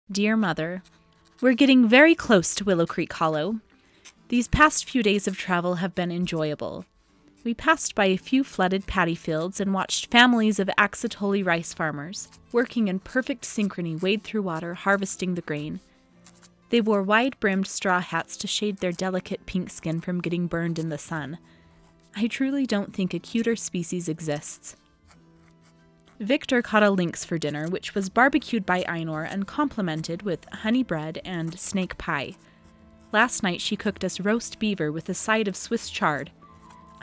Dear Mother, we're getting very close to Willow Creek Hollow. These past few days of travel have been enjoyable. We passed by a few flooded paddy fields and watched families of Axatoli rice farmers, working in perfect synchrony, wade through water, harvesting the grain. They wore wide-brimmed straw hats to shade their delicate pink skin from getting burned in the sun. I truly don't think a cuter species exists. Victor caught a lynx for dinner, which was barbecued by Einor and complemented with honey bread and snake pie. Last night she cooked us roast beaver with a side of Swiss chard.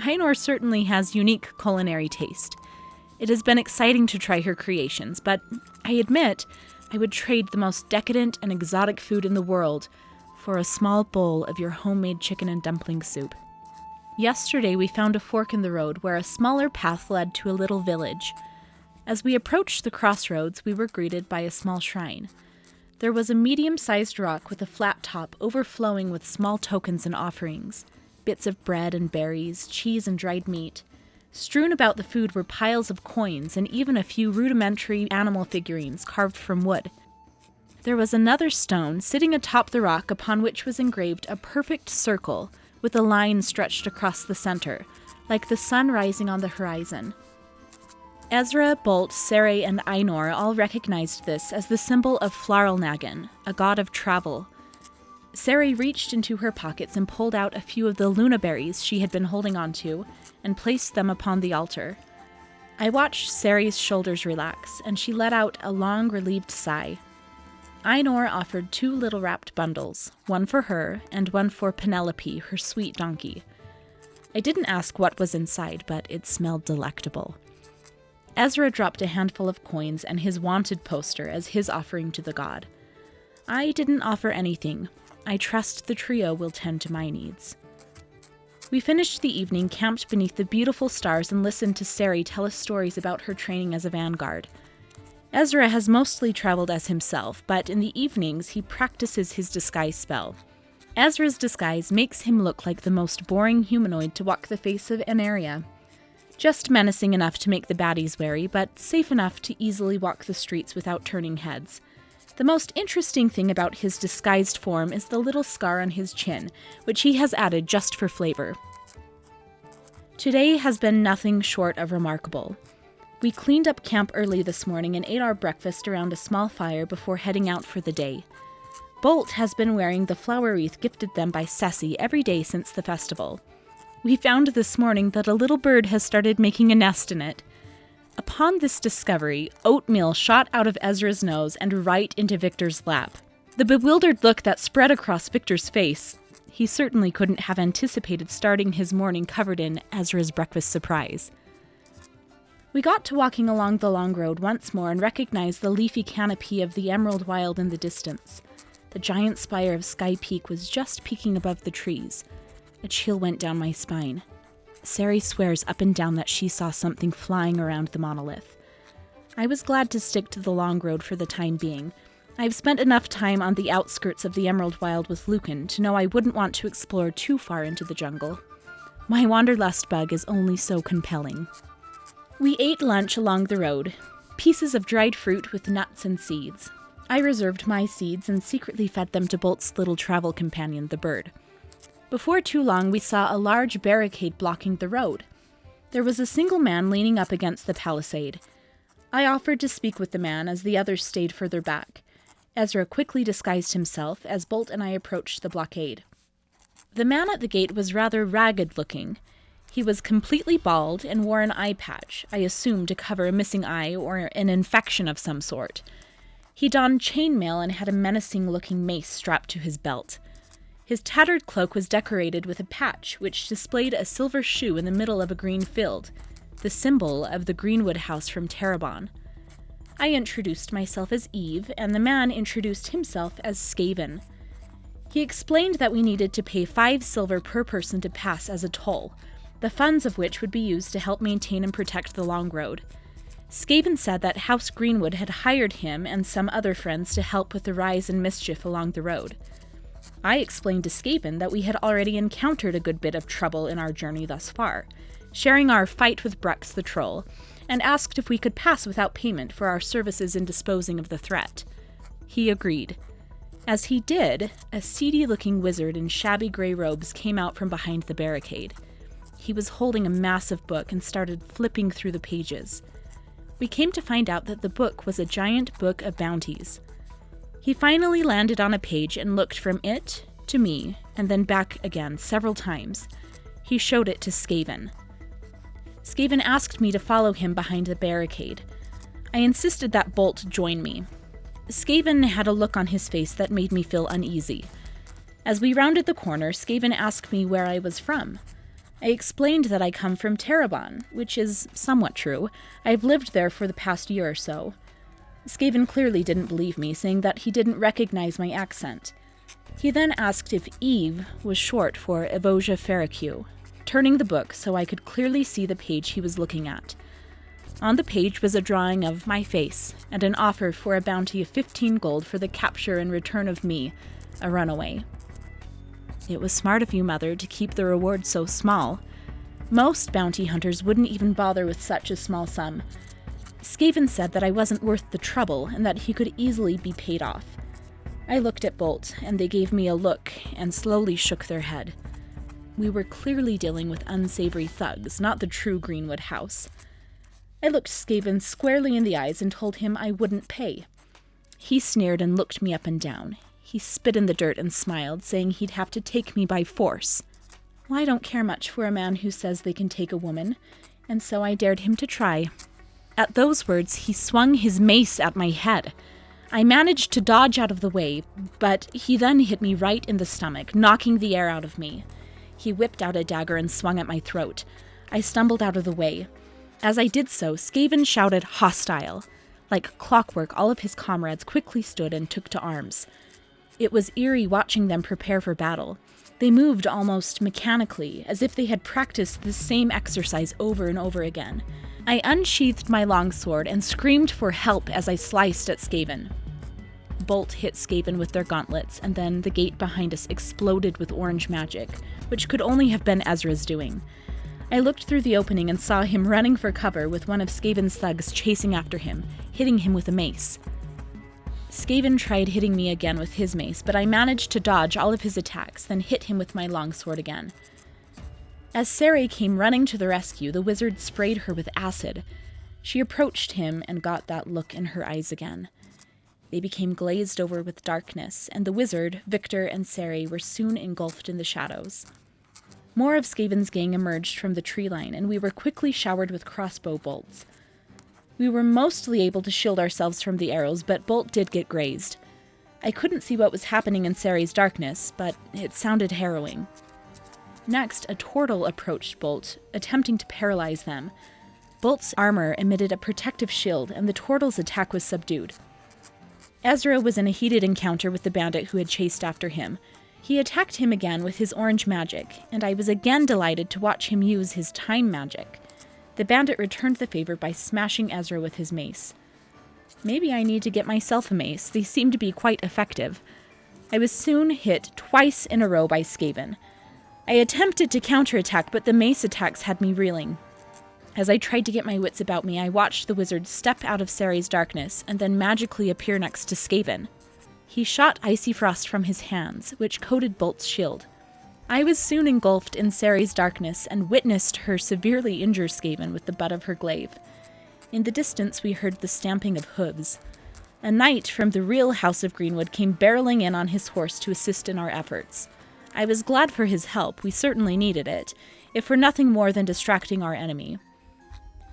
Einor certainly has unique culinary taste. It has been exciting to try her creations, but I admit I would trade the most decadent and exotic food in the world for a small bowl of your homemade chicken and dumpling soup. Yesterday we found a fork in the road where a smaller path led to a little village. As we approached the crossroads, we were greeted by a small shrine. There was a medium-sized rock with a flat top overflowing with small tokens and offerings, bits of bread and berries, cheese and dried meat. Strewn about the food were piles of coins and even a few rudimentary animal figurines carved from wood. There was another stone sitting atop the rock upon which was engraved a perfect circle with a line stretched across the center, like the sun rising on the horizon. Ezra, Bolt, Sere, and Einor all recognized this as the symbol of Flaralnagan, a god of travel. Sere reached into her pockets and pulled out a few of the luna berries she had been holding onto and placed them upon the altar. I watched Sere's shoulders relax, and she let out a long, relieved sigh. Einor offered 2 little wrapped bundles, one for her and one for Penelope, her sweet donkey. I didn't ask what was inside, but it smelled delectable. Ezra dropped a handful of coins and his wanted poster as his offering to the god. I didn't offer anything. I trust the trio will tend to my needs. We finished the evening camped beneath the beautiful stars and listened to Sere tell us stories about her training as a vanguard. Ezra has mostly traveled as himself, but in the evenings he practices his disguise spell. Ezra's disguise makes him look like the most boring humanoid to walk the face of Aneria. Just menacing enough to make the baddies wary, but safe enough to easily walk the streets without turning heads. The most interesting thing about his disguised form is the little scar on his chin, which he has added just for flavor. Today has been nothing short of remarkable. We cleaned up camp early this morning and ate our breakfast around a small fire before heading out for the day. Bolt has been wearing the flower wreath gifted them by Ceci every day since the festival. We found this morning that a little bird has started making a nest in it. Upon this discovery, oatmeal shot out of Ezra's nose and right into Victor's lap. The bewildered look that spread across Victor's face, he certainly couldn't have anticipated starting his morning covered in Ezra's breakfast surprise. We got to walking along the long road once more and recognized the leafy canopy of the Emerald Wild in the distance. The giant spire of Sky Peak was just peeking above the trees. A chill went down my spine. Sere swears up and down that she saw something flying around the monolith. I was glad to stick to the long road for the time being. I've spent enough time on the outskirts of the Emerald Wild with Lucan to know I wouldn't want to explore too far into the jungle. My wanderlust bug is only so compelling. We ate lunch along the road, pieces of dried fruit with nuts and seeds. I reserved my seeds and secretly fed them to Bolt's little travel companion, the bird. Before too long, we saw a large barricade blocking the road. There was a single man leaning up against the palisade. I offered to speak with the man as the others stayed further back. Ezra quickly disguised himself as Bolt and I approached the blockade. The man at the gate was rather ragged-looking. He was completely bald and wore an eye patch, I assume to cover a missing eye or an infection of some sort. He donned chainmail and had a menacing-looking mace strapped to his belt. His tattered cloak was decorated with a patch, which displayed a silver shoe in the middle of a green field, the symbol of the Greenwood House from Terrebonne. I introduced myself as Eve, and the man introduced himself as Skaven. He explained that we needed to pay 5 silver per person to pass as a toll, the funds of which would be used to help maintain and protect the long road. Skaven said that House Greenwood had hired him and some other friends to help with the rise and mischief along the road. I explained to Skaven that we had already encountered a good bit of trouble in our journey thus far, sharing our fight with Brux the Troll, and asked if we could pass without payment for our services in disposing of the threat. He agreed. As he did, a seedy-looking wizard in shabby gray robes came out from behind the barricade. He was holding a massive book and started flipping through the pages. We came to find out that the book was a giant book of bounties. He finally landed on a page and looked from it to me, and then back again several times. He showed it to Skaven. Skaven asked me to follow him behind the barricade. I insisted that Bolt join me. Skaven had a look on his face that made me feel uneasy. As we rounded the corner, Skaven asked me where I was from. I explained that I come from Terrebonne, which is somewhat true. I've lived there for the past year or so. Skaven clearly didn't believe me, saying that he didn't recognize my accent. He then asked if Eve was short for Evosia Ferricu, turning the book so I could clearly see the page he was looking at. On the page was a drawing of my face, and an offer for a bounty of 15 gold for the capture and return of me, a runaway. It was smart of you, Mother, to keep the reward so small. Most bounty hunters wouldn't even bother with such a small sum. Skaven said that I wasn't worth the trouble, and that he could easily be paid off. I looked at Bolt, and they gave me a look, and slowly shook their head. We were clearly dealing with unsavory thugs, not the true Greenwood house. I looked Skaven squarely in the eyes and told him I wouldn't pay. He sneered and looked me up and down. He spit in the dirt and smiled, saying he'd have to take me by force. Well, I don't care much for a man who says they can take a woman, and so I dared him to try. At those words, he swung his mace at my head. I managed to dodge out of the way, but he then hit me right in the stomach, knocking the air out of me. He whipped out a dagger and swung at my throat. I stumbled out of the way. As I did so, Skaven shouted, "Hostile!" Like clockwork, all of his comrades quickly stood and took to arms. It was eerie watching them prepare for battle. They moved almost mechanically, as if they had practiced the same exercise over and over again. I unsheathed my longsword and screamed for help as I sliced at Skaven. Bolt hit Skaven with their gauntlets, and then the gate behind us exploded with orange magic, which could only have been Ezra's doing. I looked through the opening and saw him running for cover with one of Skaven's thugs chasing after him, hitting him with a mace. Skaven tried hitting me again with his mace, but I managed to dodge all of his attacks, then hit him with my longsword again. As Seredan came running to the rescue, the wizard sprayed her with acid. She approached him and got that look in her eyes again. They became glazed over with darkness, and the wizard, Victor, and Seredan were soon engulfed in the shadows. More of Skaven's gang emerged from the tree line, and we were quickly showered with crossbow bolts. We were mostly able to shield ourselves from the arrows, but Bolt did get grazed. I couldn't see what was happening in Seredan's darkness, but it sounded harrowing. Next, a turtle approached Bolt, attempting to paralyze them. Bolt's armor emitted a protective shield, and the turtle's attack was subdued. Ezra was in a heated encounter with the bandit who had chased after him. He attacked him again with his orange magic, and I was again delighted to watch him use his time magic. The bandit returned the favor by smashing Ezra with his mace. Maybe I need to get myself a mace. They seem to be quite effective. I was soon hit twice in a row by Skaven. I attempted to counterattack, but the mace attacks had me reeling. As I tried to get my wits about me, I watched the wizard step out of Seredan's darkness and then magically appear next to Skaven. He shot icy frost from his hands, which coated Bolt's shield. I was soon engulfed in Seredan's darkness and witnessed her severely injure Skaven with the butt of her glaive. In the distance, we heard the stamping of hooves. A knight from the real House of Greenwood came barreling in on his horse to assist in our efforts. I was glad for his help. We certainly needed it, if for nothing more than distracting our enemy.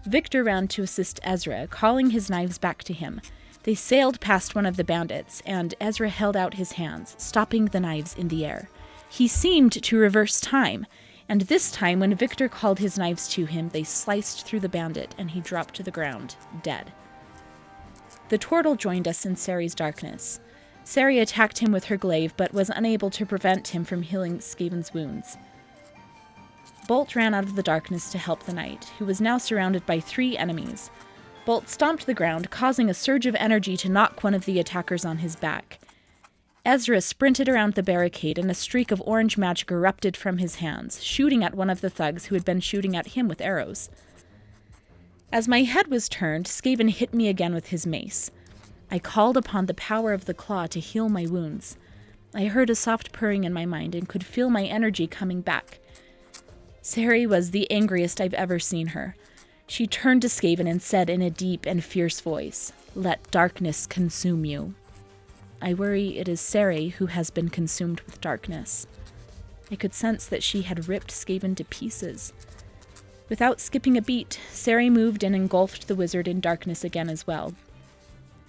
Victor ran to assist Ezra, calling his knives back to him. They sailed past one of the bandits, and Ezra held out his hands, stopping the knives in the air. He seemed to reverse time, and this time when Victor called his knives to him, they sliced through the bandit, and he dropped to the ground, dead. The turtle joined us in Seredan's darkness. Seredan attacked him with her glaive, but was unable to prevent him from healing Skaven's wounds. Bolt ran out of the darkness to help the knight, who was now surrounded by 3 enemies. Bolt stomped the ground, causing a surge of energy to knock one of the attackers on his back. Ezra sprinted around the barricade, and a streak of orange magic erupted from his hands, shooting at one of the thugs who had been shooting at him with arrows. As my head was turned, Skaven hit me again with his mace. I called upon the power of the claw to heal my wounds. I heard a soft purring in my mind and could feel my energy coming back. Sari was the angriest I've ever seen her. She turned to Skaven and said in a deep and fierce voice, "Let darkness consume you." I worry it is Sari who has been consumed with darkness. I could sense that she had ripped Skaven to pieces. Without skipping a beat, Sari moved and engulfed the wizard in darkness again as well.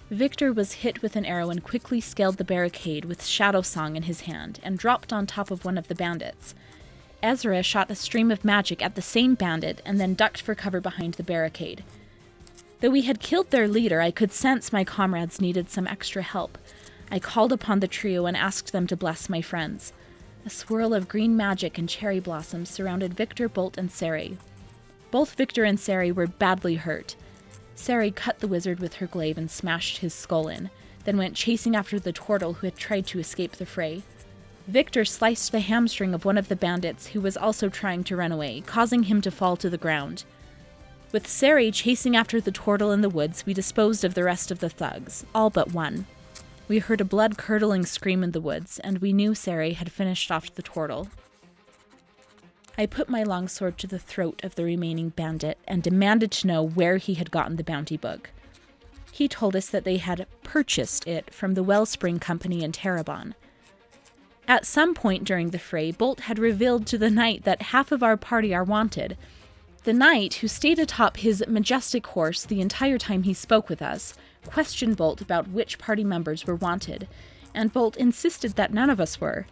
Victor was hit with an arrow and quickly scaled the barricade with Shadow Song in his hand and dropped on top of one of the bandits. Ezra shot a stream of magic at the same bandit and then ducked for cover behind the barricade. Though we had killed their leader, I could sense my comrades needed some extra help. I called upon the trio and asked them to bless my friends. A swirl of green magic and cherry blossoms surrounded Victor, Bolt, and Sari. Both Victor and Sari were badly hurt. Sari cut the wizard with her glaive and smashed his skull in, then went chasing after the turtle who had tried to escape the fray. Victor sliced the hamstring of one of the bandits who was also trying to run away, causing him to fall to the ground. With Sari chasing after the turtle in the woods, we disposed of the rest of the thugs, all but one. We heard a blood-curdling scream in the woods, and we knew Sari had finished off the turtle. I put my longsword to the throat of the remaining bandit and demanded to know where he had gotten the bounty book. He told us that they had purchased it from the Wellspring Company in Terrebonne. At some point during the fray, Bolt had revealed to the knight that half of our party are wanted. The knight, who stayed atop his majestic horse the entire time he spoke with us, questioned Bolt about which party members were wanted, and Bolt insisted that none of us were.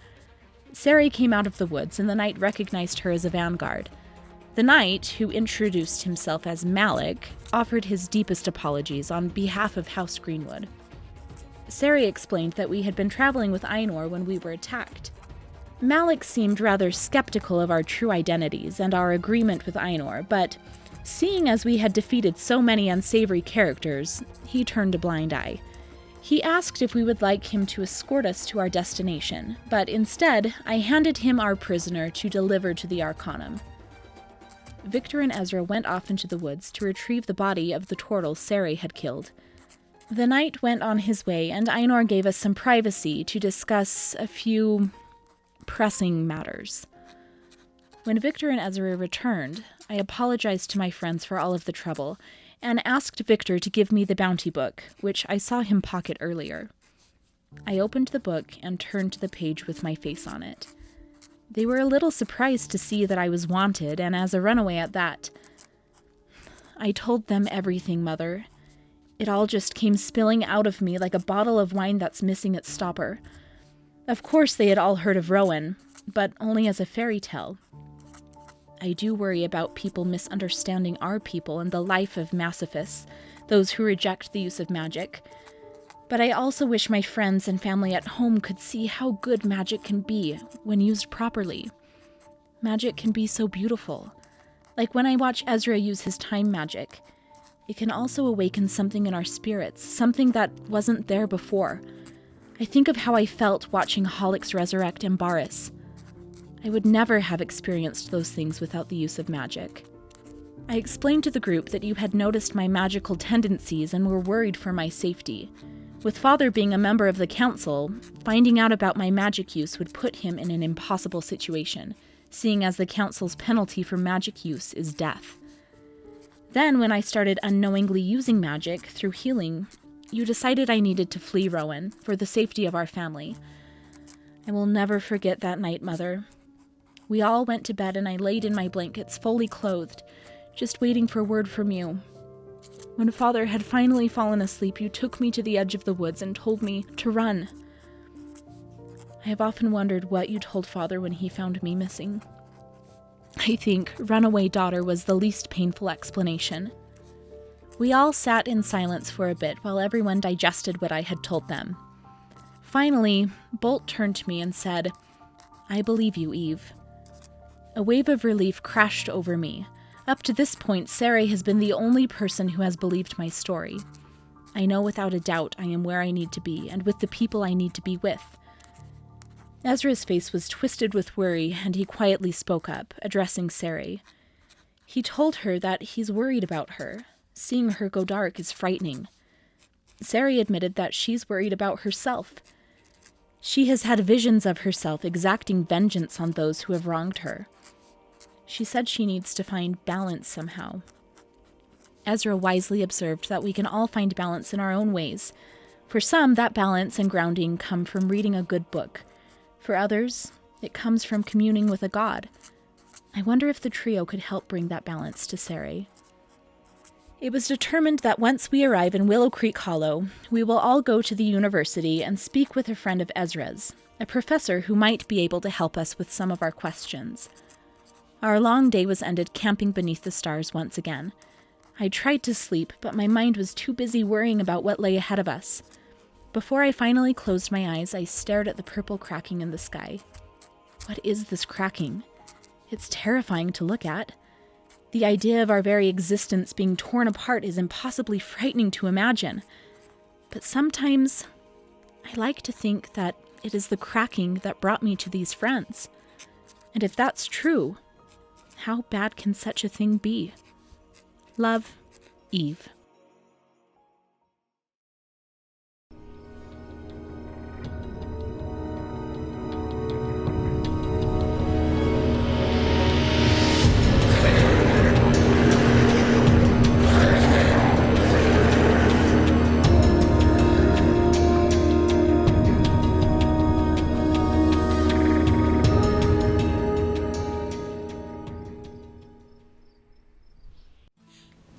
Sari came out of the woods, and the knight recognized her as a vanguard. The knight, who introduced himself as Malik, offered his deepest apologies on behalf of House Greenwood. Sari explained that we had been traveling with Einor when we were attacked. Malik seemed rather skeptical of our true identities and our agreement with Einor, but seeing as we had defeated so many unsavory characters, he turned a blind eye. He asked if we would like him to escort us to our destination, but instead, I handed him our prisoner to deliver to the Arcanum. Victor and Ezra went off into the woods to retrieve the body of the turtle Sari had killed. The knight went on his way, and Einor gave us some privacy to discuss a few pressing matters. When Victor and Ezra returned, I apologized to my friends for all of the trouble, and asked Victor to give me the bounty book, which I saw him pocket earlier. I opened the book and turned to the page with my face on it. They were a little surprised to see that I was wanted, and as a runaway at that. I told them everything, Mother. It all just came spilling out of me like a bottle of wine that's missing its stopper. Of course they had all heard of Rowan, but only as a fairy tale. I do worry about people misunderstanding our people and the life of Massifists, those who reject the use of magic. But I also wish my friends and family at home could see how good magic can be when used properly. Magic can be so beautiful. Like when I watch Ezra use his time magic. It can also awaken something in our spirits, something that wasn't there before. I think of how I felt watching Holix resurrect Embarrass. I would never have experienced those things without the use of magic. I explained to the group that you had noticed my magical tendencies and were worried for my safety. With Father being a member of the council, finding out about my magic use would put him in an impossible situation, seeing as the council's penalty for magic use is death. Then, when I started unknowingly using magic through healing, you decided I needed to flee Rowan for the safety of our family. I will never forget that night, Mother. We all went to bed and I laid in my blankets fully clothed, just waiting for word from you. When Father had finally fallen asleep, you took me to the edge of the woods and told me to run. I have often wondered what you told Father when he found me missing. I think runaway daughter was the least painful explanation. We all sat in silence for a bit while everyone digested what I had told them. Finally, Bolt turned to me and said, "I believe you, Eve." A wave of relief crashed over me. Up to this point, Sari has been the only person who has believed my story. I know without a doubt I am where I need to be, and with the people I need to be with. Ezra's face was twisted with worry, and he quietly spoke up, addressing Sari. He told her that he's worried about her. Seeing her go dark is frightening. Sari admitted that she's worried about herself. She has had visions of herself exacting vengeance on those who have wronged her. She said she needs to find balance somehow. Ezra wisely observed that we can all find balance in our own ways. For some, that balance and grounding come from reading a good book. For others, it comes from communing with a god. I wonder if the trio could help bring that balance to Sari. It was determined that once we arrive in Willow Creek Hollow, we will all go to the university and speak with a friend of Ezra's, a professor who might be able to help us with some of our questions. Our long day was ended camping beneath the stars once again. I tried to sleep, but my mind was too busy worrying about what lay ahead of us. Before I finally closed my eyes, I stared at the purple cracking in the sky. What is this cracking? It's terrifying to look at. The idea of our very existence being torn apart is impossibly frightening to imagine. But sometimes, I like to think that it is the cracking that brought me to these friends. And if that's true, how bad can such a thing be? Love, Eve.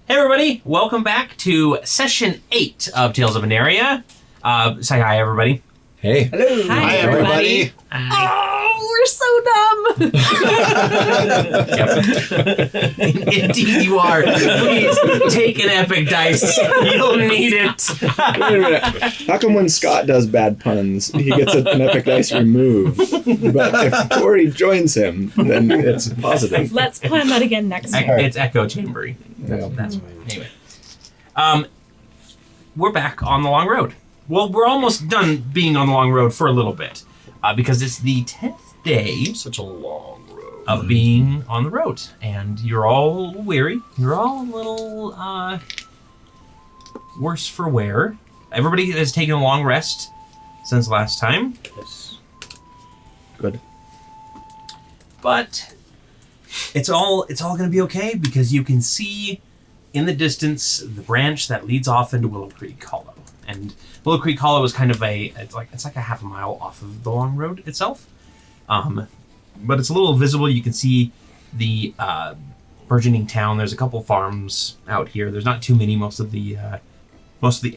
Hey everybody, welcome back to Session 8 of Tales of Aneria. Say hi everybody. Hey. Hello. Hi, everybody. Oh, we're so dumb. Indeed you are. Please take an epic dice. You'll need it. Wait a minute. How come when Scott does bad puns, he gets an epic dice removed? But if Cory joins him, then it's positive. Let's plan that again next year. It's echo chambery. That's anyway. We're back on the long road. Well, we're almost done being on the long road for a little bit, because it's the 10th day Such a long road. of being on the road, and you're all weary. You're all a little worse for wear. Everybody has taken a long rest since last time. Yes. Good. But it's all going to be okay, because you can see in the distance the branch that leads off into Willow Creek Hollow. And Willow Creek Hollow is kind of it's like a half a mile off of the long road itself. But it's a little visible. You can see the burgeoning town. There's a couple farms out here. There's not too many. Most of the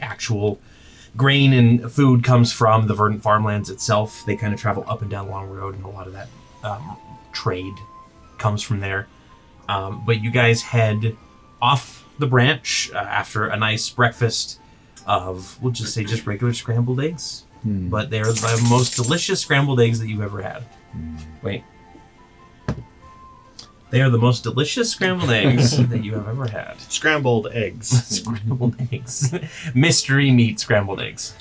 actual grain and food comes from the verdant farmlands itself. They kind of travel up and down the long road, and a lot of that trade comes from there. But you guys head off the branch after a nice breakfast of, we'll just say, just regular scrambled eggs. But they're the most delicious scrambled eggs that you've ever had. Wait. They are the most delicious scrambled eggs that you have ever had. Scrambled eggs. Scrambled eggs. Mystery meat scrambled eggs.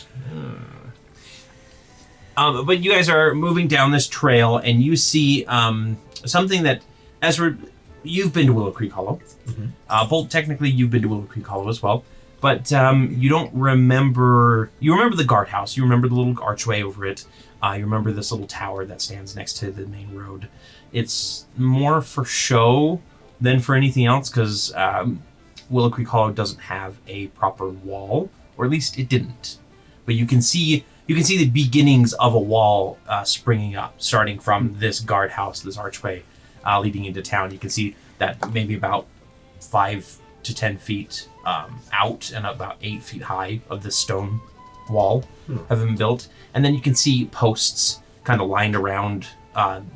But you guys are moving down this trail, and you see something that, Ezra, you've been to Willow Creek Hollow. Bolt, technically, you've been to Willow Creek Hollow as well. But you don't remember... You remember the guardhouse. You remember the little archway over it. You remember this little tower that stands next to the main road. It's more for show than for anything else, because Willow Creek Hollow doesn't have a proper wall, or at least it didn't. But you can see the beginnings of a wall springing up, starting from this guardhouse, this archway leading into town. You can see that maybe about 5 to 10 feet out and about 8 feet high of this stone wall have been built. And then you can see posts kind of lined around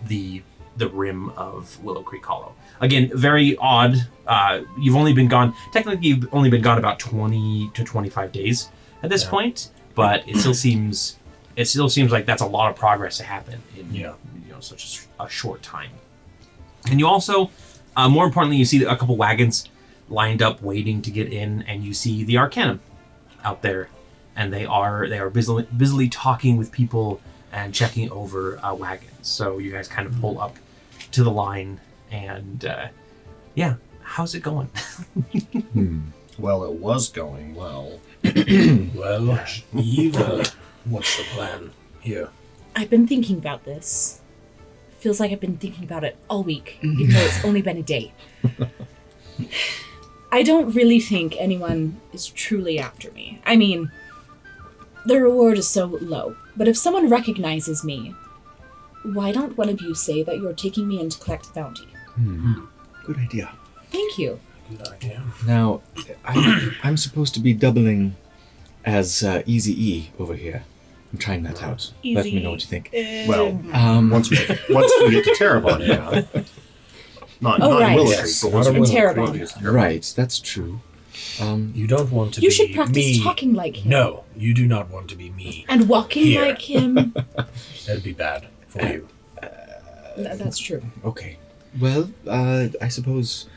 the rim of Willow Creek Hollow. Again, very odd. You've only been gone about 20 to 25 days at this point, but it still seems like that's a lot of progress to happen in such a short time. And you also, more importantly, you see a couple wagons lined up waiting to get in, and you see the Arcanum out there, and they are busily talking with people and checking over wagons. So you guys kind of pull up to the line, and how's it going? Well, it was going well. Well, Eva, what's the plan here? I've been thinking about this. Feels like I've been thinking about it all week, even though it's only been a day. I don't really think anyone is truly after me. I mean, the reward is so low, but if someone recognizes me, why don't one of you say that you're taking me in to collect the bounty? Good idea. Thank you. Good idea. Now, I'm supposed to be doubling as Easy-E over here. I'm trying that out. Let me know what you think. Well, once we get to Terrebonne, yeah. Not right. Willow Yes, Creek, but not once a we Willow get to Creek. Terrebonne. Right, that's true. You don't want to You be should practice me. talking like him. No, you do not want to be me. And walking Here. like him. That'd be bad for you. That's true. Okay. Well, I suppose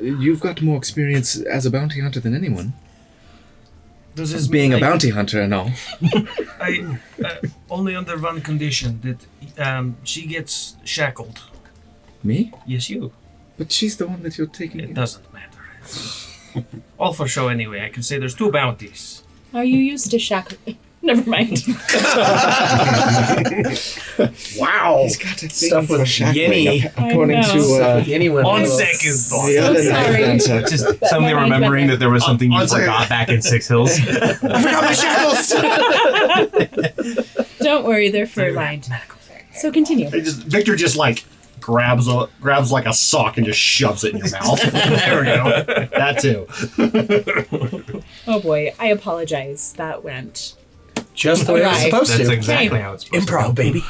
you've got more experience as a bounty hunter than anyone. This is Being a bounty hunter and all. I only under one condition that she gets shackled. Me? Yes, you. But she's the one that you're taking. It doesn't matter. All for show anyway. I can say there's 2 bounties. Are you used to shackle? Never mind. Wow. He's got a thing Stuff for with shackling, Yenny. according I to know. Anyone On else. second thought. the other night sorry. adventure. Just suddenly my mind remembering went that there was something you on second. forgot back in Six Hills. I forgot my shackles! Don't worry, they're fur-lined. So continue. Victor just like grabs like a sock and just shoves it in your mouth. There we go. That too. Oh boy, I apologize. That went. Just the way Right. it's supposed That's to. exactly how it's supposed Improv, baby.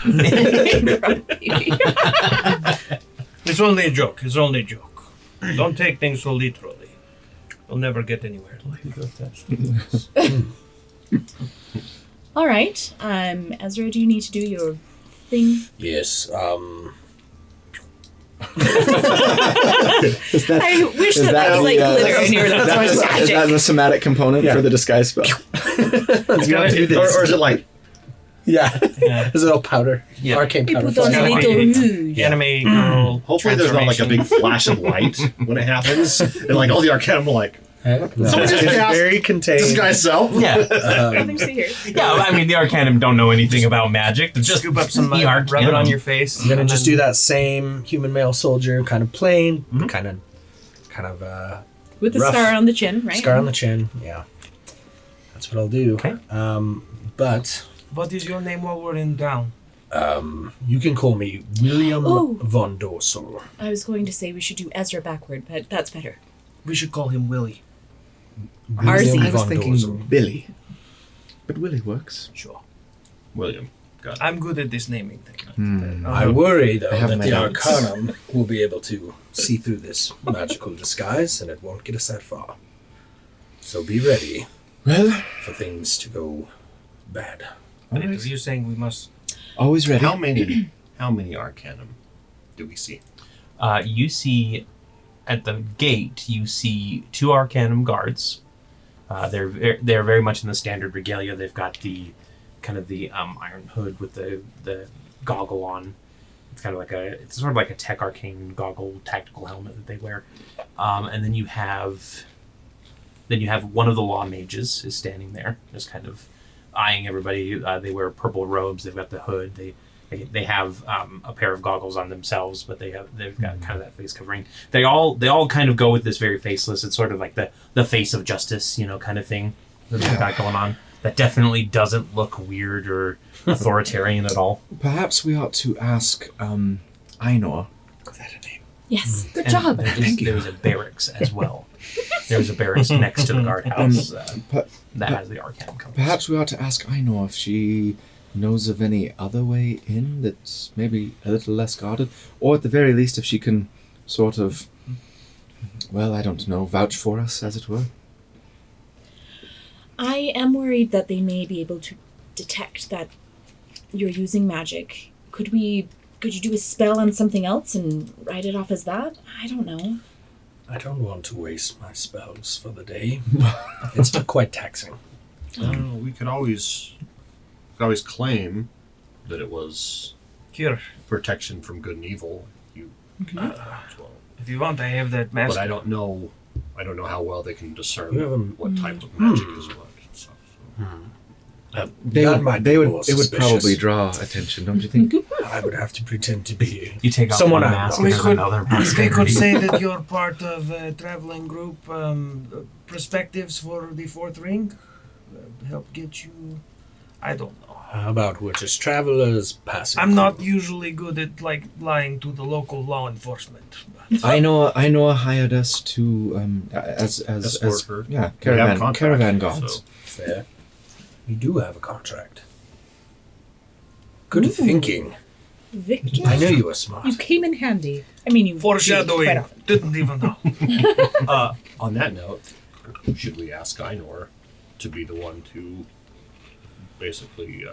It's only a joke. It's only a joke. Don't take things so literally. You'll never get anywhere. All right, Ezra, do you need to do your thing? Yes, Is that, I wish is that was like the, glitter and you were like, is "Oh, that magic." the somatic component for the disguise spell? You have to do this. Or is it like yeah. There's a little powder. Yeah. Arcane You powder. put on a gotta little be- rouge. Anime girl. hopefully there's not like a big flash of light when it happens. And like all the Arcanum are like, No, Someone just it's cast very contained. disguise self. Yeah. Nothing to see here. Yeah, I mean, the Arcanum don't know anything about magic. They're Just scoop up some the mud, rub it Arcanum. on your face. I'm gonna and just then- do that same human male soldier, kind of plain, kind of With the Rough. scar on the chin, right? scar on the chin. Yeah, that's what I'll do. Okay. But What is your name while we're in town? you can call me William Oh. von Dorsal. I was going to say we should do Ezra backward, but that's better. We should call him Willie. Arzy. William I was von thinking Dorsal. Billy. But Willie works. Sure. William. Got it. I'm good at this naming thing. I worry, though, have that my the doubts. Arcanum will be able to see through this magical disguise, and it won't get us that far. So be ready Well, for things to go bad. But are you saying we must... always ready. How many Arcanum do we see? You see, at the gate, you see 2 Arcanum guards. They're very much in the standard regalia. They've got the kind of the iron hood with the goggle on. It's kind of like it's sort of like a tech arcane goggle tactical helmet that they wear. And then you have one of the law mages is standing there, just kind of eyeing everybody. They wear purple robes. They've got the hood. They have a pair of goggles on themselves, but they've got kind of that face covering. They all kind of go with this very faceless. It's sort of like the face of justice, kind of thing that they've got going on. That definitely doesn't look weird or authoritarian at all. Perhaps we ought to ask Einor. Is that a name? Yes, good And job. There's a barracks as well. There's a barracks next to the guardhouse Per- that has the Arcanum compass. Perhaps we ought to ask Einor if she knows of any other way in that's maybe a little less guarded, or at the very least if she can sort of, well, I don't know, vouch for us, as it were. I am worried that they may be able to detect that you're using magic. Could you do a spell on something else and write it off as that? I don't know. I don't want to waste my spells for the day. It's quite taxing. We could always claim that it was Here, protection from good and evil. if you want, I have that mask. But I don't know how well they can discern You have a- what type of magic is what. They That would, might they be would, more it would suspicious. probably draw attention, don't you think? I would have to pretend to be You take off someone one I mask know. and there's another mask. We could say that you're part of a traveling group. Perspectives for the fourth ring. Help get you. I don't know. How about we're just travelers passing? I'm not usually good at like lying to the local law enforcement. Einor hired us to as Escort her. yeah, We have caravan contract, caravan guards. so- Fair. We do have a contract. Good thinking. Victor, I knew you were smart. you came in handy. I mean, you Foreshadowing. quite often. Didn't even know. On that note, should we ask Einor to be the one to basically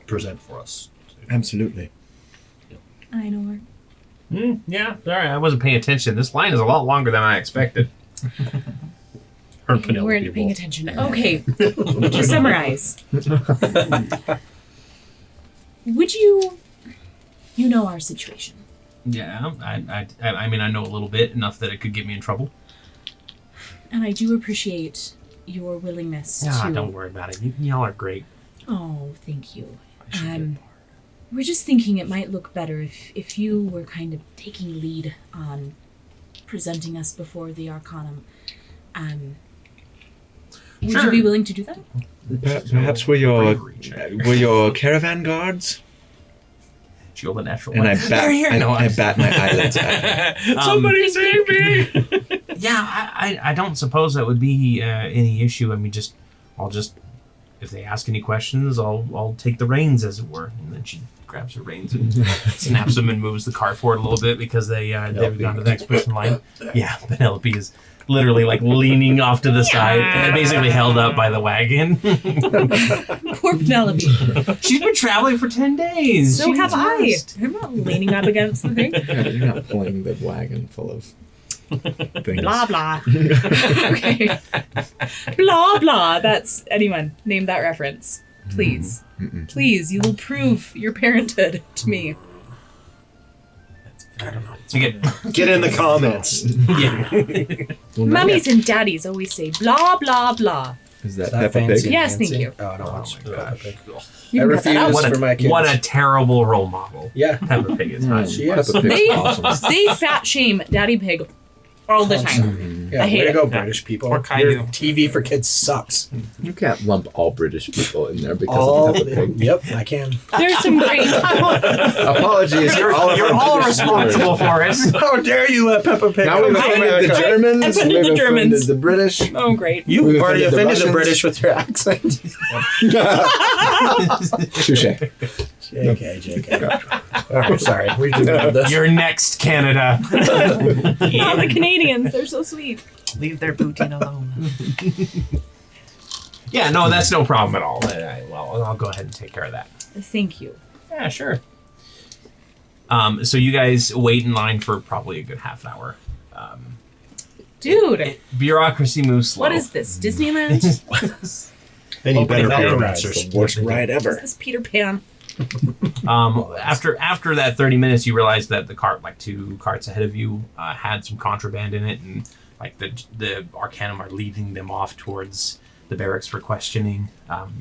present for us? Absolutely. Einor. Yeah, sorry, I wasn't paying attention. This line is a lot longer than I expected. Or You Penelope weren't paying will. attention. Okay, to summarize, would you know our situation? Yeah, I mean, I know a little bit, enough that it could get me in trouble. And I do appreciate your willingness Ah, to. don't worry about it. Y'all are great. Oh, thank you. We're just thinking it might look better if you were kind of taking lead on presenting us before the Arcanum. Would Sure. you be willing to do that? Perhaps we're your caravan guards, Shield the natural and I one. bat Here, no, I bat my eyelids at them. Somebody save me! Yeah, I don't suppose that would be any issue. I mean, I'll just, if they ask any questions, I'll take the reins, as it were. And then she grabs her reins and snaps them and moves the cart forward a little bit because they've gone to the next pushing line. Yeah, Penelope is literally like leaning off to the side, basically held up by the wagon. Poor Penelope. She's been traveling for 10 days. So have I. Jesus. I'm not leaning up against the thing. Yeah, but you're not pulling the wagon full of things. Blah blah. Okay. Blah blah. That's anyone. Name that reference. Please. Please, you will prove your parenthood to me. I don't know. So you get, Get in the comments. yeah. Well, now- Mummies and daddies always say blah blah blah. Is that Is that Peppa fancy? Pig? Yes, Nancy? thank you. Oh, I don't watch my Peppa gosh. Pig. You I can cut that out. refuse for my kids. What a terrible role model. Yeah. Peppa Pig is not. She is. Peppa Pig's They awesome. they fat shame Daddy Pig all the time. Yeah, I hate way to it. go, British people. Or kind Your of. TV for kids sucks. You can't lump all British people in there because All, of Peppa Pig. yep, I can. There's some great. Apologies, You're all British responsible for it. How dare you let Peppa Pig? Now we've offended the Germans. offended We've the Germans. offended the British. Oh, great. You We've already offended the Russians. British with your accent. Touche. JK. All right, sorry. We do this. You're next, Canada. Oh, the Canadians, they're so sweet. Leave their Putin alone. Yeah, no, that's no problem at all. Well, I'll go ahead and take care of that. Thank you. Yeah, sure. So you guys wait in line for probably a good half hour. Dude, Bureaucracy moves slow. what is this? Disneyland? They need better Opening pyramid rides, masters. the worst Ride Is ever. this Peter Pan? After that 30 minutes, you realize that the cart, like 2 carts ahead of you, had some contraband in it, and like the Arcanum are leading them off towards the barracks for questioning.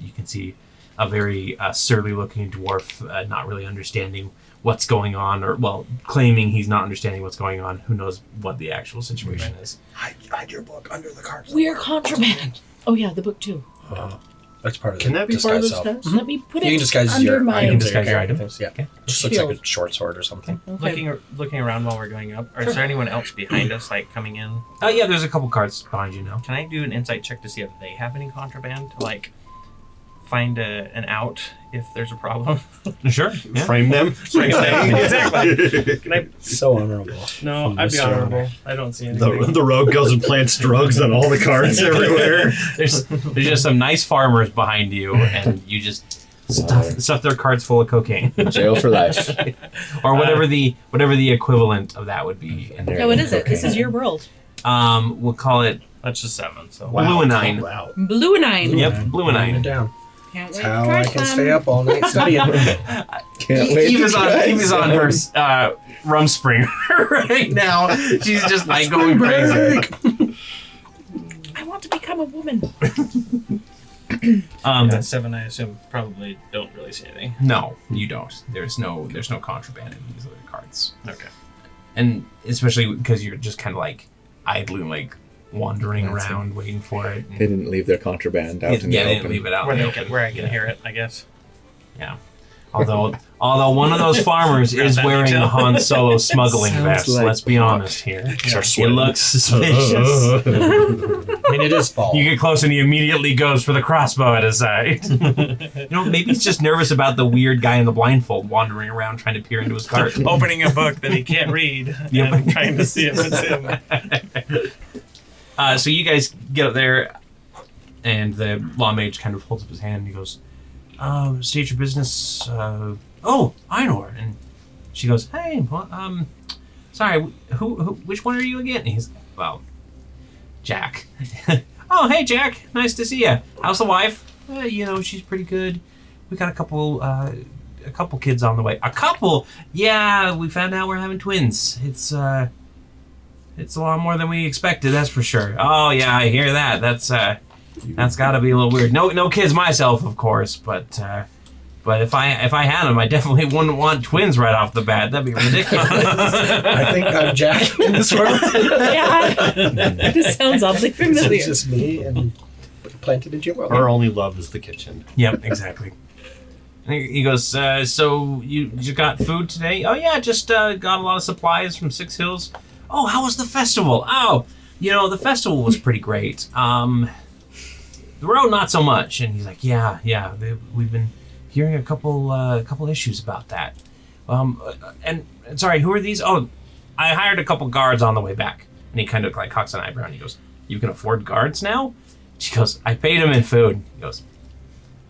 You can see a very surly-looking dwarf, not really understanding what's going on, or well, claiming he's not understanding what's going on. Who knows what the actual situation is? Hide your book under the cards. We're contraband. Oh yeah, the book too. That's part of Can the that be part of disguise this self. Let me put You can it disguise under your my. items. Disguise your character items. Yeah. Okay. Just looks like Shield. a short sword or something. Okay. Looking around while we're going up. Is there anyone else behind us, like coming in? Yeah, there's a couple carts behind you now. Can I do an insight check to see if they have any contraband? To, like, find an out if there's a problem. Sure. Yeah. Frame them. Exactly. Can I? So honorable. No, From I'd be Mr. honorable. Honor. I don't see anything. The rogue goes and plants drugs on all the cards everywhere. There's just some nice farmers behind you, and you just stuff their carts full of cocaine, Jail for life. or whatever the equivalent of that would be. And Yeah, what is it? This is your world. we'll call it That's just 7. So Bluenine. Wow. Blue and Nine. Yep, Writing it Bluenine. down. Can't wait That's how to try I can some. stay up all night studying. Can't wait to try Eva's on her rum springer right now. She's just like going crazy. I want to become a woman. That 7, I assume, probably don't really see anything. No, you don't. There's no contraband in these other cards. Okay. And especially because you're just kind of like idly like wandering That's around waiting for it. They didn't leave their contraband out in the Yeah, they open. didn't leave it out in the open. Where I can hear it, I guess. Yeah. Although one of those farmers is that wearing detail. the Han Solo smuggling Sounds vest. like Let's be honest here. Start It sweating. looks suspicious. I mean, it is fall. You get close and he immediately goes for the crossbow at his side. Maybe he's just nervous about the weird guy in the blindfold wandering around trying to peer into his cart. Opening a book that he can't read Yep. and trying to see if it's him. So you guys get up there, and the law mage kind of holds up his hand and he goes, state your business. Oh, Einor. And she goes, hey, well, sorry, who, which one are you again? And he's, well, Jack. Oh, hey, Jack. Nice to see you. How's the wife? She's pretty good. We got a couple kids on the way. A couple? Yeah, we found out we're having twins. It's a lot more than we expected, that's for sure. Oh, yeah, I hear that. That's got to be a little weird. No kids myself, of course, but if I had them, I definitely wouldn't want twins right off the bat. That'd be ridiculous. I think I'm Jack in this world. Yeah. This sounds oddly It's familiar. just me and planted into your world. Our only love is the kitchen. Yep, exactly. And he goes, so you got food today? Oh, yeah, just got a lot of supplies from Six Hills. Oh, how was the festival? Oh, the festival was pretty great. The road, not so much. And he's like, yeah, we've been hearing a couple issues about that. And sorry, who are these? Oh, I hired a couple guards on the way back. And he kind of like cocks an eyebrow and he goes, you can afford guards now? She goes, I paid him in food. He goes,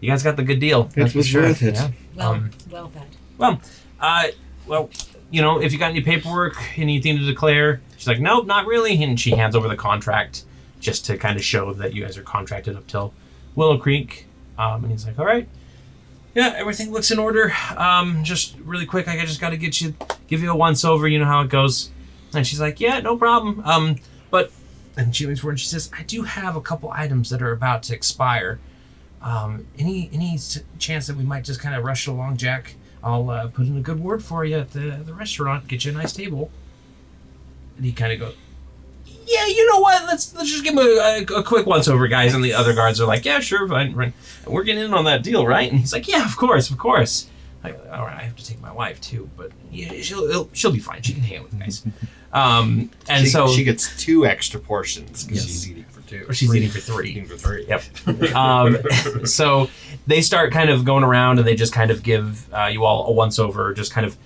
you guys got the good deal. It was worth it. Yeah. Well fed. Well, if you got any paperwork, anything to declare? She's like, nope, not really. And she hands over the contract just to kind of show that you guys are contracted up till Willow Creek. And he's like, all right. Yeah, everything looks in order. Just really quick, I just got to give you a once over. You know how it goes. And she's like, yeah, no problem. And she leans forward and she says, I do have a couple items that are about to expire. Any chance that we might just kind of rush it along, Jack? I'll put in a good word for you at the restaurant, get you a nice table. And he kind of goes, yeah, you know what? Let's just give him a quick once over, guys. And the other guards are like, yeah, sure, fine. We're getting in on that deal, right? And he's like, yeah, of course. Like, all right, I have to take my wife too, but yeah, she'll be fine. She can hang out with the guys. And so she gets 2 extra portions because she's eating for 2. Or she's eating for 3. Eating for 3. Yep. So they start kind of going around and they just kind of give you all a once over, just kind of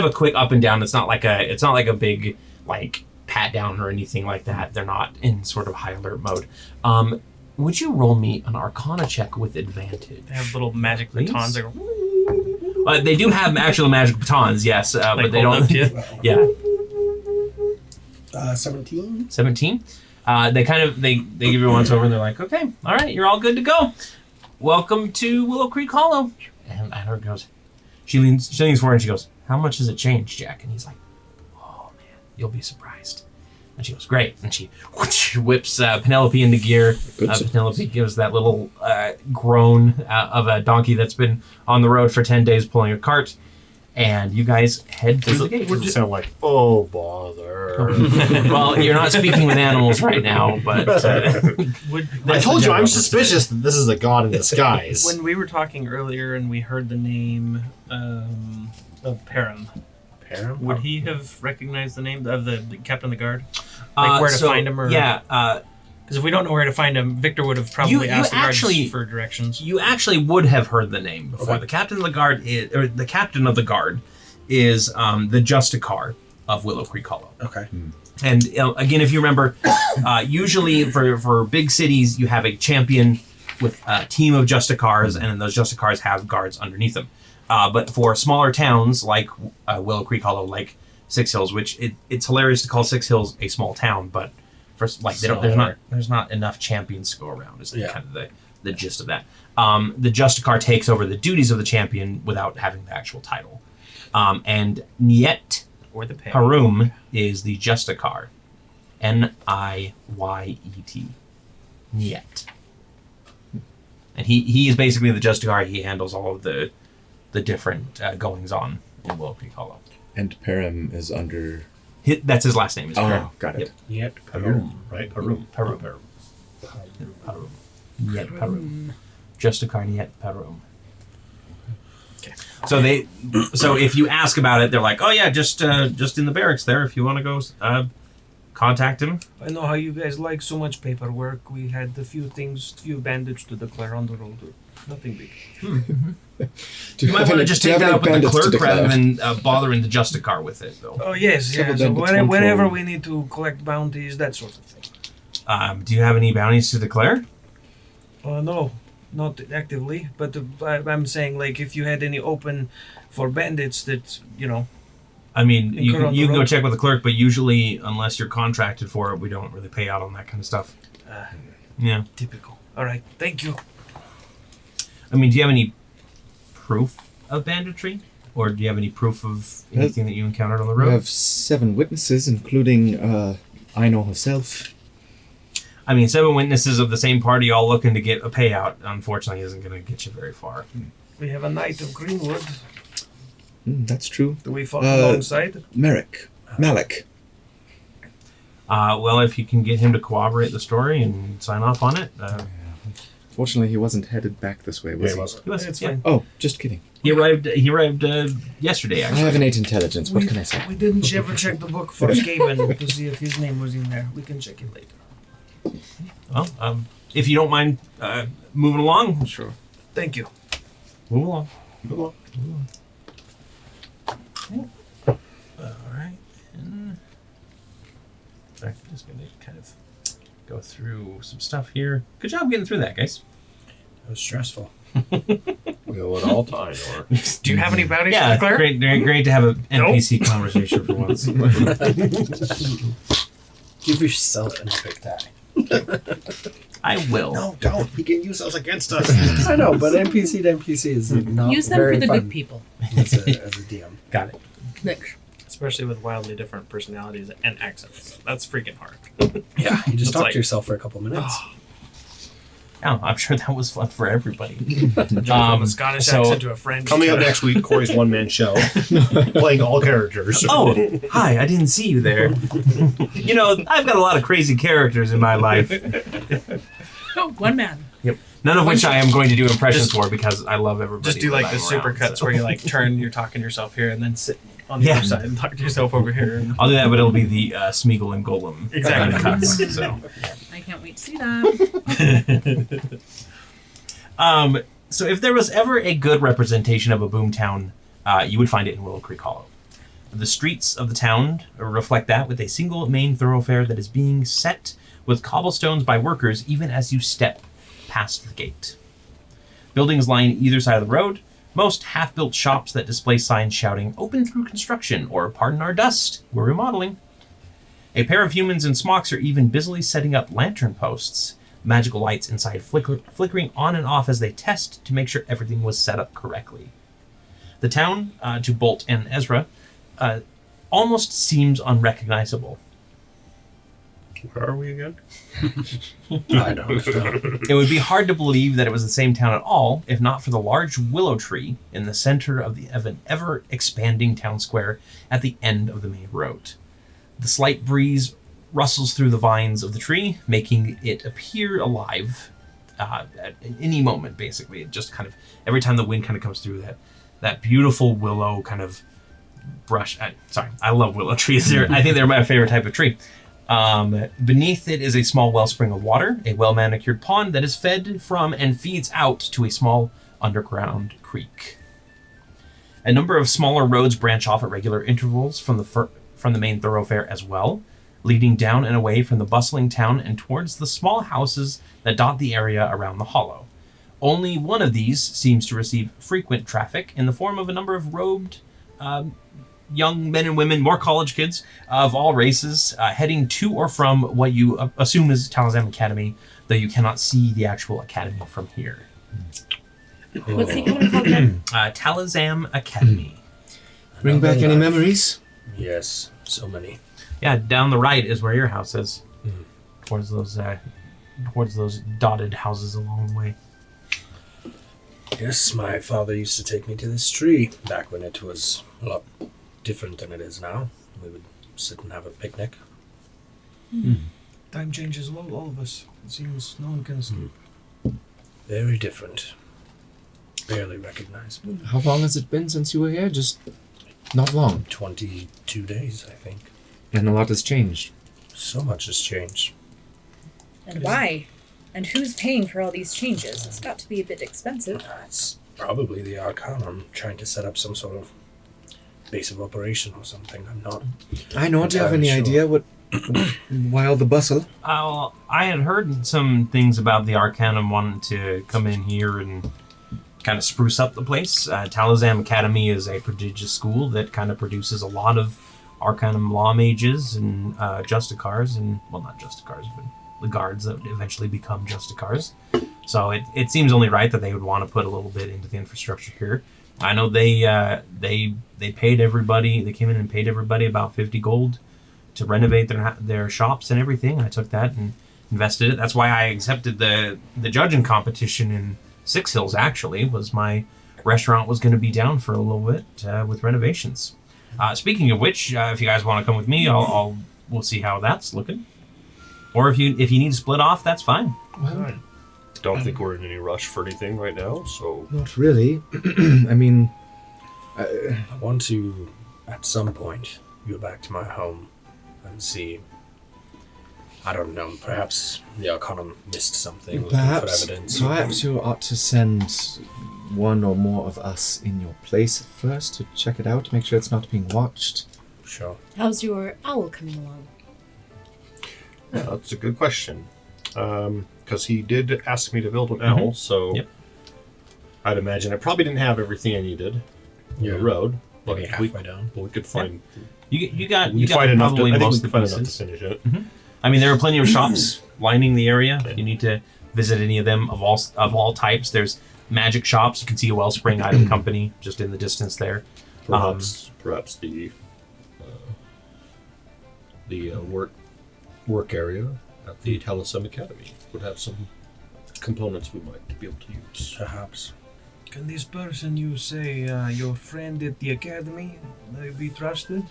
a quick up and down. It's not like a big like pat down or anything like that. They're not in sort of high alert mode. Would you roll me an Arcana check with advantage? They have little magic Please? batons. That go, They do have actual magic batons, yes, like, but they hold don't. up to you. Yeah. 17. 17. They give you a once over and they're like, okay, all right, you're all good to go. Welcome to Willow Creek Hollow. And Einor goes, she leans forward and she goes, how much does it change, Jack? And he's like, oh man, you'll be surprised. And she goes, great. And she whips Penelope into gear. Penelope gives that little groan of a donkey that's been on the road for 10 days pulling a cart. And you guys head through the gate. Would sound like, oh, bother. Well, you're not speaking with animals right now, but... I told you I'm suspicious that this is a god in disguise. When we were talking earlier and we heard the name of Perrin, would he have recognized the name of the captain of the guard? Like where to find him? Or... Yeah. Because if we don't know where to find him, Victor would have probably asked the guards for directions. You actually would have heard the name before. Okay. The captain of the guard is the Justicar of Willow Creek Hollow. Okay. And again, if you remember, usually for big cities, you have a champion with a team of Justicars, and then those Justicars have guards underneath them. But for smaller towns like Willow Creek Hollow, like Six Hills, which it's hilarious to call Six Hills a small town, but there's not enough champions to go around. Is kind of the gist of that. The Justicar takes over the duties of the champion without having the actual title. And Niet Or the pay. Harum is the Justicar. Niyet. Niet. And he is basically the Justicar. He handles all of the different goings on in Willow Creek Hollow. And Param is under... That's his last name. Is Param. Got it. Yet Parum, right? Parum. Parum. Parum. Yet Parum. Justicar Yet Parum. Okay. So if you ask about it, they're like, oh yeah, just in the barracks there. If you want to go, contact him. I know how you guys like so much paperwork. We had a few bandits to declare on the road. Nothing big. You might want to just take that up with the clerk rather than bothering the Justicar with it, though. Oh, yes, yeah. So whenever we need to collect bounties, that sort of thing. Do you have any bounties to declare? No, not actively. But I'm saying, like, if you had any open for bandits that, I mean, you can go check with the clerk, but usually, unless you're contracted for it, we don't really pay out on that kind of stuff. Yeah. Typical. All right, thank you. I mean, do you have any proof of banditry? Or do you have any proof of anything that you encountered on the road? We have 7 witnesses, including Einor herself. I mean, 7 witnesses of the same party all looking to get a payout, unfortunately, isn't going to get you very far. We have a Knight of Greenwood. That's true. Do we fought alongside? Malik. Well, if you can get him to corroborate the story and sign off on it. Fortunately, he wasn't headed back this way, was he? He was. It's Yeah. fine. Oh, just kidding. He arrived yesterday, I actually. have an 8 intelligence. What can I say? We didn't ever check the book for Skaven to see if his name was in there. We can check it later. Well, if you don't mind moving along. Sure. Thank you. Move along. All right. And I'm just going to kind of go through some stuff here. Good job getting through that, guys. It was stressful. We owe it all to Einor. Do you have any bounties to Yeah, declare? great to have an NPC conversation for once. Give yourself an epic die. I will. No, don't. He can use those against us. I know, but NPC to NPC is not Use them very for the fun good people. as a DM. Got it. Look. Especially with wildly different personalities and accents. That's freaking hard. Yeah, you just It's talk like- to yourself for a couple minutes. Yeah, I'm sure that was fun for everybody. Jump from a Scottish so- accent to a French. Coming up next week, Cory's one-man show, playing all characters. Oh, hi, I didn't see you there. I've got a lot of crazy characters in my life. Oh, one man. Yep. None of which I am going to do impressions for because I love everybody. Just do that like I'm the around, supercuts so. where you like turn, you're talking to yourself here, and then sit on the other side and talk to yourself over here. And I'll do that, but it'll be the Smeagol and Golem Exactly. cuts. So. I can't wait to see that. So if there was ever a good representation of a boomtown, you would find it in Willow Creek Hollow. The streets of the town reflect that with a single main thoroughfare that is being set with cobblestones by workers even as you step past the gate. Buildings line either side of the road, most half-built shops that display signs shouting, "Open through construction," or "Pardon our dust, we're remodeling." A pair of humans in smocks are even busily setting up lantern posts, magical lights inside flickering on and off as they test to make sure everything was set up correctly. The town, to Bolt and Ezra, almost seems unrecognizable. Where are we again? I don't know. It would be hard to believe that it was the same town at all, if not for the large willow tree in the center of an ever-expanding town square at the end of the main road. The slight breeze rustles through the vines of the tree, making it appear alive at any moment, basically. It just kind of, every time the wind kind of comes through, that beautiful willow kind of brush. I love willow trees. I think they're my favorite type of tree. Beneath it is a small wellspring of water, a well-manicured pond that is fed from and feeds out to a small underground creek. A number of smaller roads branch off at regular intervals from the main thoroughfare as well, leading down and away from the bustling town and towards the small houses that dot the area around the hollow. Only one of these seems to receive frequent traffic in the form of a number of robed young men and women, more college kids of all races, heading to or from what you assume is Talazam Academy, though you cannot see the actual academy from here. What's the academy called again? Talazam Academy. Bring back any memories? Yes, so many. Yeah, down the right is where your house is. Towards those dotted houses along the way. Yes, my father used to take me to this tree back when it was a lot different than it is now. We would sit and have a picnic. Time changes all of us. It seems no one can escape. Very different. Barely recognizable. How long has it been since you were here? Just not long. 22 days, I think. And a lot has changed. So much has changed. And why? And who's paying for all these changes? It's got to be a bit expensive. It's probably the Arcanum trying to set up some sort of base of operation or something. I'm not. I know. Do you have any Sure. idea why all the bustle? I had heard some things about the Arcanum wanting to come in here and kind of spruce up the place. Talazam Academy is a prodigious school that kind of produces a lot of Arcanum law mages and Justicars, and, well, not Justicars, but the guards that eventually become Justicars. So it seems only right that they would want to put a little bit into the infrastructure here. I know they paid everybody, they came in and paid everybody about 50 gold to renovate their shops and everything. I took that and invested it. That's why I accepted the judging competition in Six Hills, actually, was my restaurant was going to be down for a little bit with renovations. Speaking of which, if you guys want to come with me, we'll see how that's looking. Or if you need to split off, that's fine. I don't think we're in any rush for anything right now, so... Not really. I mean... I want to, at some point, go back to my home and see. I don't know, perhaps the Arcanum missed something, looking for evidence. Perhaps you ought to send one or more of us in your place first to check it out, make sure it's not being watched. Sure. How's your owl coming along? Yeah, that's a good question. Because he did ask me to build an owl, so Yep. I'd imagine I probably didn't have everything I needed on the road. But Maybe halfway down. we could find... You got We find enough to, probably I think most we of the could find enough to pieces. finish it. I mean, there are plenty of shops lining the area. If you need to visit any of them of all types, there's magic shops. You can see a Wellspring Item Company just in the distance there. Perhaps the work area at the Taliesin Academy would have some components we might be able to use. Perhaps. Can this person you say your friend at the academy be trusted?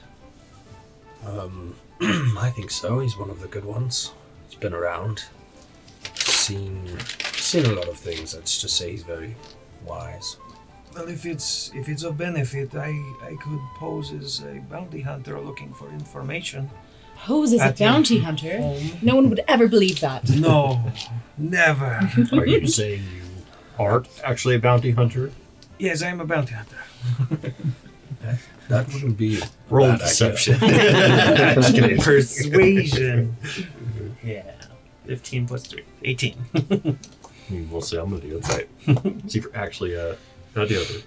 I think so. He's one of the good ones. He's been around. Seen a lot of things. Let's just say he's very wise. Well, if it's of benefit, I could pose as a bounty hunter looking for information. Pose as a At your bounty hunter? home. No one would ever believe that. No, never. Are you saying you aren't actually a bounty hunter? Yes, I'm a bounty hunter. That wouldn't be a Roll bad deception. idea. Just kidding. Persuasion. Yeah. 15 plus 3. 18. We'll see. I'm gonna do it. See if you're actually not the other.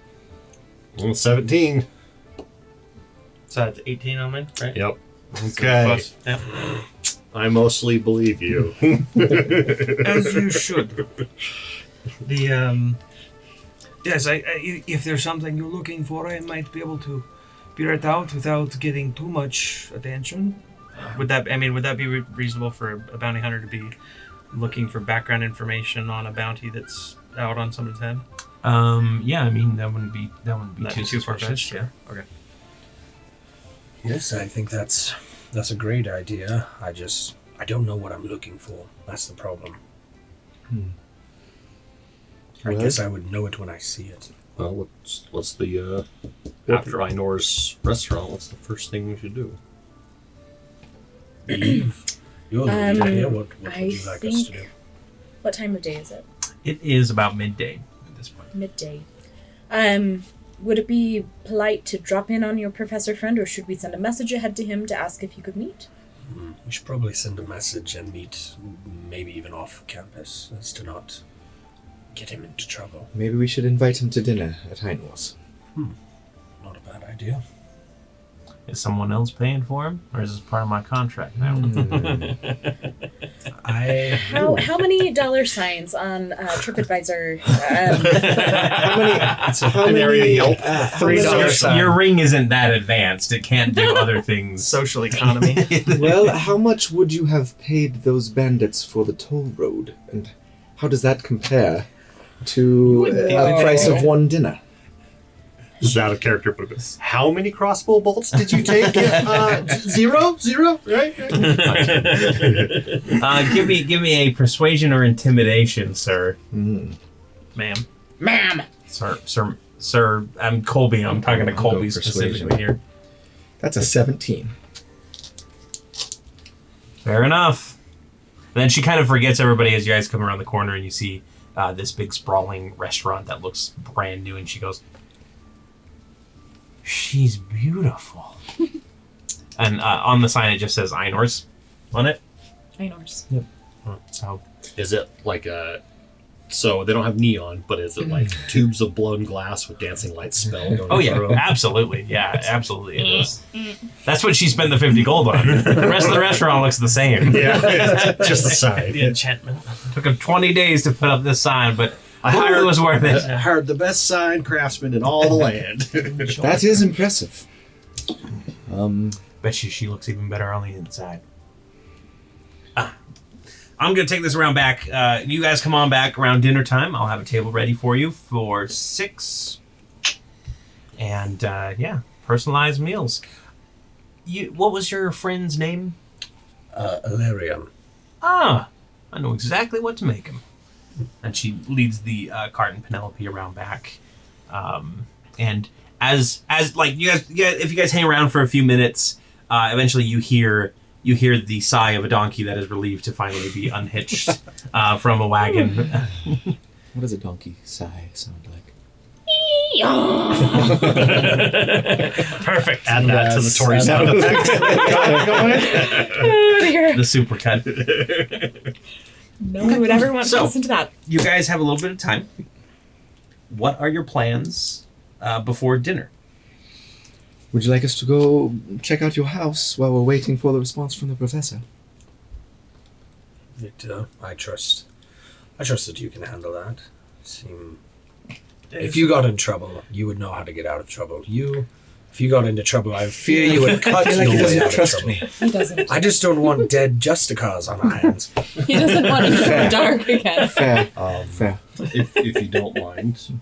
Well, 17. So that's 18 on mine, right? Yep. So Okay. plus- Yep. I mostly believe you. As you should. The yes, I if there's something you're looking for, I might be able to figure it out without getting too much attention. Would that be reasonable for a bounty hunter to be looking for background information on a bounty that's out on someone's head? Yeah, I mean that wouldn't be That'd too be too suspicious. far-fetched. Yeah. Okay. Yes, I think that's a great idea. I don't know what I'm looking for. That's the problem. I Well, guess I would know it when I see it. Well, what's the after Einor's restaurant? What's the first thing we should do? You're the lead here. What I would you like us to think- do? What time of day is it? It is about midday at this point. Midday. Would it be polite to drop in on your professor friend, or should we send a message ahead to him to ask if you could meet? We should probably send a message and meet, maybe even off campus, as to not get him into trouble. Maybe we should invite him to dinner at Einor's. Not a bad idea. Is someone else paying for him, or is this part of my contract now? How many dollar signs on TripAdvisor? How many? $3 sign. Your ring isn't that advanced; it can't do other things. Social economy. Well, how much would you have paid those bandits for the toll road, and how does that compare? to a price of one dinner. Is that a character purpose? How many crossbow bolts did you take? Zero? Right? Give me a persuasion or intimidation, sir. Mm. Ma'am. Sir, I'm Colby. I'm talking to I'll go Colby persuasion. specifically here. That's a 17. Fair enough. And then she kind of forgets everybody as you guys come around the corner and you see this big sprawling restaurant that looks brand new, and she goes, "She's beautiful." And on the sign it just says Einor's on it. Einors. So Is it like a... So they don't have neon, but is it like tubes of blown glass with dancing lights spell going oh yeah, through 'em? absolutely. Yeah, absolutely it is. That's what she spent the 50 gold on. The rest of the restaurant looks the same. Yeah, just the side. The enchantment. Took him 20 days to put up this sign, but I I hired- it was worth it. I hired the best sign craftsman in all the land. That is impressive. Bet you she looks even better on the inside. I'm going to take this around back. You guys come on back around dinner time. I'll have a table ready for you for 6. And, personalized meals. What was your friend's name? Alarian. Ah, I know exactly what to make him. And she leads the cart and Penelope around back. And as like you guys, if you guys hang around for a few minutes, eventually you hear the sigh of a donkey that is relieved to finally be unhitched from a wagon. What does a donkey sigh sound like? Perfect. Add that to the Torrey sound effect. The super cut. No one would ever want So- to listen to that. You guys have a little bit of time. What are your plans before dinner? Would you like us to go check out your house while we're waiting for the response from the professor? I trust that you can handle that. If you got in trouble, you would know how to get out of trouble. If you got into trouble, I fear you would cut I feel like your he way doesn't out of trust trouble. me. He doesn't. I just don't want dead Justicars on our hands. He doesn't want to go dark again. Fair. Um, Fair. if you don't mind,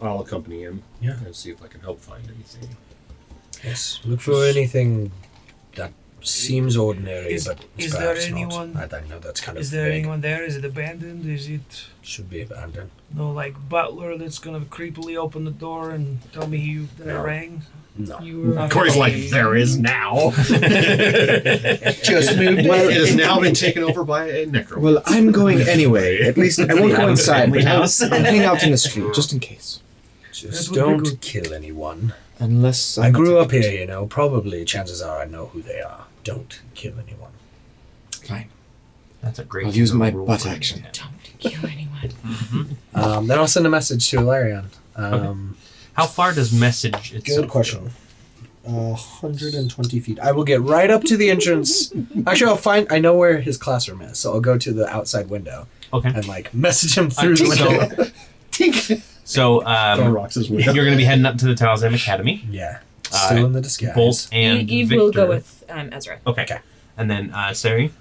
I'll accompany him and see if I can help find anything. Yes, look for anything that seems ordinary, Is- but is there perhaps anyone- not. I know that's kind of Is there vague. anyone there? Is it abandoned? Is it Should be abandoned. no like butler that's gonna creepily open the door and tell me that I rang? No. You were Cory's like, there is now. Just moved. Well, it has now been taken over by a necromancer. Well, I'm going anyway. At least I won't go inside, but I'll house. hang out in the street, just in case. Just That would be don't kill anyone. Unless I grew up here, you know. Probably, chances are, I know who they are. Don't kill anyone. Fine. That's a great. I'll use my rule butt for action. it. Don't kill anyone. Then I'll send a message to Alarian. How far does message itself Good question. 120 feet. I will get right up to the entrance. Actually, I know where his classroom is, so I'll go to the outside window go? Okay. and message him through the window. So Throw rocks his way. you're going to be heading up to the Talzam Academy. Yeah, still in the disguise. Bolt and Eve Victor. will go with Ezra. Okay. And then Sari.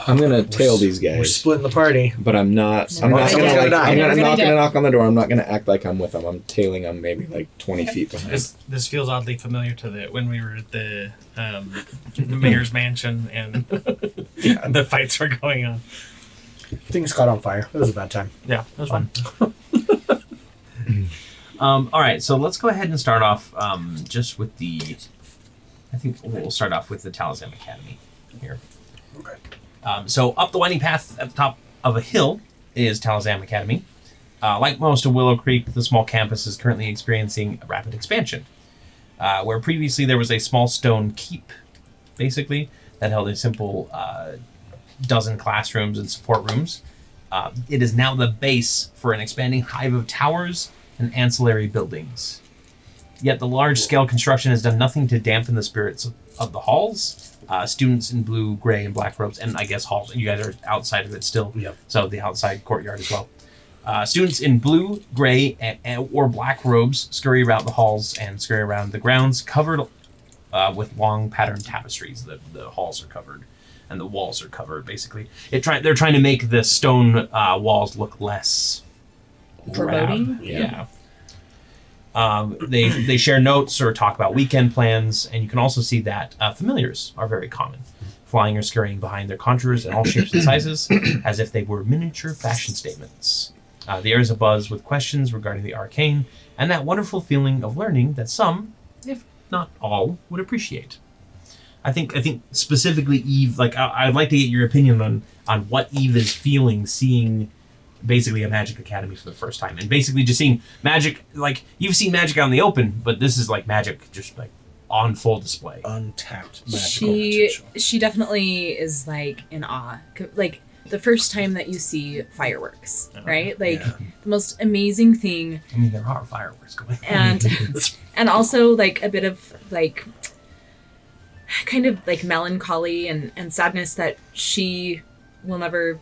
I'm gonna tail these We're guys, splitting the party. but I'm not. I'm No, not someone's gonna gonna die. I'm Someone's not gonna gonna die. knock on the door. I'm not gonna act like I'm with them. I'm tailing them maybe like 20 feet behind. This feels oddly familiar to when we were at the mayor's mansion and the fights were going on. Things caught on fire. It was a bad time. Yeah, that was fun. All right, so let's go ahead and start off just with the. I think we'll start off with the Talzam Academy here. Okay. So up the winding path at the top of a hill is Talzam Academy. Like most of Willow Creek, the small campus is currently experiencing a rapid expansion. Where previously there was a small stone keep, basically, that held a simple dozen classrooms and support rooms. It is now the base for an expanding hive of towers and ancillary buildings. Yet the large-scale construction has done nothing to dampen the spirits of the halls. Students in blue, gray, and black robes, and I guess halls. You guys are outside of it still, Yep. so the outside courtyard as well. Students in blue, gray, or black robes scurry around the halls and scurry around the grounds, covered with long patterned tapestries. The halls are covered, and the walls are covered. Basically, they're trying to make the stone walls look less Foreboding? Yeah. They share notes or talk about weekend plans, and you can also see that familiars are very common, flying or scurrying behind their conjurers in all shapes and sizes, as if they were miniature fashion statements. The air is abuzz with questions regarding the arcane, and that wonderful feeling of learning that some, if not all, would appreciate. I think specifically Eve, like I'd like to get your opinion on what Eve is feeling seeing basically a Magic Academy for the first time, and basically just seeing magic. Like, you've seen magic out in the open, but this is like magic just like on full display. Untapped magical potential. She definitely is like in awe. Like the first time that you see fireworks, right? Like the most amazing thing. I mean, there are fireworks going on. And also like a bit of like kind of like melancholy and sadness that she will never,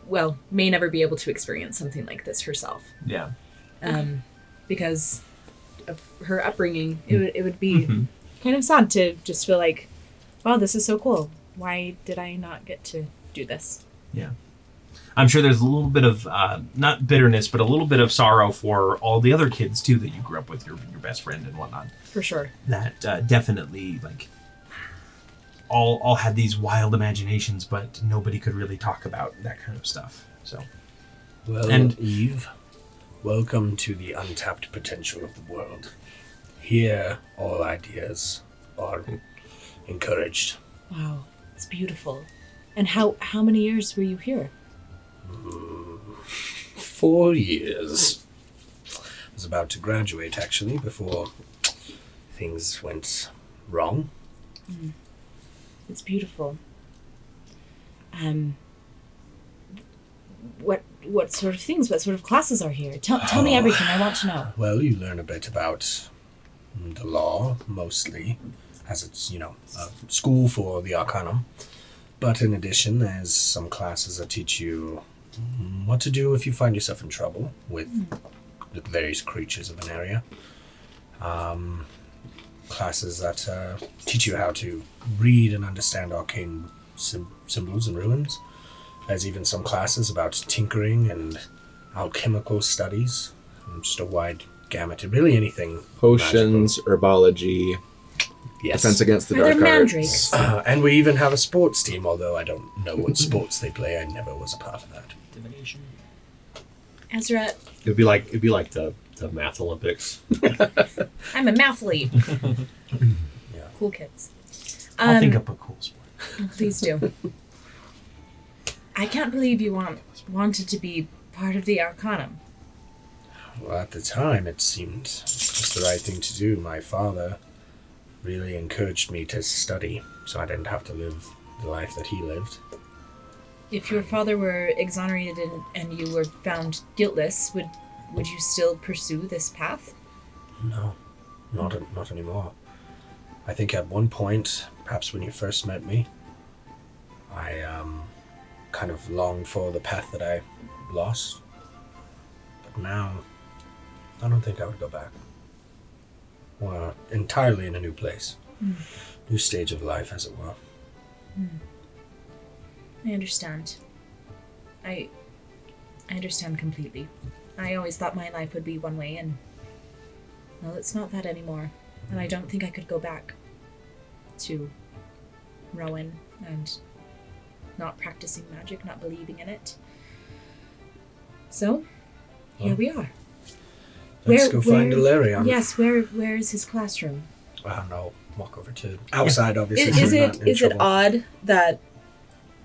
well, may never be able to experience something like this herself. Yeah. Because of her upbringing, it would be kind of sad to just feel like, wow, this is so cool. Why did I not get to do this? Yeah. I'm sure there's a little bit of, not bitterness, but a little bit of sorrow for all the other kids, too, that you grew up with, your best friend and whatnot. For sure. That definitely, like, all had these wild imaginations, but nobody could really talk about that kind of stuff. So, Well, And- Eve, welcome to the untapped potential of the world. Here, all ideas are encouraged. Wow, it's beautiful. And how many years were you here? 4 years. I was about to graduate, actually, before things went wrong. It's beautiful. What sort of things? What sort of classes are here? Tell me everything. I want to know. Well, you learn a bit about the law, mostly, as it's, a school for the Arcanum. But in addition, there's some classes that teach you what to do if you find yourself in trouble with the various creatures of an area. Classes that teach you how to read and understand arcane symbols and runes. There's even some classes about tinkering and alchemical studies. Just a wide gamut of really anything. Potions, herbology, Yes. defense against the Are there dark arts. mandrakes? And we even have a sports team, although I don't know what sports they play. I never was a part of that. Divination. Ezra, It'd be like the math Olympics. I'm a mathlete. Yeah. Cool kids. I'll think up a cool sport. Please do. I can't believe you wanted to be part of the Arcanum. Well, at the time, it seemed just the right thing to do. My father really encouraged me to study, so I didn't have to live the life that he lived. If your father were exonerated and you were found guiltless, would you still pursue this path? No, not anymore. I think at one point, perhaps when you first met me, I kind of longed for the path that I lost. But now, I don't think I would go back. We're entirely in a new place. New stage of life, as it were. I understand. I understand completely. I always thought my life would be one way, and well, it's not that anymore. And I don't think I could go back to Rowan and not practicing magic, not believing in it. So, here we are. Let's go find Ilarion. Yes, where is his classroom? I don't know. Walk over to outside, obviously. Is so we're not in it trouble. odd that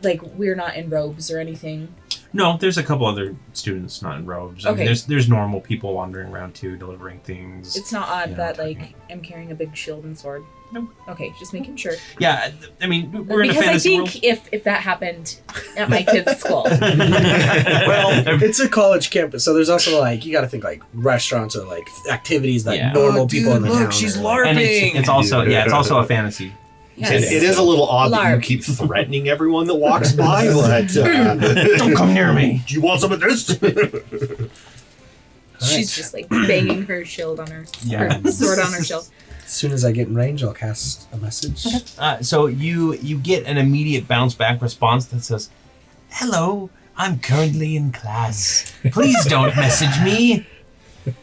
like we're not in robes or anything? No, there's a couple other students not in robes. I mean, Okay. there's normal people wandering around too, delivering things. It's not odd Yeah, that talking. like I'm carrying a big shield and sword. No. Okay, just making sure. Yeah, I mean, we're in a Because I fantasy think world. if that happened at my kid's school, Well, it's a college campus, so there's also like you got to think like restaurants or like activities that Yeah. normal people in the town. she's are- LARPing. And it's also it's also a fantasy. yes. It is a little odd that you Larp. keep threatening everyone that walks by, but Don't come near me. do you want some of this? She's just like banging her shield on her, Yeah. her sword on her shield. As soon as I get in range, I'll cast a message. So you get an immediate bounce back response that says, "Hello, I'm currently in class. Please don't message me.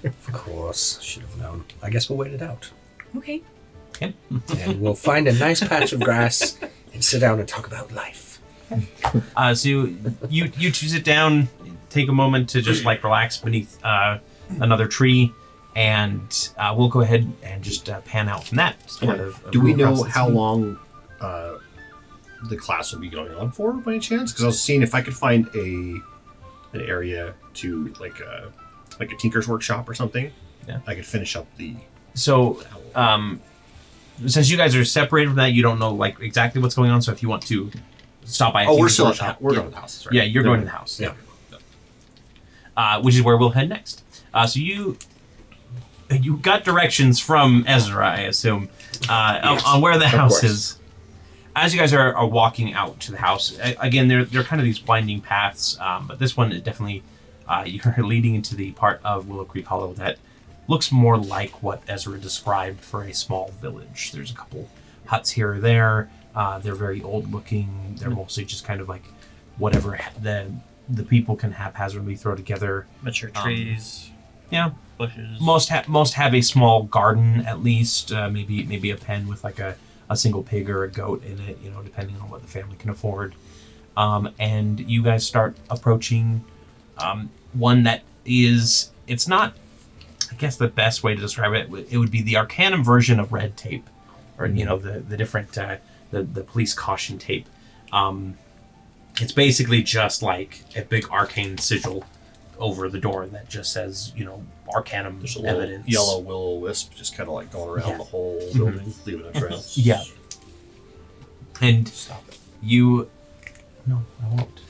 Of course, should have known. I guess we'll wait it out. Okay. Okay. And we'll find a nice patch of grass and sit down and talk about life. So you two sit down, take a moment to just like relax beneath another tree, and we'll go ahead and just pan out from that. Just kind of Do we move know across the how scene. long the class will be going on for, by any chance? Because I was seeing if I could find an area to like a tinker's workshop or something. Yeah. I could finish up the. So, since you guys are separated from that, you don't know like exactly what's going on. So if you want to stop by, a Oh, we're tinker's still workshop, we're yeah. going to the houses, right? Yeah, you're going to the house. Yeah. Which is where we'll head next. So you got directions from Ezra, I assume, on where the house course. is. As you guys are walking out to the house, again, they're kind of these winding paths, but this one is definitely you're leading into the part of Willow Creek Hollow that looks more like what Ezra described for a small village. There's a couple huts here or there. They're very old looking. They're mostly just kind of like whatever the people can haphazardly throw together. Mature trees, Yeah, bushes. most have a small garden at least. Maybe a pen with like a single pig or a goat in it. Depending on what the family can afford. And you guys start approaching one that is. It's not. I guess the best way to describe it would be the Arcanum version of red tape, or the different the police caution tape. It's basically just like a big arcane sigil over the door that just says, Arcanum There's a little evidence. yellow will-o-wisp just kind of like going around Yeah. the whole building, leaving a trail. Yeah. And Stop it. you. No, I won't.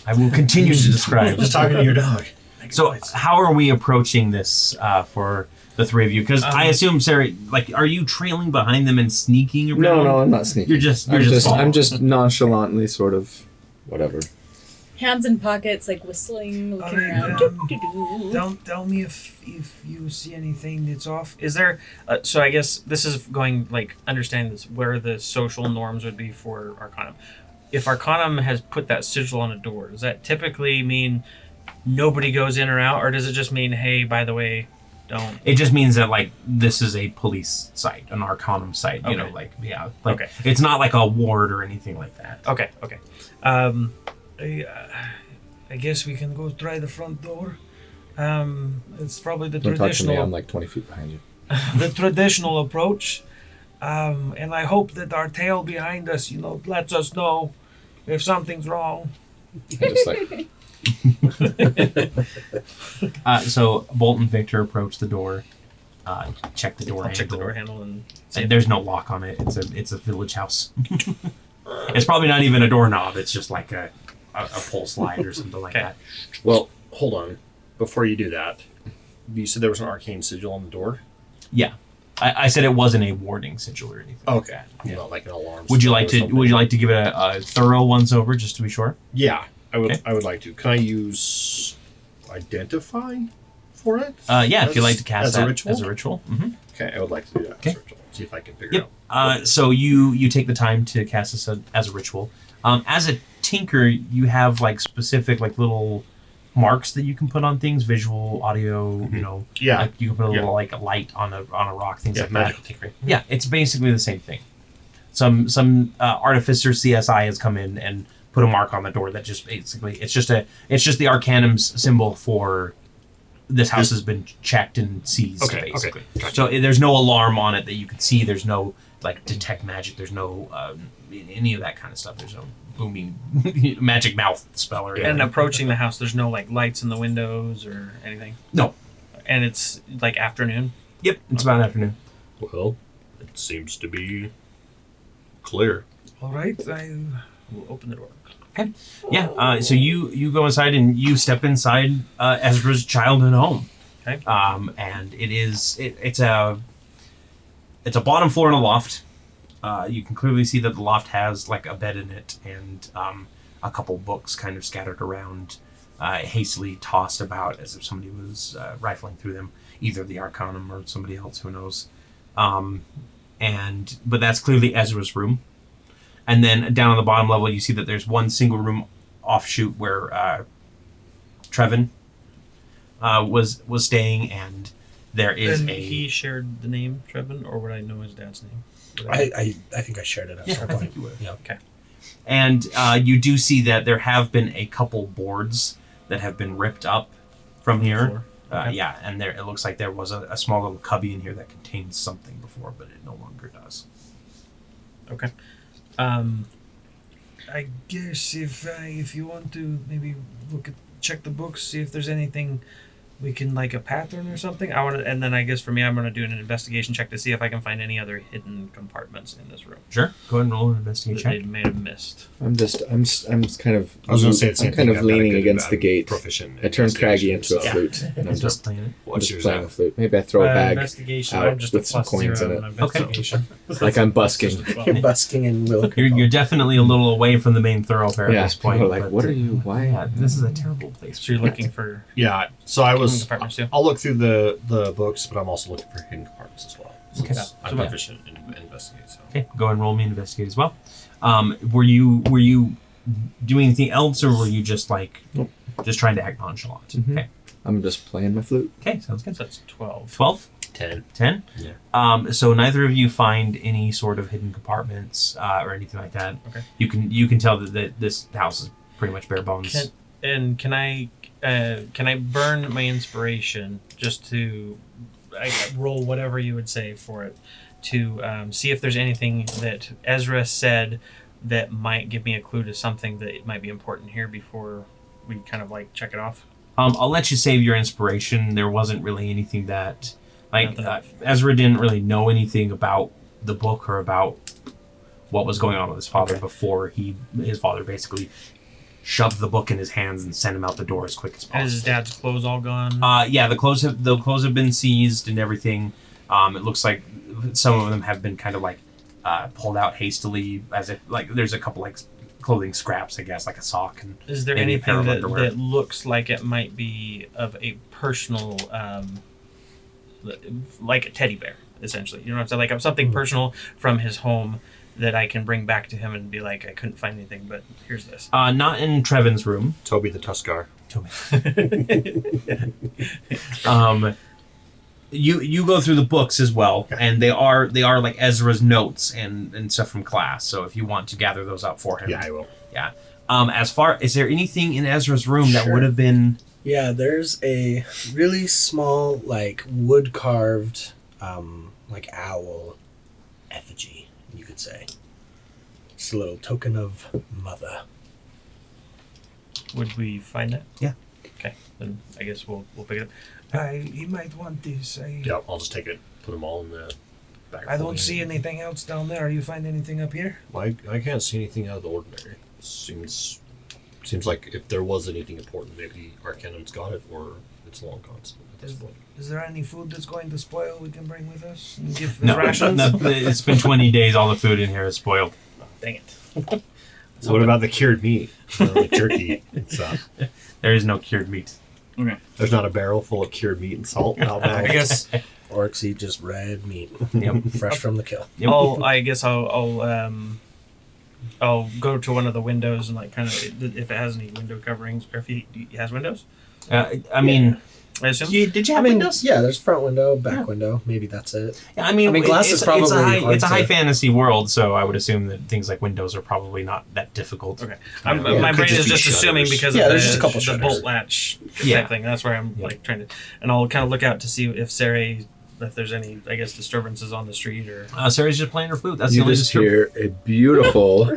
I will continue to describe. I'm just talking to your dog. So, how are we approaching this for the three of you? Because I assume, Sarah, are you trailing behind them and sneaking around? No, I'm not sneaking. You're just I'm following. just nonchalantly sort of whatever. Hands in pockets, like whistling, looking Alright, around. Doo-doo-doo. Tell me if you see anything that's off. Is there? So I guess this is going understanding this where the social norms would be for Arcanum. If Arcanum has put that sigil on a door, does that typically mean nobody goes in or out, or does it just mean, hey, by the way, don't? It just means that this is a police site, an Arcanum site. Okay. Okay. It's not like a ward or anything like that. Okay. I guess we can go try the front door. It's probably the Don't talk to me. traditional I'm like 20 feet behind you. the traditional approach. And I hope that our tail behind us, lets us know if something's wrong. I'm just like, So Bolt and Victor approach the door, check the door I'll handle. check the door handle and There's no lock on it. It's a village house. It's probably not even a doorknob. It's just like a pull slide or something like Okay. that. Well, hold on. Before you do that, you said there was an arcane sigil on the door? Yeah, I said it wasn't a warning sigil or anything. like Okay. that. Not like an alarm. Would you system like or to? something? Would you like to give it a thorough once over just to be sure? Yeah, I would. Okay. I would like to. Can I use identify for it? Yeah, if you like to cast as that a ritual. as a ritual. Mm-hmm. Okay, I would like to do that Okay. as a ritual. See if I can figure Yep. out. So you take the time to cast this as a ritual. As a tinker, you have specific little marks that you can put on things, visual, audio. Yeah. You can put a Yeah. little a light on a rock, things Yeah, like magical that. tinkering. Yeah, it's basically the same thing. Some artificer CSI has come in and put a mark on the door that just basically it's just the Arcanum's symbol for this house has been checked and seized. Okay, basically. gotcha. So there's no alarm on it that you can see. There's no detect magic. There's no any of that kind of stuff. There's no booming magic mouth spell or anything. And approaching the house, there's no lights in the windows or anything. No. And it's afternoon. Yep, it's about afternoon. Well, it seems to be clear. All right, We'll open the door. Yeah. So you go inside and you step inside Ezra's childhood home. Okay. And it's a bottom floor and a loft. You can clearly see that the loft has a bed in it and a couple books kind of scattered around, hastily tossed about as if somebody was rifling through them, either the Arcanum or somebody else, who knows. But that's clearly Ezra's room. And then down on the bottom level, you see that there's one single room offshoot where Trevin was staying, and there is And he shared the name Trevin, or would I know his dad's name? I think I shared it at some I point. think you would. Yeah. Okay. And you do see that there have been a couple boards that have been ripped up from here. Floor. Okay. Yeah, and there it looks like there was a small little cubby in here that contained something before, but it no longer does. Okay. I guess if you want to maybe check the books, see if there's anything we can, like a pattern or something. And then I guess for me, I'm gonna do an investigation check to see if I can find any other hidden compartments in this room Sure. Go ahead and roll an that investigation they check. may have missed. I'm just kind of. I was going to say the same I'm kind thing. of I'm not leaning good against at the gate. Proficient. I turn Craggy investigation, into a so- flute, and I'm just playing it. What's yours playing a at? flute. Maybe I throw a bag Investigation. out I'm just a with some plus coins zero in on it. investigation. like I'm busking. You're busking in Willow. You're definitely a little away from the main thoroughfare Yeah, at this point. people are like, but, what are you? Why? Yeah, this is a terrible place. So you're looking for Yeah, so I was. compartments too? I'll look through the books, but I'm also looking for hidden compartments as well. Okay. Since I'm So- proficient in investigate. So. Okay, go ahead and roll me investigate as well. Were you doing anything else, or were you just like Nope. just trying to act nonchalant? Mhm. Okay. I'm just playing my flute. Okay, sounds good. So that's 12. 12? 10. 10? Yeah. So neither of you find any sort of hidden compartments or anything like that. Okay. You can tell that this house is pretty much bare bones. Can I burn my inspiration just to roll whatever you would say for it to see if there's anything that Ezra said that might give me a clue to something that might be important here before we kind of like check it off? I'll let you save your inspiration. There wasn't really anything that, like, Nothing. Ezra didn't really know anything about the book or about what was going on with his father before his father basically shoved the book in his hands and sent him out the door as quick as And possible. is his dad's clothes all gone? Yeah, the clothes have been seized and everything. It looks like some of them have been kind of like pulled out hastily, as if like there's a couple like clothing scraps, I guess, like a sock. And Is there maybe a pair anything of that, underwear. that looks like it might be of a personal, like a teddy bear, essentially? You know what I'm saying? Like something personal from his home that I can bring back to him and be like, I couldn't find anything, but here's this. not in Trevin's room. Toby the Tuskar. You go through the books as well, and they are like Ezra's notes and stuff from class. So if you want to gather those up for him, Yeah, I will. yeah. Is there anything in Ezra's room that Sure. would have been? Yeah, there's a really small, like, wood carved, like owl effigy, you could say. It's a little token of mother. Would we find it? Yeah. Okay, then I guess we'll pick it up. He might want this. Yeah, I'll just take it, put them all in the bag. I don't see anything else down there. You find anything up here? I can't see anything out of the ordinary. Seems like if there was anything important, maybe Arcanum's got it, or it's long gone. So at this point. Is there any food that's going to spoil we can bring with us and give No, rations? no, it's been 20 days. All the food in here is spoiled. Dang it. So what about the cured meat? Like jerky and stuff. There is no cured meat. Okay. There's not a barrel full of cured meat and salt out I back. guess orcs eat just red meat, Yep. fresh from the kill. Yep. I guess I'll go to one of the windows and like kind of if it has any window coverings or if he has windows. I mean, I assume. did you I have mean, windows? yeah, there's front window, back window. Maybe that's it. Yeah, I mean, glass is probably hard it's a to- high fantasy world, so I would assume that things like windows are probably not that difficult. Okay. Yeah. My Could brain just is be just assuming shutters. because Yeah, of there's just a couple the shutters. bolt latch Yeah. type thing. That's where I'm Yeah. like trying to, and I'll kind of look out to see if there's any, I guess, disturbances on the street or. Sarah's just playing her flute. That's You the only just hear a beautiful,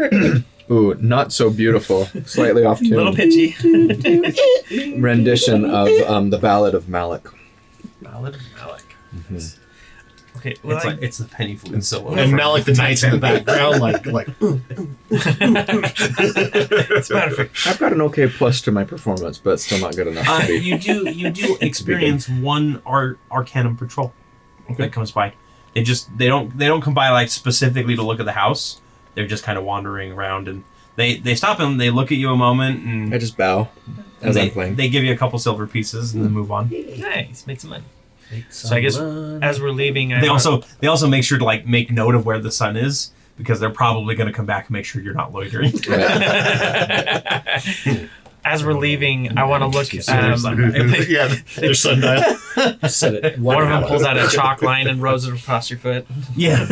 ooh, not so beautiful, slightly off tune Little pitchy. rendition of the Ballad of Malik. Ballad of Malik. Okay. Well, It's the penny flute solo. And Malik the Knight's in the background, like. it's perfect. I've got an okay plus to my performance, but still not good enough to be. you do experience one Arcanum patrol that comes by. They don't come by like specifically to look at the house. They're just kind of wandering around, and they stop and they look at you a moment, and I just bow as they, I'm playing. they give you a couple silver pieces and then move on. Nice. Made some money. So Some I guess money. as we're leaving, They also make sure to like make note of where the sun is because they're probably going to come back and make sure you're not loitering. as as we're leaving, I want to look. Yeah, there's sundial. Set it. One of them pulls out a chalk line and rows it across your foot. Yeah.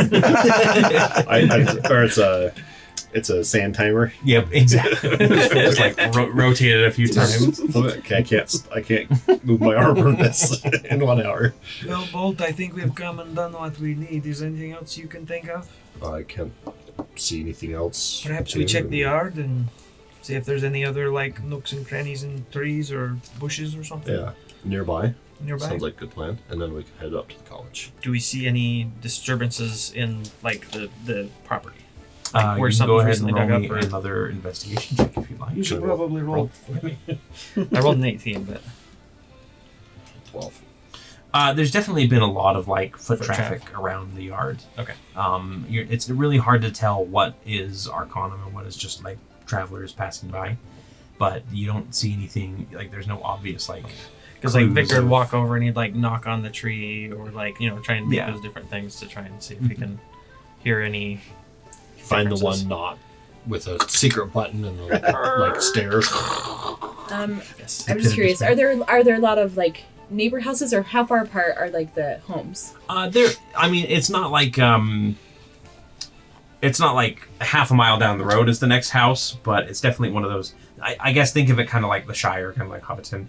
Or it's a sand timer. Yep, exactly. Just like rotate it a few times. Okay, I can't move my arm from this in 1 hour. Well, Bolt, I think we've come and done what we need. Is there anything else you can think of? I can't see anything else. Perhaps we check the yard and see if there's any other like nooks and crannies and trees or bushes or something. Yeah, nearby. Nearby. Sounds like a good plan. And then we can head up to the college. Do we see any disturbances in like the property? You where can go something's ahead and recently roll dug me up, or- another investigation check if you'd like. You should probably roll. I rolled an 18, but 12. There's definitely been a lot of like foot Foot traffic around the yard. Okay. It's really hard to tell what is Arcanum and what is just like travelers passing by, but you don't see anything like there's no obvious like. because like clues Victor would of- walk over and he'd like knock on the tree or like try and make Yeah. those different things to try and see if we can hear any. Find the differences. one knot with a secret button and like stairs. I'm Yes. just curious. Are there a lot of like neighbor houses, or how far apart are like the homes? It's not like half a mile down the road is the next house, but it's definitely one of those. I guess think of it kind of like the Shire, kind of like Hobbiton,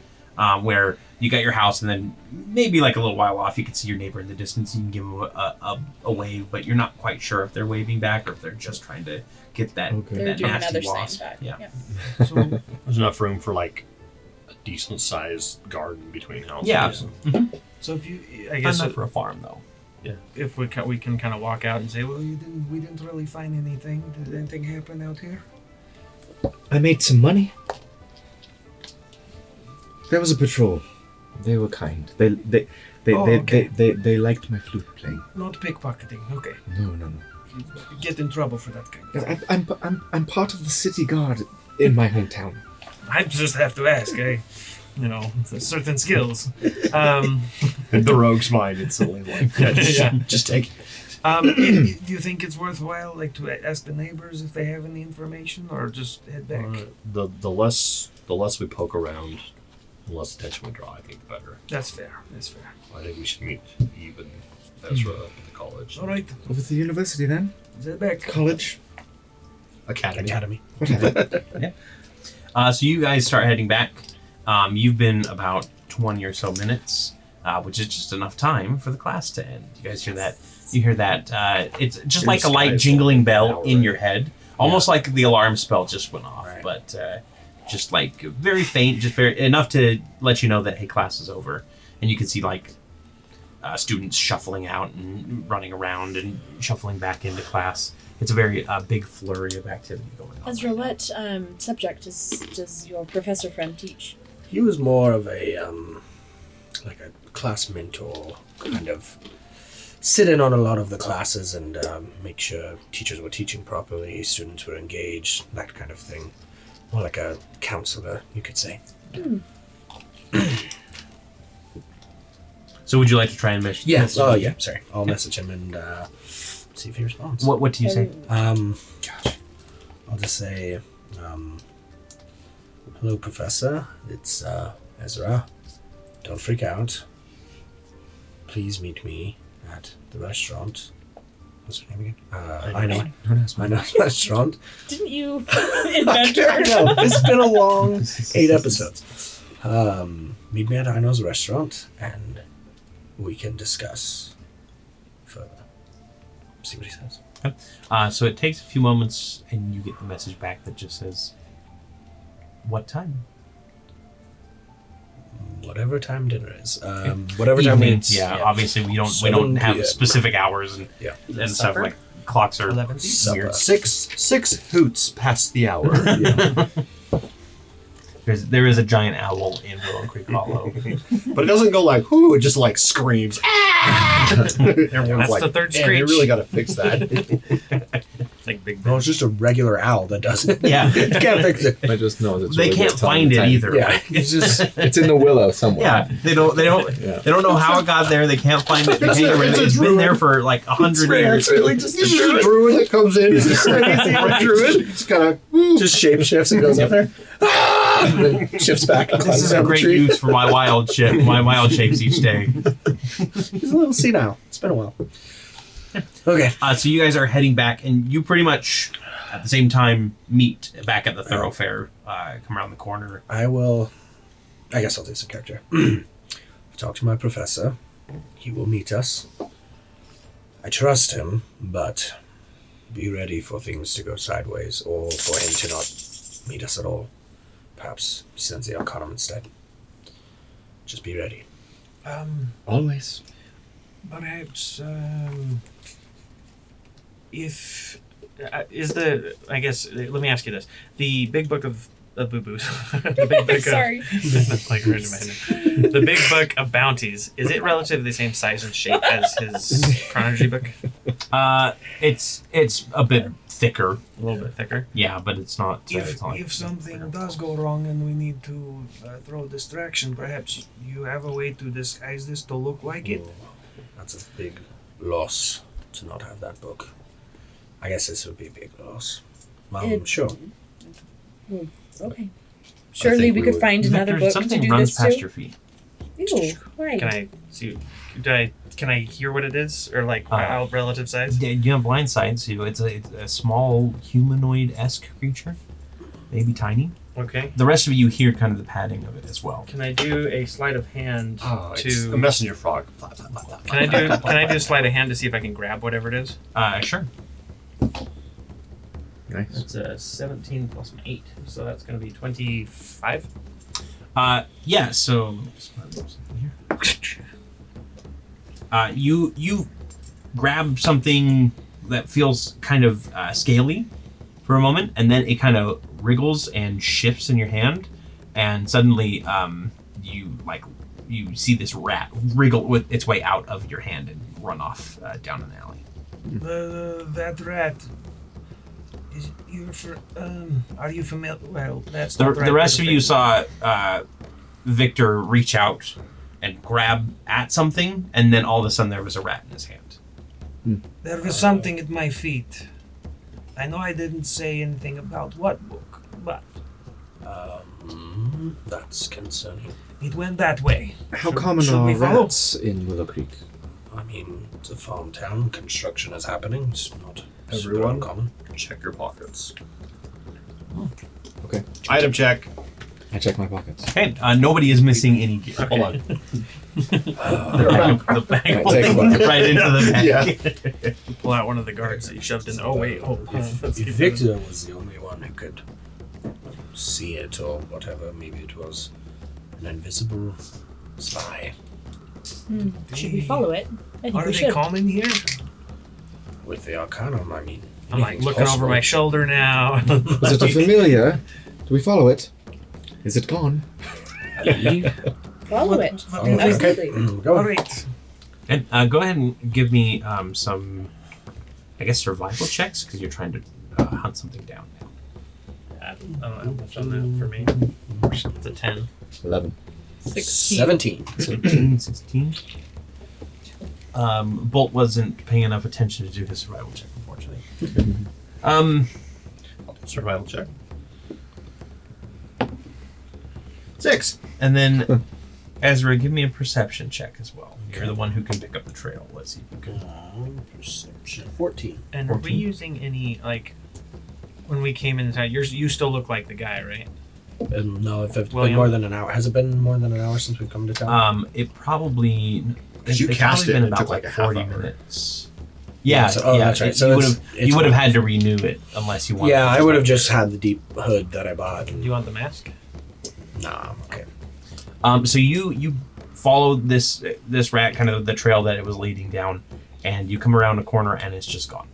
where you got your house and then maybe like a little while off you can see your neighbor in the distance. You can give them a wave, but you're not quite sure if they're waving back or if they're just trying to get that, Okay. They're that doing nasty another sign wasp. back. Yeah. So There's enough room for like a decent sized garden between houses. Yeah. So if you, I Not guess enough for a farm though. If we can kind of walk out and say, well, we didn't really find anything. Did anything happen out here? I made some money. There was a patrol. They were kind. They liked my flute playing. Not pickpocketing. Okay. No. You get in trouble for that kind of thing. Yes, I'm part of the city guard in my hometown. I just have to ask. There's certain skills. The rogue's mind instantly like, just take it. Do you think it's worthwhile, like, to ask the neighbors if they have any information, or just head back? The less we poke around, the less attention we draw, I think the better. That's fair. I think we should meet Eve and Ezra at the college. All right. Over to the university then? Is that back? College? Academy. Whatever. So you guys start heading back. You've been about 20 or so minutes, which is just enough time for the class to end. You guys hear that? You hear that? It's just like a light jingling bell in your head, almost like the alarm spell just went off, but just like very faint, just very enough to let you know that hey, class is over, and you can see like students shuffling out and running around and shuffling back into class. It's a very big flurry of activity going on. Ezra, what subject does your professor friend teach? He was more of a like a class mentor, kind of sit in on a lot of the classes and make sure teachers were teaching properly, students were engaged, that kind of thing. More like a counselor, you could say. So would you like to try and message? Oh yeah. Sorry, I'll message him and see if he responds. What do you say? Gosh, I'll just say, hello, Professor. It's Ezra. Don't freak out. Please meet me at the restaurant. What's her name again? Einor. Einor's restaurant. Didn't you invent her? I know. It's been a long 8 episodes. Meet me at Einor's restaurant, and we can discuss further. See what he says. So it takes a few moments, and you get the message back that just says, "What time?" Whatever time dinner is. Whatever time Evening. it's. Yeah, obviously we don't 7 have PM. specific hours and stuff Supper? like clocks are 11. weird. Six hoots past the hour. There is a giant owl in Willow Creek Hollow. But it doesn't go like, whoo, it just like screams. Everyone's That's like, the third "Man, they screech." really got to fix that. It's like Big No, Ben. it's just a regular owl that does it. Yeah. You can't fix it. I just know that They can't find it either. Yeah, Like, it's just It's in the willow somewhere. yeah, they don't know how it got there. They can't find it. They can't get rid of it. It's been there for like 100 years. It's really just This is a druid that comes in. It's just like a druid. It's kind of just shape shifts and goes up there. Shifts back. And This is a great use for my wild shapes each day. He's a little senile. It's been a while. Okay. So you guys are heading back, and you pretty much at the same time meet back at the thoroughfare. Come around the corner. I guess I'll do some character. Talk to my professor. He will meet us. I trust him, but be ready for things to go sideways, or for him to not meet us at all. Perhaps he sends the Arcanum instead. Just be ready. Always. Perhaps, If is the I guess let me ask you this: the big book of boo-boos, the big book Sorry. that's like right in my head. The big book of bounties, is it relatively the same size and shape as his chronology book? It's a bit thicker. A little bit thicker. Yeah, but it's not. if something does go wrong and we need to throw distraction, perhaps you have a way to disguise this to look like it. That's a big loss to not have that book. I guess this would be a big loss. Sure. Okay. Surely we could find another Victor, book to something do runs this past to. your feet. Ew, why? Can I see? Can I hear what it is, or like how relative size? Yeah, you have blind sight, so it's a small humanoid-esque creature, maybe tiny. Okay. The rest of you hear kind of the padding of it as well. Can I do a sleight of hand It's to? a messenger frog. Can I do a sleight of hand to see if I can grab whatever it is? Sure. Nice. It's a 17 plus my 8, so that's going to be 25. Yeah. So let me just find something here. You grab something that feels kind of scaly for a moment, and then it kind of wriggles and shifts in your hand, and suddenly you see this rat wriggle with its way out of your hand and run off down an alley. That rat. Are you familiar? Well, that's The not right, rest but of you saw Victor reach out and grab at something, and then all of a sudden there was a rat in his hand. There was something at my feet. I know I didn't say anything about what book, but That's concerning. it went that way. How common should are we follow? rats in Willow Creek? I mean, it's a farm town. Construction is happening. It's not super Everyone, uncommon. check your pockets. Okay. Item check. I check my pockets. Okay, nobody is missing any gear. Hold on. The bag Right, take one. right into the bag. Yeah. Pull out one of the guards that you shoved in. Oh wait, If Victor was the only one who could see it or whatever, maybe it was an invisible spy. Should we follow it? I think Are we they should. common here? With the Arcanum, I mean. I'm like anything's looking possible. over my shoulder now. Is it a familiar? Do we follow it? Is it gone? Follow it. What do you think? Absolutely. Go All on. right. And go ahead and give me some, I guess, survival checks, because you're trying to hunt something down now. I don't know how much on that for me. It's a 10. 11. 17. 17, 16. Bolt wasn't paying enough attention to do his survival check, unfortunately. Survival check. 6. And then, Ezra, give me a perception check as well. You're the one who can pick up the trail. Let's see if you can. Perception. 14. And are we 14? using any, like, when we came into town, you still look like the guy, right? No, if it's been William? more than an hour. Has it been more than an hour since we've come to town? It probably. Because you it's cast probably it been and it about took like a half 40 hour. minutes. Yeah, that's right. So you it's- you would have had to renew it unless you wanted. Yeah, to I would have just had the deep hood that I bought. Do you want the mask? Nah, I'm okay. So you follow this rat, kind of the trail that it was leading down, and you come around a corner and it's just gone.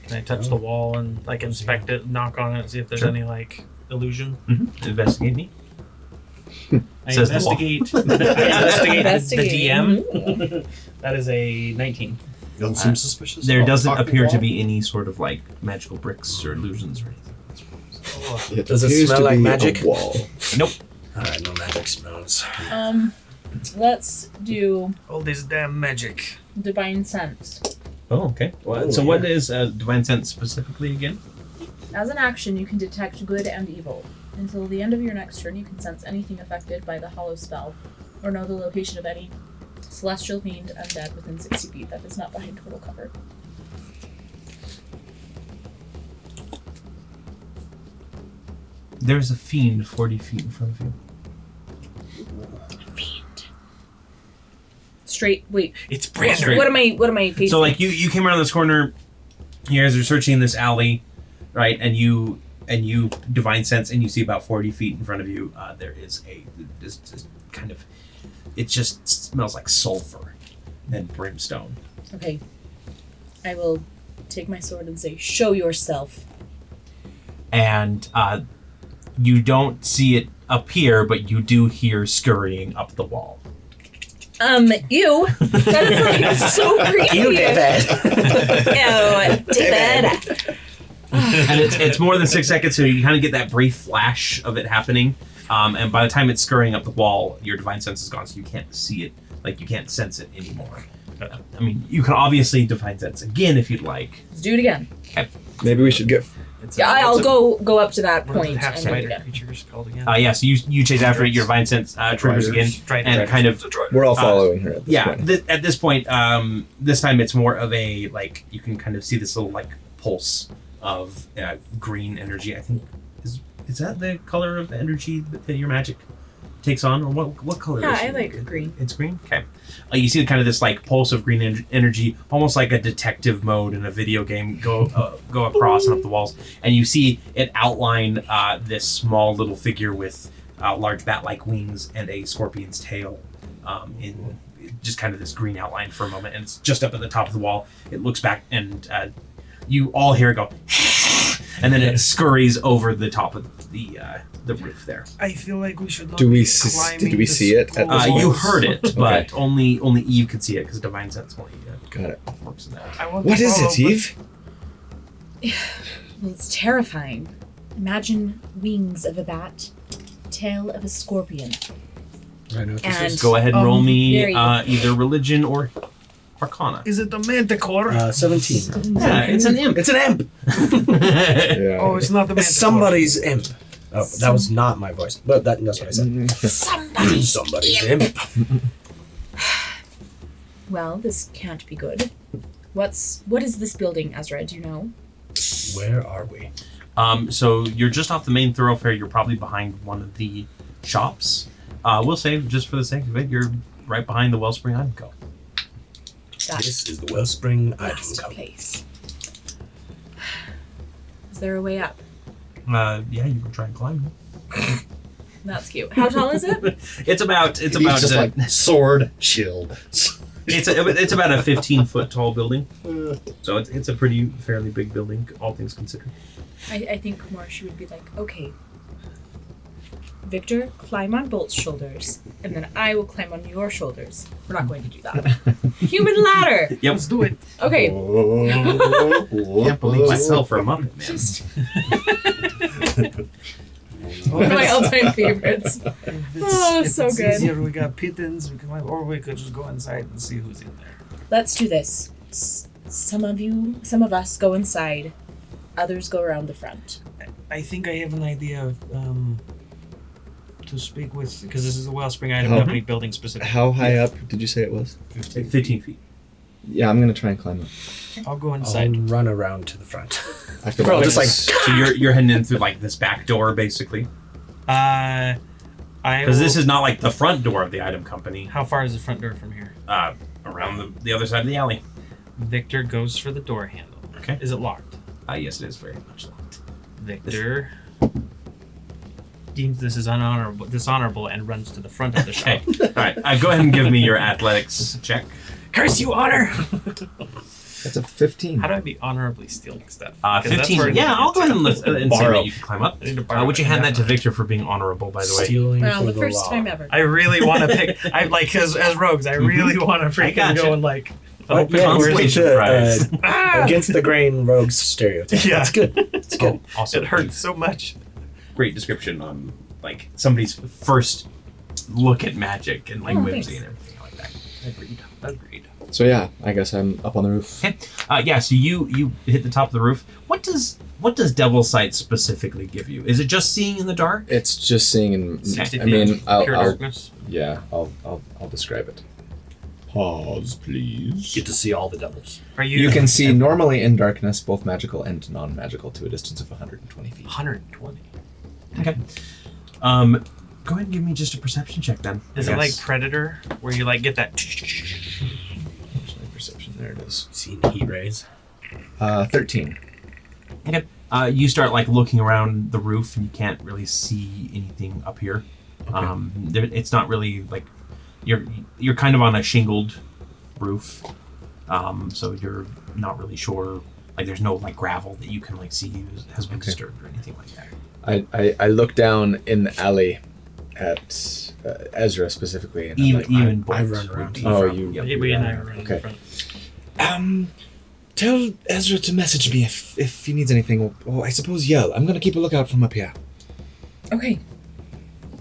Can I touch the wall and like inspect it, knock on it, see if there's Sure. any like illusion? Investigate me. I Says the wall. investigate. I investigate the Investigate. DM. That is a 19. Doesn't seem suspicious. There about doesn't talking appear to wall? be any sort of like magical bricks or illusions or anything. Does it appears smell to like be a magic? wall. Nope. Alright, no magic smells. Let's do All this damn magic. divine sense. Oh, okay. So what is divine sense specifically again? As an action, you can detect good and evil. Until the end of your next turn, you can sense anything affected by the hollow spell, or know the location of any celestial fiend undead within 60 feet that is not behind total cover. There's a fiend 40 feet in front of you. Fiend. Straight. Wait. It's Brandon. Straight. What am I facing? So like you came around this corner. You guys are searching this alley, right? And you divine sense, and you see about 40 feet in front of you. There is this kind of. It just smells like sulfur and brimstone. Okay. I will take my sword and say, "Show yourself." And you don't see it appear, but you do hear scurrying up the wall. You. That is like so creepy. You did that. Ew, David. And it's more than 6 seconds, so you kind of get that brief flash of it happening. And by the time it's scurrying up the wall, your divine sense is gone, so you can't see it. Like, you can't sense it anymore. I mean, you can obviously divine sense again if you'd like. Let's do it again. Maybe we should get. Yeah, I'll go up to that What are the point half and do it spider again. creatures called again? Yeah, so you chase after it, your divine sense triggers again, and it kind of... We're all following her. At this Yeah, point. at this point, this time it's more of a, like, you can kind of see this little, like, pulse of green energy. I think, is that the color of the energy that your magic takes on? Or what color Yeah, is it? I like green. It's green? Okay. You see kind of this, like, pulse of green energy, almost like a detective mode in a video game, go across and up the walls. And you see it outline this small little figure with large bat-like wings and a scorpion's tail in just kind of this green outline for a moment. And it's just up at the top of the wall. It looks back, and you all hear it go, and then it scurries over the top of the roof there. I feel like we should not Do we be s- climbing did we the see it at this scrolls. You heard it, but Okay. only Eve could see it because divine sense only Got it. works in that. I want What to is follow, it, Eve? Well, it's terrifying. Imagine wings of a bat, tail of a scorpion. I know. And Go ahead and roll me there you go. either religion or arcana. Is it the manticore? 17. Yeah, it's an imp. It's an imp. Yeah. Oh, it's not the manticore. It's somebody's imp. Oh, that was not my voice, but that's what I said. Somebody's imp. Well, this can't be good. What is this building, Ezra? Do you know? Where are we? So you're just off the main thoroughfare. You're probably behind one of the shops. We'll say, just for the sake of it, you're right behind the Wellspring Item Co. That This is the Wellspring Item last Co. place. Is there a way up? Yeah, you can try and climb. That's cute. How tall is it? It's about He's just like sword shield. it's about a 15-foot tall building. So it's a pretty fairly big building, all things considered. I think more she would be like, okay, Victor, climb on Bolt's shoulders, and then I will climb on your shoulders. We're not going to do that. Human ladder! Yep. Let's do it. Okay. Can't believe myself for a Muppet, man. One of my all-time favorites. Oh, If so it's good. easier, we got pittance, we can, or we could just go inside and see who's in there. Let's do this. Some of us go inside. Others go around the front. I think I have an idea to speak with, because this is the Wellspring Item How- Company building specifically. How high up did you say it was? 15 feet. Yeah, I'm gonna try and climb up. I'll go I'll inside. run around to the front. After We're all just like, So you're heading in through like this back door, basically, I because this will- is not like the front door of the item company. How far is the front door from here? Around the other side of the alley. Victor goes for the door handle. Okay. Is it locked? Yes, it is very much locked. Victor deems this is dishonorable and runs to the front of the shop. Okay. All right. Go ahead and give me your athletics check. Curse you, honor! that's a 15. How do I be honorably stealing stuff? 'Cause that's 15. where- Yeah, I'll go ahead and say Borrow. that you can climb up. I need to borrow Would you it, hand that to definitely. Victor for being honorable, by the way? stealing Well, for the the first law. time ever. I really want to pick. I like as rogues. I really want to freaking gotcha. go and like. But yeah, Consolation we're with prize. the, against the grain rogues stereotype. Yeah. That's good. It's good. Also, It hurts so much. Great description on like somebody's first look at magic and like Oh, whimsy thanks. and everything like that. Agreed. So yeah, I guess I'm up on the roof. Okay. Yeah. So you hit the top of the roof. What does Devil's Sight specifically give you? Is it just seeing in the dark? It's just seeing in. 60 I mean, pure I'll darkness. yeah, I'll describe it. Pause, please. Get to see all the devils. Are you? You can see normally in darkness, both magical and non-magical, to a distance of 120 feet. 120. Okay. Go ahead and give me just a perception check then. Is I it like guess. Predator, where you like get that? Where's my perception? There it is. Seen heat rays. 13. Okay. You start like looking around the roof, and you can't really see anything up here. It's not really like you're kind of on a shingled roof, so you're not really sure. Like there's no like gravel that you can like see has been disturbed or anything like that. I look down in the alley at Ezra specifically. And I'm like, I run around. Oh, you. Yeah, we and I are running Okay. in front. Tell Ezra to message me if he needs anything. Or I suppose yell. I'm gonna keep a lookout from up here. Okay.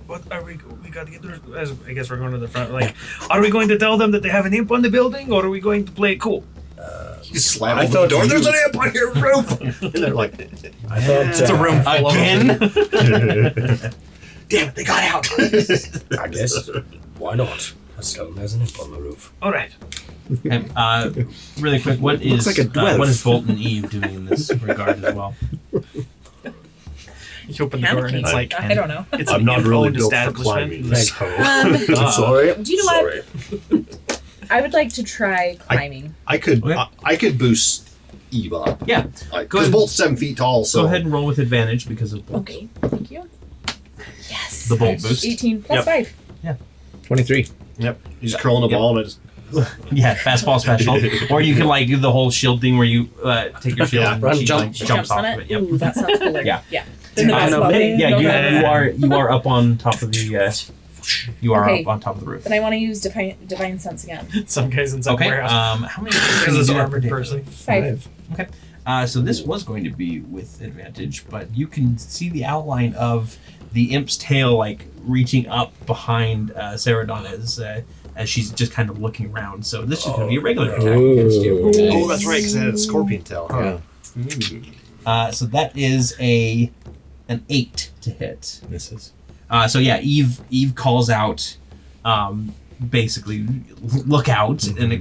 What are we got to get there? I guess we're going to the front. Like, are we going to tell them that they have an imp on the building, or are we going to play it cool? You slam I on the thought door. you- There's an imp on your roof. And they're like, I thought It's a room full Again? damn it, they got out. I guess. Why not? Let's tell them there's an imp on the roof. All right. Okay, really quick, what is like a dwarf. what is Bolt and Eve doing in this regard as well? You open the door and it's like I don't know. it's I'm an not really imp-owned built for establishment. climbing. Like, So. Um, Sorry. do you know Sorry. what? I would like to try climbing. I could Okay. I could boost Eve up. Yeah, Go Because ahead. Bolt's 7 feet tall, so go ahead and roll with advantage because of Bolt. Okay, thank you. Yes. The Bolt boost. 18 plus Yep. 5. 23. Yep. He's curling a ball and I just Yeah, fastball special. Or you can like do the whole shield thing where you take your shield Yeah, and run, she jump. like, She jumps off on of it. it. Yep. Ooh, that sounds cooler. Yeah. Yeah. Then the Yeah, basketball game, yeah, no you problem. are up on top of the you are Okay. up on top of the roof. Then I want to use divine sense again. some guys in some Okay. warehouse. How many? There's can you this do that armored per day? person. 5. So this was going to be with advantage, but you can see the outline of the imp's tail like reaching up behind Seredan as she's just kind of looking around. So this is going to be a regular attack against you. Oh, that's right, because it had a scorpion tail, huh? Yeah. So that is an 8 to hit. Misses. So yeah, Eve calls out, basically, look out, and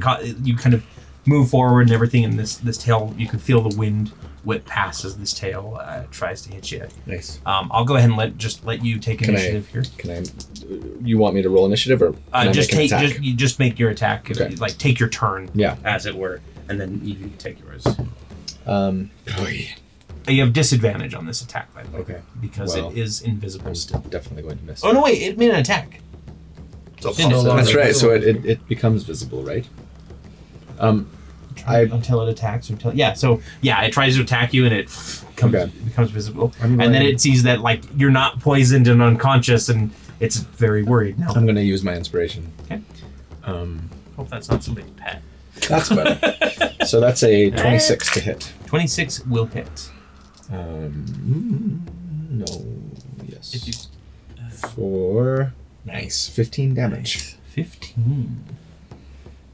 you kind of move forward and everything. And this tail, you can feel the wind whip past as this tail tries to hit you. Nice. I'll go ahead and let you take Can I- initiative here. Can I? You want me to roll initiative or? Can I Just make an take attack? just make your attack. Okay. Like take your turn, Yeah. as it were, and then you can take yours. Oy. You have disadvantage on this attack, by the way, Okay. because Well, it is invisible I'm still. definitely going to miss. Oh no, wait! It made an attack. So Didn't it? so- That's right. So it becomes visible, right? Until it attacks, it tries to attack you and it becomes visible, I'm and then going- it sees that like you're not poisoned and unconscious, and it's very worried now. I'm going to use my inspiration. Okay. Hope that's not somebody's pet. That's better. So that's a 26 to hit. 26 will hit. No. Yes. If you, For nice 15 damage. 15.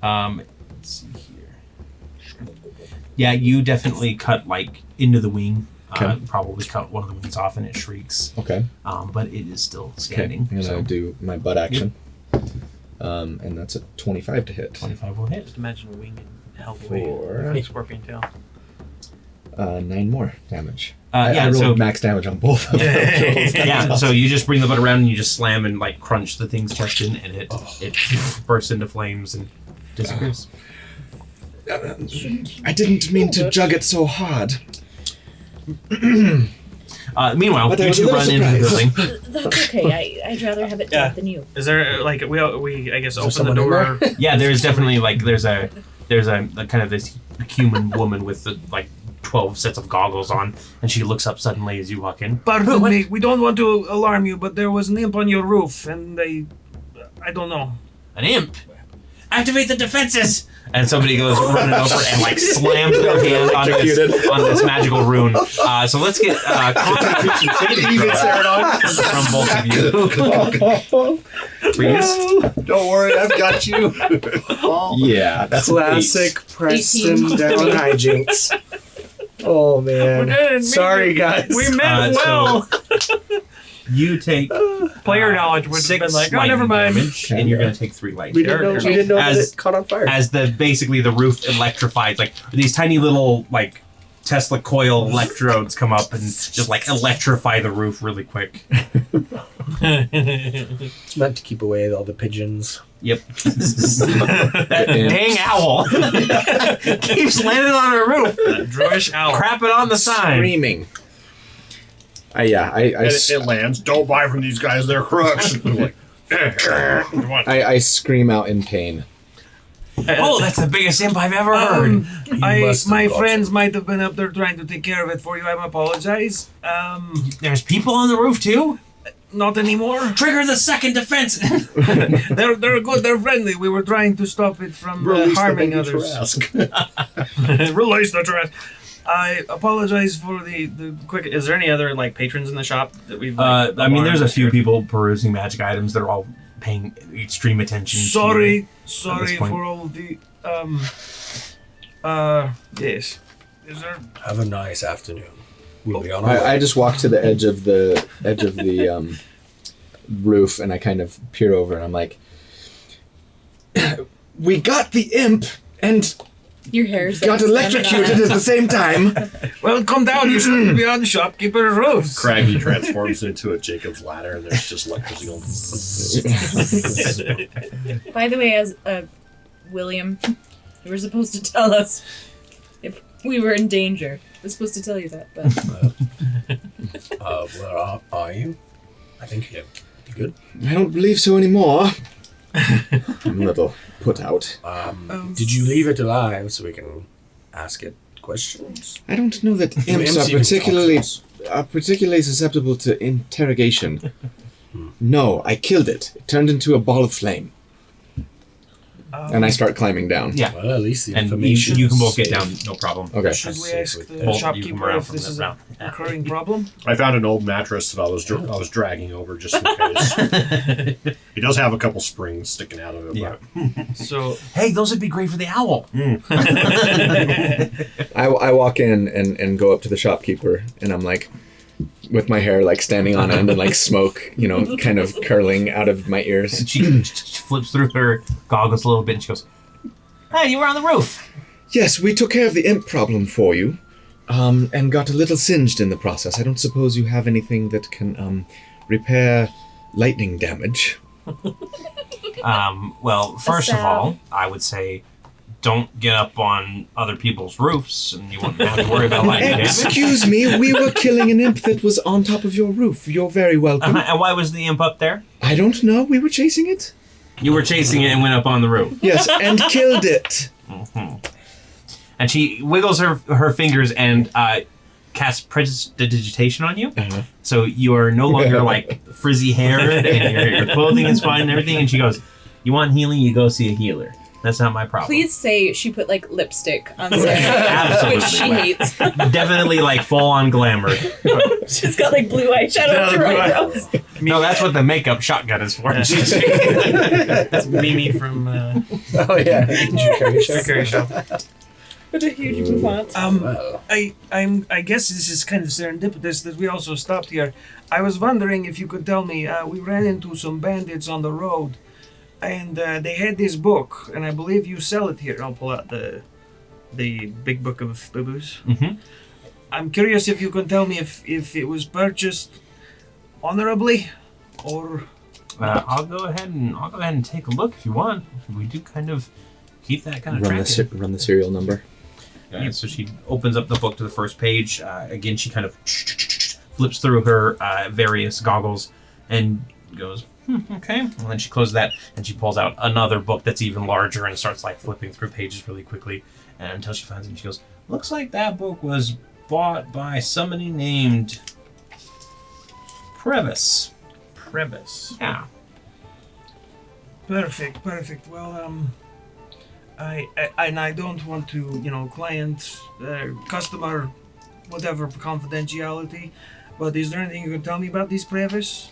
Let's see here. Yeah, you definitely cut like into the wing. Okay. Probably cut one of the wings off and it shrieks. Okay. But it is still Okay. standing. I'm gonna So do my butt action. And that's a 25 to hit. 25 will hit. just imagine a wing and held away. For Scorpion tail. 9 more damage. Yeah, I rolled so max damage on both of them. yeah, so you just bring the butt around and you just slam and like crunch the thing's chest in, and it bursts into flames and disappears. I didn't mean to jug it so hard. Meanwhile, But I you was a two little run into the surprised. building. That's okay. I'd rather have it Yeah. dead than you. Is there like we I guess there open the someone in door? Yeah, there's definitely like there's a kind of this human woman with the, like 12 sets of goggles on, and she looks up suddenly as you walk in. Pardon me, we don't want to alarm you, but there was an imp on your roof, and I don't know. An imp. Activate the defenses. And somebody goes running over and like slams their hand on this magical rune. So let's get Constitution saving throw from both of you. Please. Don't worry, I've got you. Yeah, that's Classic Preston 18. down hijinks. Oh man. Sorry guys. We meant well. You take Player knowledge would have 6 been like, oh, lightning never mind. damage, and you're going to take 3 lightning. We didn't know that As- it caught on fire. As basically the roof electrifies, like these tiny little like Tesla coil electrodes come up and just like electrify the roof really quick. It's meant to keep away all the pigeons. Yep. That dang owl keeps landing on our roof. That droish owl. Crapping on the sign. Screaming. I And it lands. Don't buy from these guys. They're crooks. I'm like, I scream out in pain. Oh, that's the biggest imp I've ever heard. My friends might have been up there trying to take care of it for you. I apologize. There's people on the roof too? Not anymore. Trigger the second defense. They're good. They're friendly. We were trying to stop it from release the harming baby others. Trask. Release the trash. I apologize for the quick. Is there any other like patrons in the shop that we've? Like, I mean, there's a alarmed few here? people perusing magic items that are all paying extreme attention. Sorry point. for all the yes. Is there? Have a nice afternoon. We'll be on our way. I just walk to the edge of the roof and I kind of peer over and I'm like, we got the imp and Your hair's got electrocuted at the same time. Well, come down. You shouldn't be on the shopkeeper's roofs. Craggy transforms into a Jacob's ladder, and there's just electricity going. By the way, as William, you were supposed to tell us if we were in danger. I was supposed to tell you that, but Where are you? I think you good. I don't believe so anymore. I'm a little put out. Did you leave it alive so we can ask it questions? I don't know that imps imps even are particularly susceptible to interrogation. No, I killed it. It turned into a ball of flame. And I start climbing down. Yeah. Well, at least the And information you can is both get safe. down, no problem. Okay. Should we Safe ask with the Bolt, you come shopkeeper around if from this the is round. a recurring problem? I found an old mattress that I was dragging over just in case. It does have a couple springs sticking out of it. Yeah. So Hey, those would be great for the owl. I walk in and go up to the shopkeeper and I'm like, with my hair like standing on end and like smoke, kind of curling out of my ears. And she flips through her goggles a little bit and she goes, hey, you were on the roof. Yes, we took care of the imp problem for you, and got a little singed in the process. I don't suppose you have anything that can repair lightning damage. Well, first of all, I would say don't get up on other people's roofs and you won't have to worry about lightning damage. Excuse me, we were killing an imp that was on top of your roof. You're very welcome. And why was the imp up there? I don't know, we were chasing it. You were chasing it and went up on the roof. Yes, and killed it. And she wiggles her fingers and casts prestidigitation on you. Uh-huh. So you are no longer like frizzy haired and your clothing is fine and everything. And she goes, you want healing, you go see a healer. That's not my problem. please say she put like lipstick on Sarah, Absolutely. which she hates. Definitely like full on glamour. She's got like blue eyeshadow under her eyebrows. No, that's what the makeup shotgun is for. that's Mimi from Oh yeah. Secretary Shop. With a huge bouffant. Well, I guess this is kind of serendipitous that we also stopped here. I was wondering if you could tell me. We ran into some bandits on the road, and they had this book, and I believe you sell it here. I'll pull out the big book of boo-boos. Mm-hmm. I'm curious if you can tell me if it was purchased honorably, or I'll go ahead and take a look if you want. We do kind of keep that kind of track. Run the serial number. So she opens up the book to the first page. Again, she kind of flips through her various goggles and goes, okay. And then she closes that and she pulls out another book that's even larger and starts like flipping through pages really quickly until she finds it. And she goes, looks like that book was bought by somebody named Previs. Previs. Yeah. perfect. Well, I don't want to, client, customer, whatever confidentiality. But is there anything you can tell me about these Previs?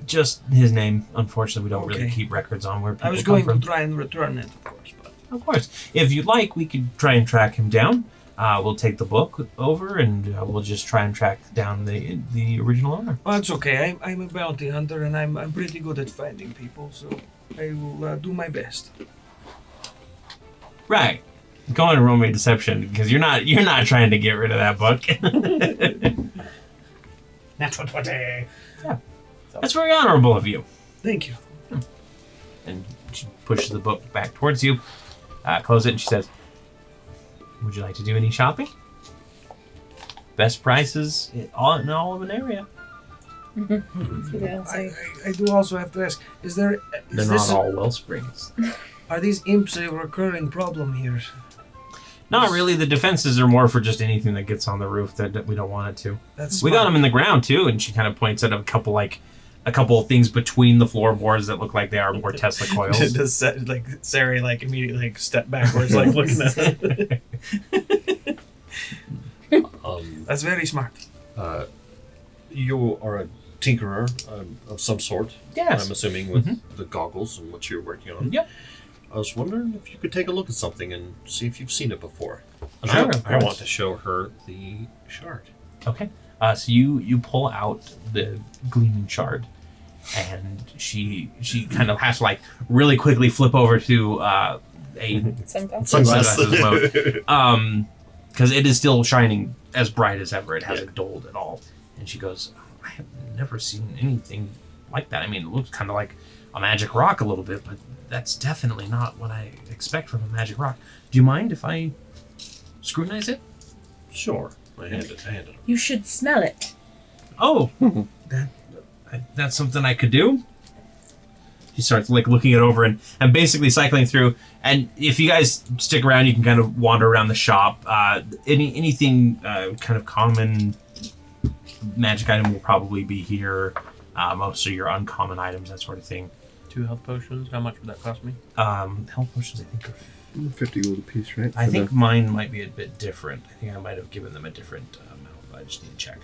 Just his name. Unfortunately, we don't really Okay. keep records on where people I was come going from. to try and return it, of course, but Of course. If you'd like, we could try and track him down. We'll take the book over, and we'll just try and track down the original owner. well, it's okay. I'm a bounty hunter, and I'm pretty good at finding people, so I will do my best. Right. Go on and roll me a deception, because you're not trying to get rid of that book. Natural 20. That's very honorable of you. Thank you. And she pushes the book back towards you, close it, and she says, "Would you like to do any shopping? Best prices in all of Aneria." I do also have to ask: is there? They're Is not this all Wellsprings. are these imps a recurring problem here? Not really. The defenses are more for just anything that gets on the roof that we don't want it to. That's We got them in the ground too, and she kind of points at a couple of things between the floorboards that look like they are more Tesla coils. Does Sari immediately step backwards, looking at it? That's very smart. You are a tinkerer of some sort. Yes. I'm assuming with the goggles and what you're working on. Yep. I was wondering if you could take a look at something and see if you've seen it before. And Sure, of I course. want to show her the shard. Okay. So you pull out the gleaming shard, and she kind of has to really quickly flip over to a sunglasses mode, because it is still shining as bright as ever. It hasn't dulled at all. And she goes, "I have never seen anything like that. I mean, it looks kind of like a magic rock a little bit, but that's definitely not what I expect from a magic rock. Do you mind if I scrutinize it?" Sure. I hand it. You should smell it. Oh, that's something I could do. She starts looking it over and basically cycling through. And if you guys stick around, you can kind of wander around the shop. Anything kind of common magic item will probably be here. Most of your uncommon items, that sort of thing. 2 health potions. How much would that cost me? Health potions, I think, are 50 gold apiece, right? I think mine might be a bit different. I think I might have given them a different amount, but I just need to check.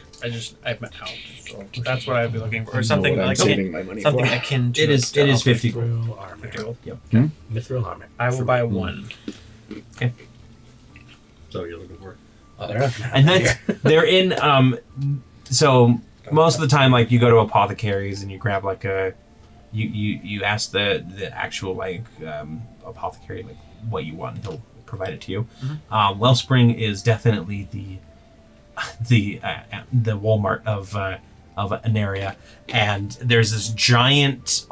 I've met out. So that's what I'd be looking for. Or something what I'm like saving my money something for. akin to It is 50 gold. Mithril armor. 50 gold. Yep. Mithril armor. I will buy 1. So you're looking for it. Oh, they're not. And then they're in so most of the time you go to apothecaries and you grab you ask the actual apothecary what you want and he'll provide it to you. Wellspring is definitely the Walmart of Aneria, and there's this giant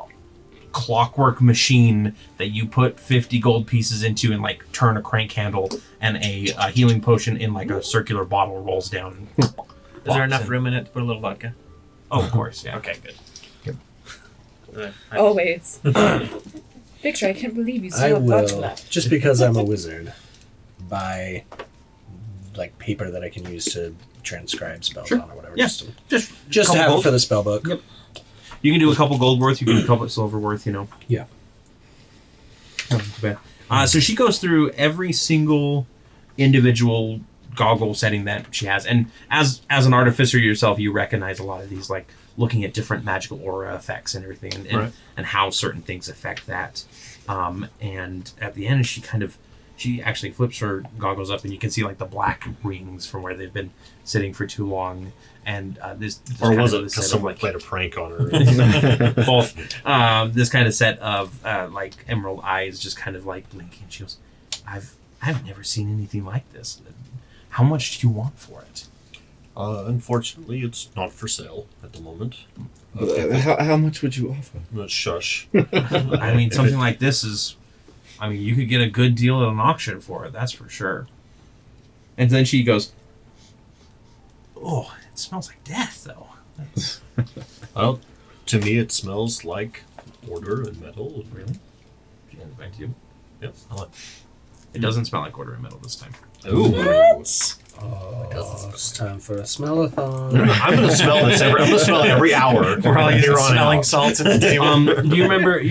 clockwork machine that you put 50 gold pieces into and turn a crank handle, and a healing potion in a circular bottle rolls down. Is there enough room in it to put a little vodka? Oh, of course, yeah. Okay, good. Always. Victor, I can't believe you I still have vodka will, left. just because I'm a wizard, buy paper that I can use to transcribe spells on or whatever. Yeah. Just Just to couple have gold. it for the spell book. Yep. You can do a couple gold worth, you can do a couple silver worth, Yeah. Not too bad. So she goes through every single individual goggle setting that she has, and as an artificer yourself, you recognize a lot of these, looking at different magical aura effects and everything, and and how certain things affect that. And at the end, she actually flips her goggles up, and you can see the black rings from where they've been sitting for too long. And this Or kind was of it a set because of, someone played a prank on her? both this kind of set of emerald eyes just kind of blinking. She goes, I've never seen anything like this. How much do you want for it? Unfortunately, it's not for sale at the moment. How much would you offer? Shush. I mean, something like this is, you could get a good deal at an auction for it, that's for sure. And then she goes, oh, it smells like death, though. Well, to me, it smells like order and metal. Really? She hands it back to you. Yep. It doesn't smell like order and metal this time. Ooh. Oh, it's time for a smell-a-thon. I'm gonna smell this. I'm gonna smell it every hour. We're all here using on smelling out. salts at the table. Do you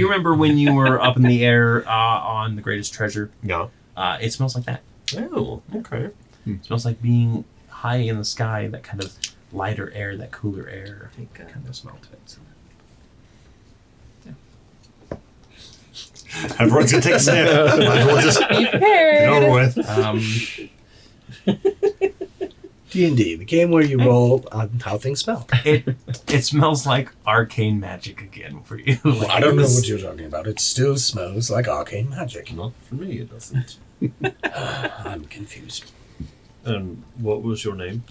remember when you were up in the air on the Greatest Treasure? Yeah. It smells like that. Oh, okay. It smells like being high in the sky, that kind of lighter air, that cooler air. I think kind of smell to it. So. Everyone's gonna take a sniff. Might as well just Be get prepared. over with. D&D, the game where you roll on how things smell. It smells like arcane magic again for you. Well, I don't know what you're talking about. It still smells like arcane magic. Not for me, it doesn't. I'm confused. And what was your name?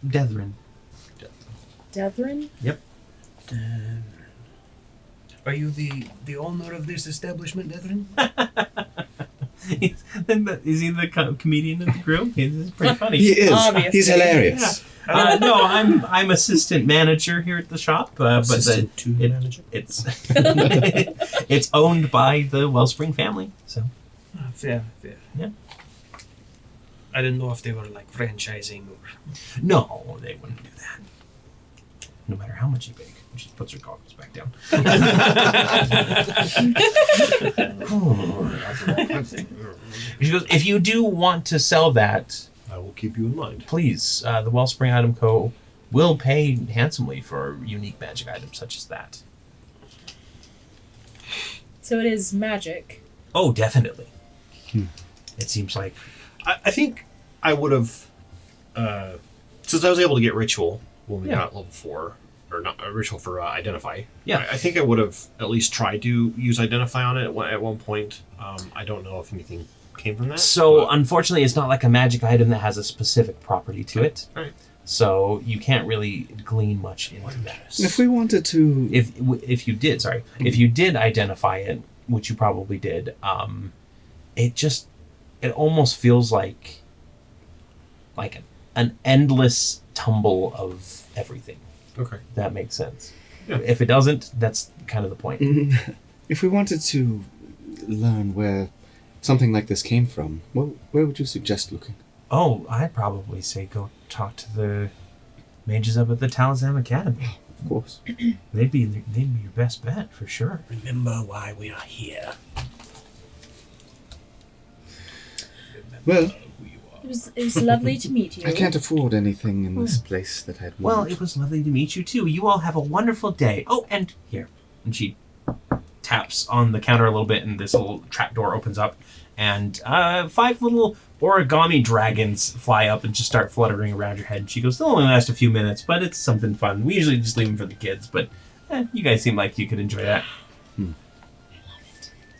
Dethrin. Dethrin? Are you the owner of this establishment, Dethrin? Is he the comedian of the group? He's pretty funny. He is. Obviously. He's hilarious. No, I'm assistant manager here at the shop, Assistant to it- manager. it's it's owned by the Wellspring family. So Fair. Yeah. I didn't know if they were like franchising or. no, they wouldn't do that. No matter how much you bake. She just puts her goggles back down. She goes, if you do want to sell that, I will keep you in mind. please, the Wellspring Item Co. will pay handsomely for unique magic items such as that. So it is magic. Oh, definitely. It seems like I think I would have, since I was able to get ritual when we Yeah. got level 4, or not a ritual for identify. Yeah. I think I would have at least tried to use identify on it at one point. I don't know if anything came from that. so. but- Unfortunately, it's not like a magic item that has a specific property to it. Alright. So you can't really glean much into that. If we wanted to, If you did identify it, which you probably did, it almost feels like an endless tumble of everything. Okay. That makes sense. Yeah. If it doesn't, that's kind of the point. if we wanted to learn where something like this came from, where would you suggest looking? Oh, I'd probably say go talk to the mages up at the Talisman Academy. Of course. They'd be your best bet for sure. Remember why we are here. Well, It was lovely to meet you. I can't afford anything in this place that I'd Well, want. it was lovely to meet you too. You all have a wonderful day. Oh, and here. And she taps on the counter a little bit, and this little trap door opens up, and 5 little origami dragons fly up and just start fluttering around your head. And she goes, they'll only last a few minutes, but it's something fun. We usually just leave them for the kids, but you guys seem like you could enjoy that.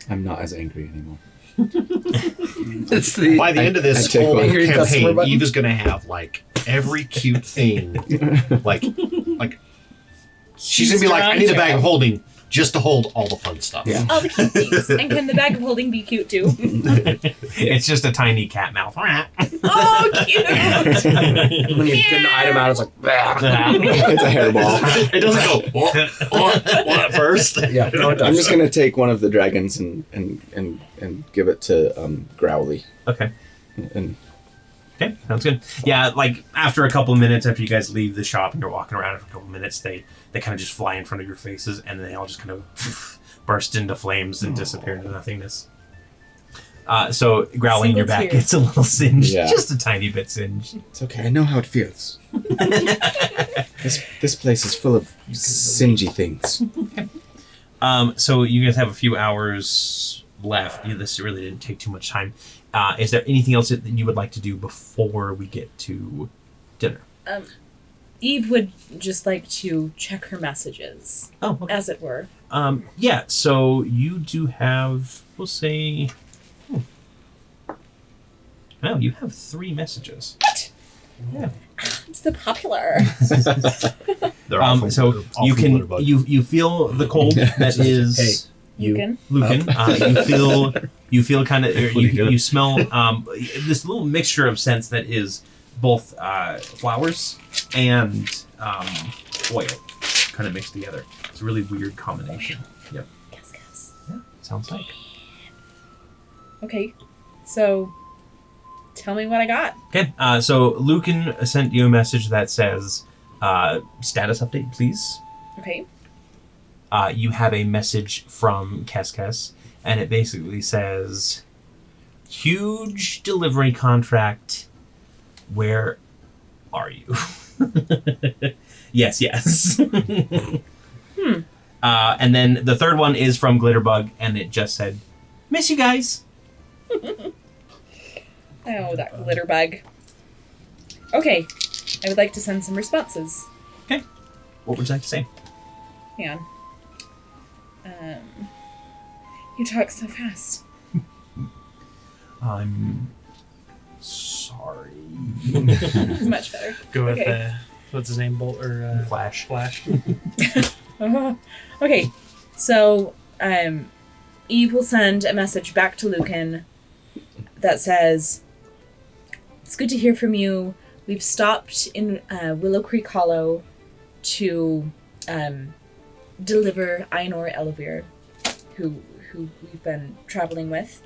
I'm not as angry anymore. It's the By the end of this I take whole one. Angry customer campaign, button. Eve is going to have like every cute thing. like she's going to be like, I need a bag of holding just to hold all the fun stuff. Yeah. All the cute things. And can the bag of holding be cute too? It's just a tiny cat mouth. Oh, cute! when you get an item out, it's like, It's a hairball. It doesn't go at first. yeah, no, it I'm does. just gonna take one of the dragons and give it to Growly. Okay. And Okay, sounds good. Yeah, like after a couple of minutes, after you guys leave the shop and you're walking around for a couple of minutes, they kind of just fly in front of your faces, and then they all just kind of burst into flames and disappear into nothingness. So Growly in your Single back tear. gets a little singed, Yeah. just a tiny bit singed. it's okay. I know how it feels. This place is full of singy things. So you guys have a few hours left. This really didn't take too much time. Is there anything else that you would like to do before we get to dinner? Eve would just like to check her messages, Oh, okay. as it were. Yeah, so you do have, we'll say... Oh, you have 3 messages. Yeah. I'm so popular. They're all So from- all you from can Litterbug. you feel the cold that is Hey, you. can. Lucan. You feel kind of you smell this little mixture of scents that is both flowers and oil kind of mixed together. It's a really weird combination. Yep. Yes. Yeah, sounds like. Okay, so tell me what I got. Okay, so Lucan sent you a message that says, status update, please. Okay. You have a message from Keskes, and it basically says, huge delivery contract, where are you? Yes. And then the third one is from Glitterbug, and it just said, "Miss you guys." Oh, that glitter bug. Okay, I would like to send some responses. Okay. What would you like to say? Hang on. You talk so fast. I'm sorry. Much better. Go with Okay. what's his name? Bolt or Flash. Flash. Okay, so Eve will send a message back to Lucan that says, "It's good to hear from you. We've stopped in Willow Creek Hollow to deliver Einor Elevir, who we've been traveling with,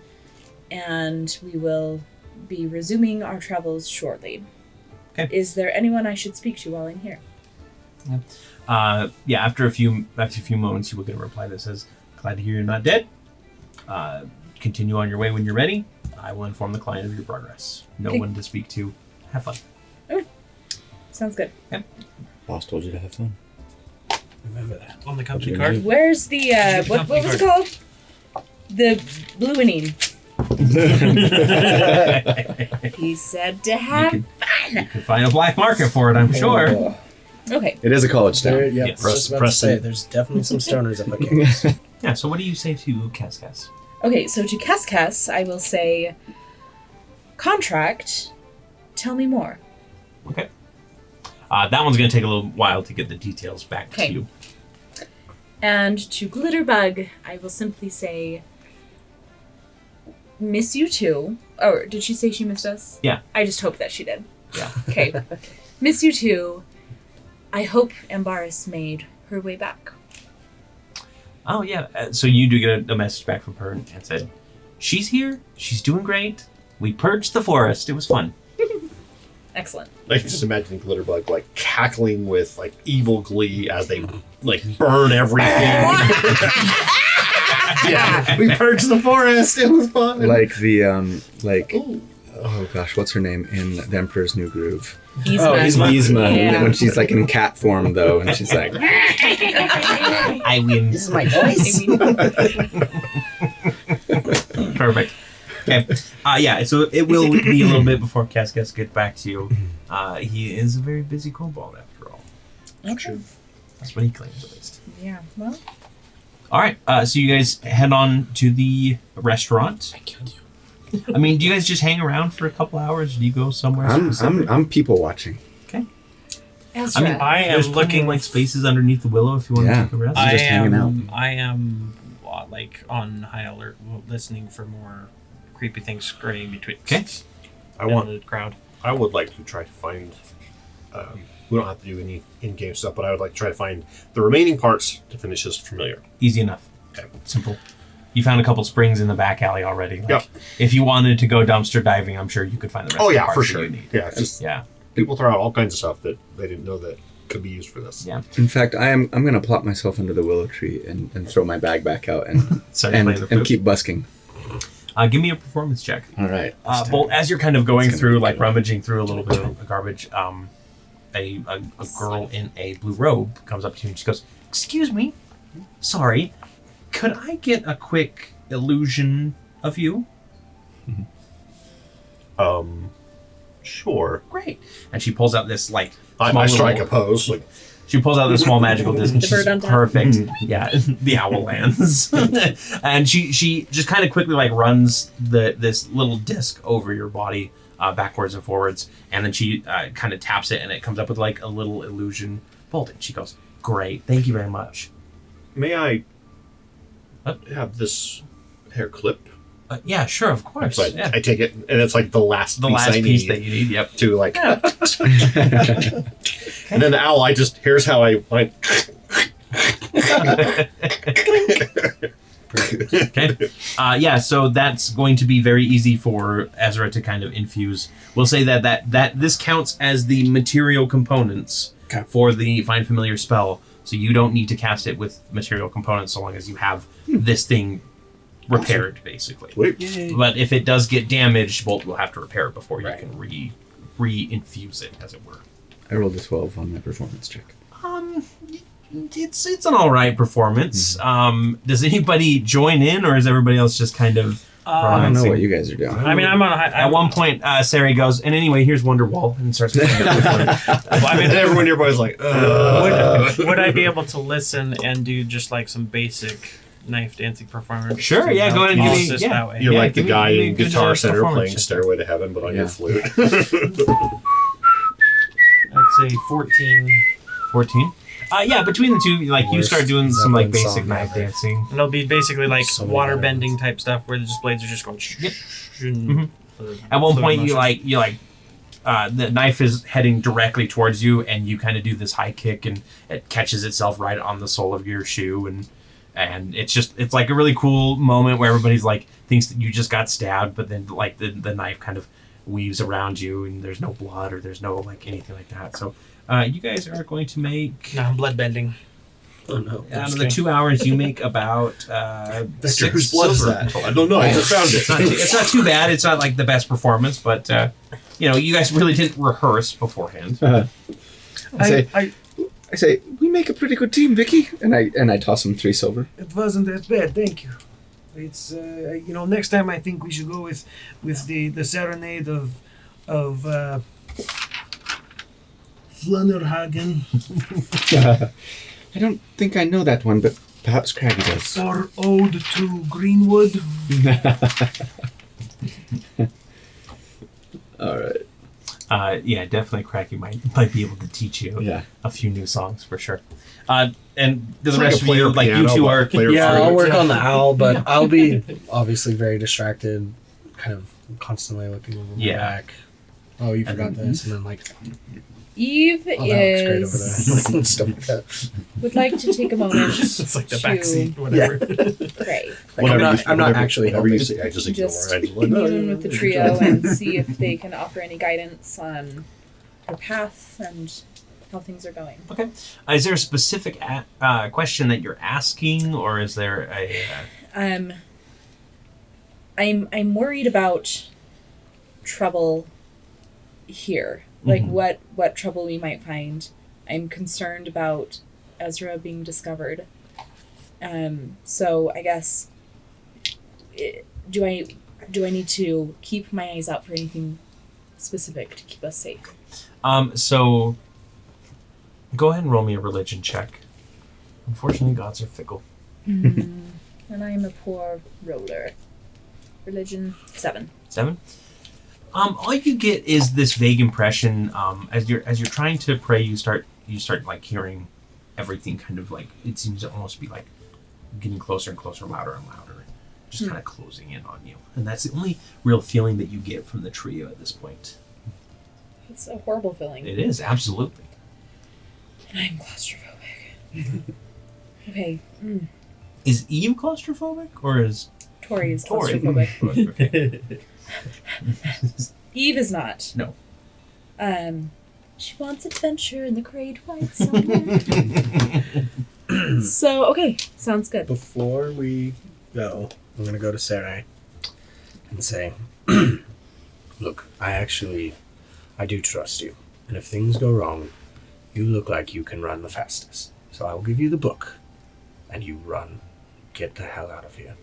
and we will be resuming our travels shortly. Okay. Is there anyone I should speak to while I'm here?" After a few moments, you will get a reply that says, "Glad to hear you're not dead. Continue on your way when you're ready. I will inform the client of your progress. No Okay. one to speak to. Have fun." Sounds good. Boss told you to have fun. Remember that on the company you card. Where's the what was it called? The bluening. He said to have You fun. can find a black market for it, I'm sure. Okay. It is a college There, town. yeah, Yes. I was just about to Preston. say, there's definitely some stoners up at campus. Yeah, so what do you say to Cascas? Okay, so to Cascas, I will say, contract, tell me more. Okay. That one's going to take a little while to get the details back Okay. to you. And to Glitterbug, I will simply say, miss you too. Or did she say she missed us? Yeah. I just hope that she did. Yeah. Okay. Miss you too. I hope Ambaris made her way back. Oh, yeah. So you do get a message back from her and said, "She's here. She's doing great. We purged the forest. It was fun." Excellent. I can just imagine Glitterbug like cackling with like evil glee as they like burn everything. Yeah, we purged the forest. It was fun. Like the oh gosh, what's her name in The Emperor's New Groove? Yzma. Yzma. Yeah. When she's like in cat form though, and she's like, I win. This is my voice. Perfect. Okay. So it will be a little bit before Cascas gets back to you. He is a very busy kobold after all. Okay. That's what he claims, at least. Yeah, well. All right. So you guys head on to the restaurant. I killed you. I mean, do you guys just hang around for a couple hours? Do you go somewhere specific? I'm people watching. Ezra. I mean, I am there's plenty of, looking like spaces underneath the willow if you want Yeah. to take a rest. I- just hanging out. I am like on high alert, listening for more creepy things scurrying between. Okay. I want. the crowd. I would like to try to find. We don't have to do any in-game stuff, but I would like to try to find the remaining parts to finish this familiar. Easy enough. Okay. Simple. You found a couple springs in the back alley already. Like, Yep. If you wanted to go dumpster diving, I'm sure you could find the rest Oh of the yeah, parts for that sure. you need. Yeah, it's just Yeah. people throw out all kinds of stuff that they didn't know that could be used for this. Yeah. In fact, I'm gonna plop myself under the willow tree and throw my bag back out and So you play the flute. keep busking. Give me a performance check. All right. Bolt, as you're kind of going It's gonna through, be like good. rummaging through a little bit of garbage, a girl in a blue robe comes up to you and she goes, "Excuse me, sorry, could I get a quick illusion of you?" Sure. Great. And she pulls out this like I small strike a little- pose. Like, She pulls out this small magical disc and The she's bird on top. perfect. Yeah, the owl lands. And she just kind of quickly like runs this little disc over your body backwards and forwards, and then she kind of taps it and it comes up with like a little illusion bolt. And she goes, "Great, thank you very much." may I What? have this hair clip? Yeah, sure, of course. So Yeah. I take it, and it's like the last The piece last I piece need that you need, yep. to like. And then the owl, here's how I like. Okay. So that's going to be very easy for Ezra to kind of infuse. We'll say that this counts as the material components Okay. for the Find Familiar spell. So you don't need to cast it with material components so long as you have this thing repaired, basically. Sweet. But if it does get damaged, Bolt will have to repair it before you can re-infuse it, as it were. I rolled a 12 on my performance check. it's an all right performance. Does anybody join in, or is everybody else just kind of? I don't know what you guys are doing. I mean, I'm on a high. At one point, Sari goes, and anyway, here's Wonderwall, and starts. Well, I mean, everyone nearby is like, would I be able to listen and do just like some basic knife dancing performance? Sure, yeah, go ahead and give me. That way. You're like the give guy me a in good, Guitar Center performance playing check. Stairway to Heaven, but on your flute. I'd say 14. 14. Yeah, between the two, like you Worst start doing some like Zeppelin basic song knife ever. dancing. And it'll be basically like So many water other bending ones. type stuff where the just blades are just going. Yep. and- At one fluid point, motion. you like the knife is heading directly towards you, and you kind of do this high kick, and it catches itself right on the sole of your shoe, and it's like a really cool moment where everybody's like thinks that you just got stabbed, but then like the knife kind of weaves around you, and there's no blood or there's no like anything like that. So you guys are going to make No, blood bending. Oh no. out of the 2 hours, you make about Victor, 6 whose blood is silver. that? I don't know. I just found it. It's not too bad. It's not like the best performance, but you guys really didn't rehearse beforehand. I say, we make a pretty good team, Vicky. And I toss him 3 silver. It wasn't that bad, thank you. It's next time I think we should go with the serenade of Flunnerhagen I don't think I know that one, but perhaps Craggy does. or Ode to Greenwood. All right. Yeah, definitely Cracky might be able to teach you Yeah. a few new songs for sure. And the It's like rest a of you, player like you piano, two but are player Yeah, flute. I'll work on the owl, but I'll be obviously very distracted, kind of constantly looking over my Yeah. back. Oh, you forgot this, and then like, Eve oh, that looks great over is there, and stuff like that. would like to take a moment It's like the to backseat, whatever. pray. Like, I'm not actually whatever you helping. say. I just ignore Just it. I just commune with the trio and see if they can offer any guidance on her path and how things are going. okay. Is there a specific question that you're asking, or is there a? I'm worried about trouble here. Like Mhm. what trouble we might find. I'm concerned about Ezra being discovered. So I guess do I need to keep my eyes out for anything specific to keep us safe? So go ahead and roll me a religion check. Unfortunately, gods are fickle. And I'm a poor roller. Religion 7. 7. All you get is this vague impression. As you're trying to pray, you start like hearing everything kind of like it seems to almost be like getting closer and closer, louder and louder, just kind of closing in on you. And that's the only real feeling that you get from the trio at this point. It's a horrible feeling. It is absolutely. And I'm claustrophobic. Okay. Is Eve claustrophobic or is Torrey is Torrey? claustrophobic. Okay. Eve is not. No. She wants adventure in the great white summer. So, okay. Sounds good. Before we go, I'm gonna go to Sarai and say, "Look, I do trust you, and if things go wrong, you look like you can run the fastest. So I will give you the book, and you run. Get the hell out of here."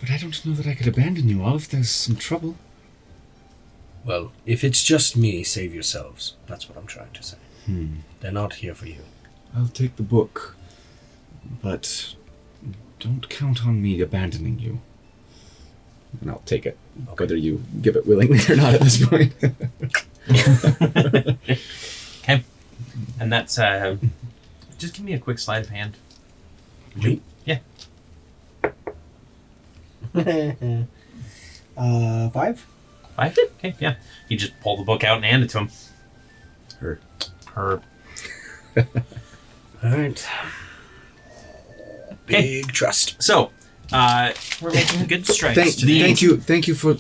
But I don't know that I could abandon you all if there's some trouble. Well, if it's just me, save yourselves. That's what I'm trying to say. They're not here for you. I'll take the book, but don't count on me abandoning you. And I'll take it, whether you give it willingly or not at this point. Okay. And that's just give me a quick sleight of hand. Me? Yeah. 5? 5? Okay, yeah. You just pull the book out and hand it to him. Her. All right. Big trust. So, We're making good strides. Thank you for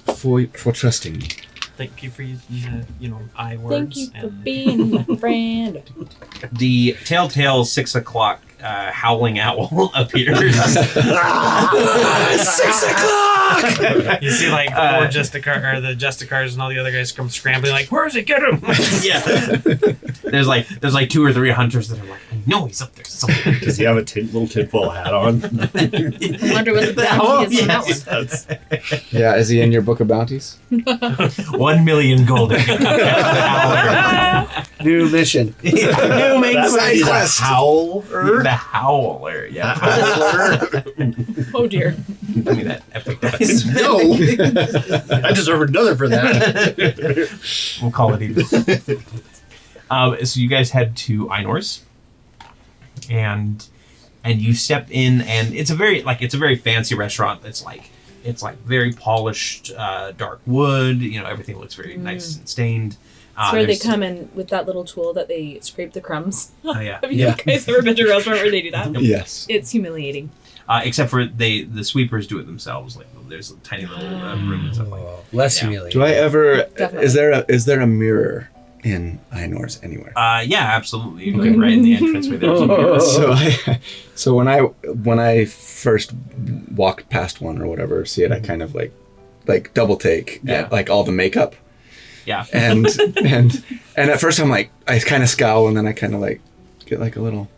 trusting me. Thank you for using the, I words. Thank you for and being my friend. the telltale 6 o'clock howling owl appears. 6 o'clock! You see, like, the Justicars and all the other guys come scrambling, like, where is it? Get him! Yeah. There's like 2 or 3 hunters that are like, I know he's up there somewhere. Does he have a little tinfoil hat on? I wonder what the bounty is on that one. Yeah, is he in your book of bounties? 1 million gold. New mission. New main Side quest. Howler? The Howler, yeah. Oh dear. Give me that epic dice. No! I deserve another for that. We'll call it even. So you guys head to Einor's, and you step in, and it's a very fancy restaurant. It's like very polished, dark wood. You know, everything looks very nice and stained. It's where they come in with that little tool that they scrape the crumbs. Oh yeah. Have you guys ever been to a restaurant where they do that? Yes. It's humiliating. Except for the sweepers do it themselves. Like there's a tiny little room and stuff like that. Oh, less Yeah. humiliating. Do I ever? Definitely. Is there a mirror in Einor's anywhere? Yeah, absolutely. You look right in the entranceway. There's a mirror. So when I first walked past one or whatever, see it, I kind of like double take Yeah. at like all the makeup, Yeah. and at first I'm like I kind of scowl, and then I kind of like get like a little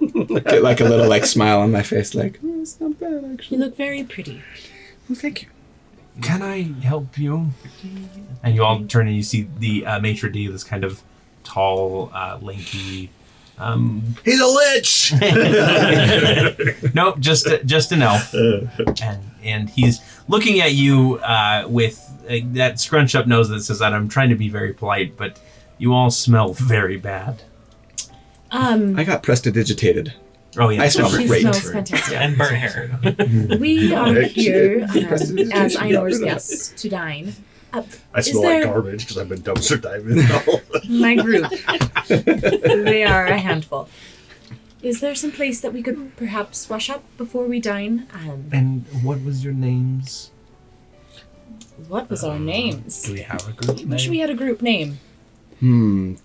get like a little like smile on my face, like oh, it's not bad You actually. look very pretty. Well, thank you. Can I help you? And you all turn and you see the maitre d', this kind of tall, lanky. He's a lich! Nope, just an elf, and he's looking at you with that scrunch up nose that says that I'm trying to be very polite, but you all smell very bad. I got prestidigitated. Oh yeah, I smell She great. smells fantastic. And burnt hair. We are here Prestidigitation. as Einor's guests to dine. I smell there- like garbage because I've been dumpster diving. My group. They are a handful. Is there some place that we could perhaps wash up before we dine? And what was your names? What was our names? Do we have a group I wish name? we had a group name.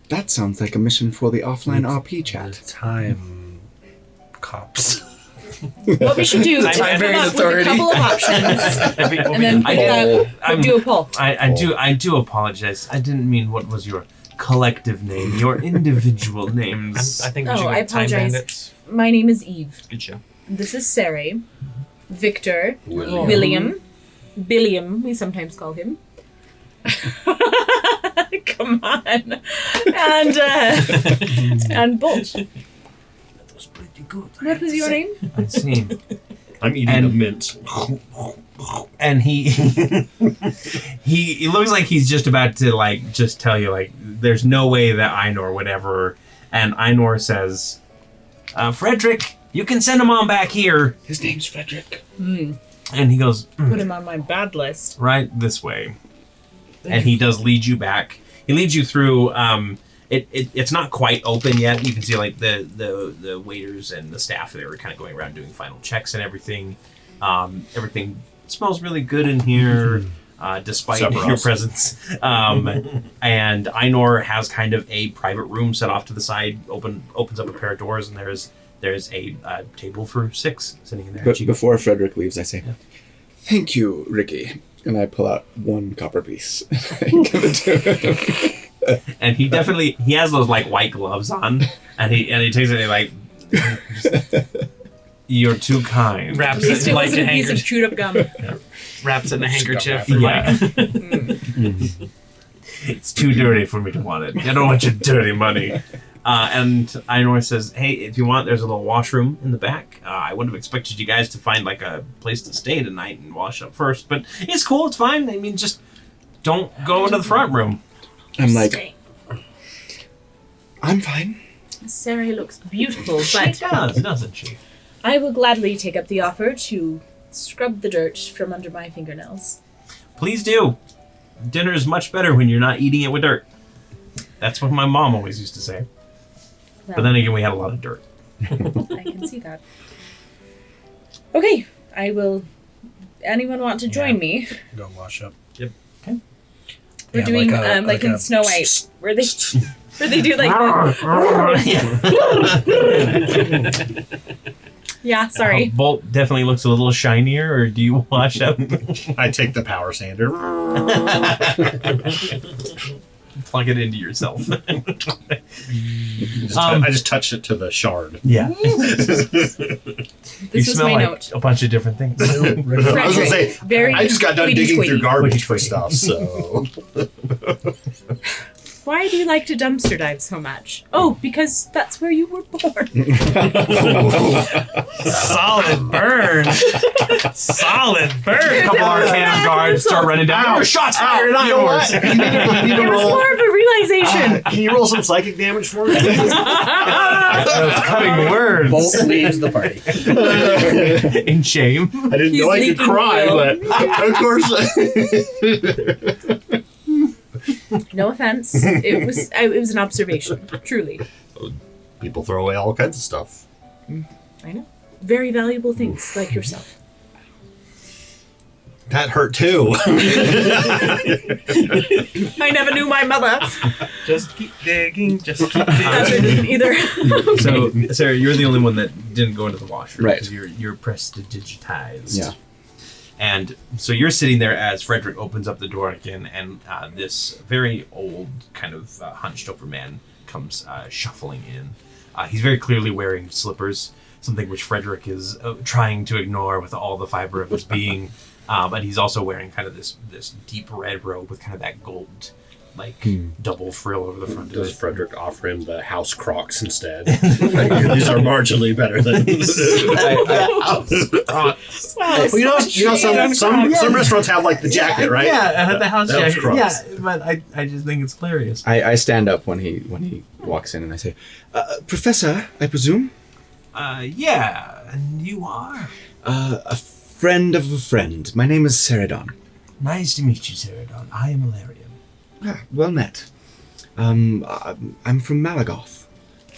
That sounds like a mission for the offline RP chat. The time cops. What we should do is come Various up with a authority. couple of options and then do a poll. I do apologize. I didn't mean what was your collective name, your individual names. I think we Oh, should I get Time apologize. Bandits. My name is Eve. Good show. This is Sarah. Victor. William. Billiam, we sometimes call him. Come on. And Bolt. That was pretty good. What was your name? I see. I'm eating a mint. And he looks like he's just about to like just tell you like there's no way that Einor would ever. And Einor says, Frederick, you can send him on back here. His name's Frederick. And he goes, Put him on my bad list. right this way. And he does lead you back. He leads you through. It's not quite open yet. You can see like the waiters and the staff. They were kind of going around doing final checks and everything. Everything smells really good in here, despite Except for your us. presence. And Einor has kind of a private room set off to the side. Opens up a pair of doors, and there's a table for 6 sitting in there. But before Frederick leaves, I say, "Thank you, Ricky," and I pull out 1 copper piece. Give it to him. And he has those like white gloves on, and he takes it and like, you're too kind. Wraps At least it it like wasn't a a piece of handkerchief. chewed up gum. Wraps it in a handkerchief. Yeah. It's too dirty for me to want it. I don't want your dirty money. And Einor says, hey, if you want, there's a little washroom in the back. I wouldn't have expected you guys to find like a place to stay tonight and wash up first, but it's cool, it's fine. I mean, just don't go into the front room. I'm like, Stay. I'm fine. Sarah looks beautiful, She but does, doesn't she? I will gladly take up the offer to scrub the dirt from under my fingernails. Please do. Dinner is much better when you're not eating it with dirt. That's what my mom always used to say. But then again, we had a lot of dirt. I can see that. Okay, I will. Anyone want to join me? Go wash up. We're Yeah, doing like a- like in a- Snow White, where they do like. Yeah, sorry. Bolt definitely looks a little shinier, or do you wash up? I take the power sander. plug it into yourself. I just touched it to the shard. Yeah. You This was smell my like note. a bunch of different things. I was gonna say, Very I just got done tweety digging through tweety. garbage for stuff, so Why do you like to dumpster dive so much? Oh, because that's where you were born. Solid burn. Solid A burn. couple Arcana guards start running down. There were shots fired at you know what? Einors. You need to It was roll. more of a realization. Can you roll some psychic damage for me? Cutting words. Bolt leaves the party. In shame. I didn't He's know I could leaking cry, oil. but of course. No offense. It was an observation. Truly. People throw away all kinds of stuff. I know. Very valuable things like yourself. That hurt too. I never knew my mother. Just keep digging. Just keep Other digging. than either. So, Sarah, you're the only one that didn't go into the washroom. Right. Because you're prestidigitized. Yeah. And so you're sitting there as Frederick opens up the door again, and this very old, kind of hunched over man comes shuffling in. He's very clearly wearing slippers, something which Frederick is trying to ignore with all the fiber of his being. But he's also wearing kind of this deep red robe with kind of that gold, double frill over the front of Does it. Frederick offer him the house Crocs instead? These are marginally better than. Well, you know, some restaurants have like the jacket, right? Yeah, the house That was jacket. Crocs. Yeah, but I just think it's hilarious. I stand up when he walks in and I say, Professor, I presume? Yeah, and you are? A friend of a friend. My name is Seredan. Nice to meet you, Seredan. I am Valerian. Ah, well met. I'm from Malagoth.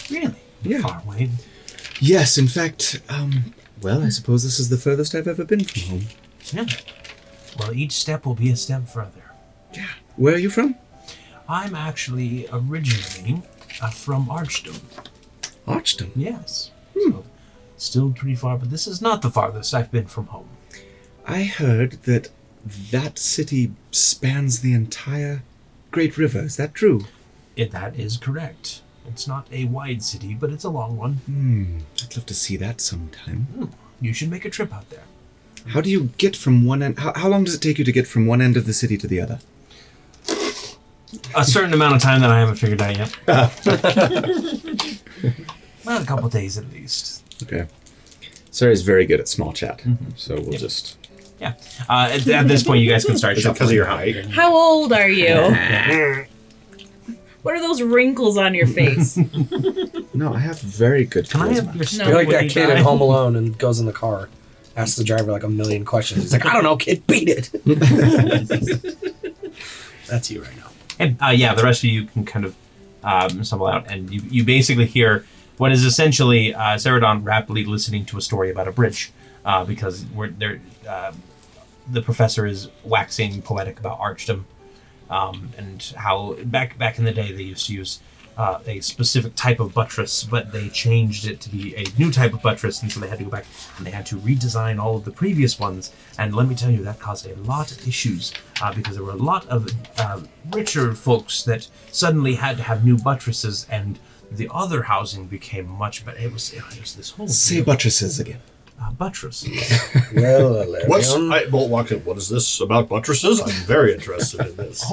Really? Yeah. Far away. Yes, in fact, well, I suppose this is the furthest I've ever been from home. Yeah. Well, each step will be a step further. Yeah. Where are you from? I'm actually originally from Archdom. Archdom. Yes. So, still pretty far, but this is not the farthest I've been from home. I heard that city spans the entire Great River. Is that true? That is correct. It's not a wide city, but it's a long one. I'd love to see that sometime. You should make a trip out there. How do you get from one end? How long does it take you to get from one end of the city to the other? A certain amount of time that I haven't figured out yet. Well, a couple days at least. Okay. Sarah's very good at small chat, so we'll just... Yeah. At this point, you guys can start Is it because of shuffling. your height? How old are you? What are those wrinkles on your face? No, I have very good Can I have charisma. your stick You're like when that you kid die? in Home Alone and goes in the car, asks the driver like a million questions. He's like, I don't know, kid, beat it. That's you right now. And yeah, the rest of you can kind of stumble out, and you basically hear what is essentially Seredan rapidly listening to a story about a bridge, because the professor is waxing poetic about Archdom, and how back in the day they used to use a specific type of buttress, but they changed it to be a new type of buttress, and so they had to go back and they had to redesign all of the previous ones. And let me tell you, that caused a lot of issues because there were a lot of richer folks that suddenly had to have new buttresses, and the other housing became much better. It was this whole Say deal. buttresses again. Buttresses. Well, Bolt walked in. What is this about buttresses? I'm very interested in this.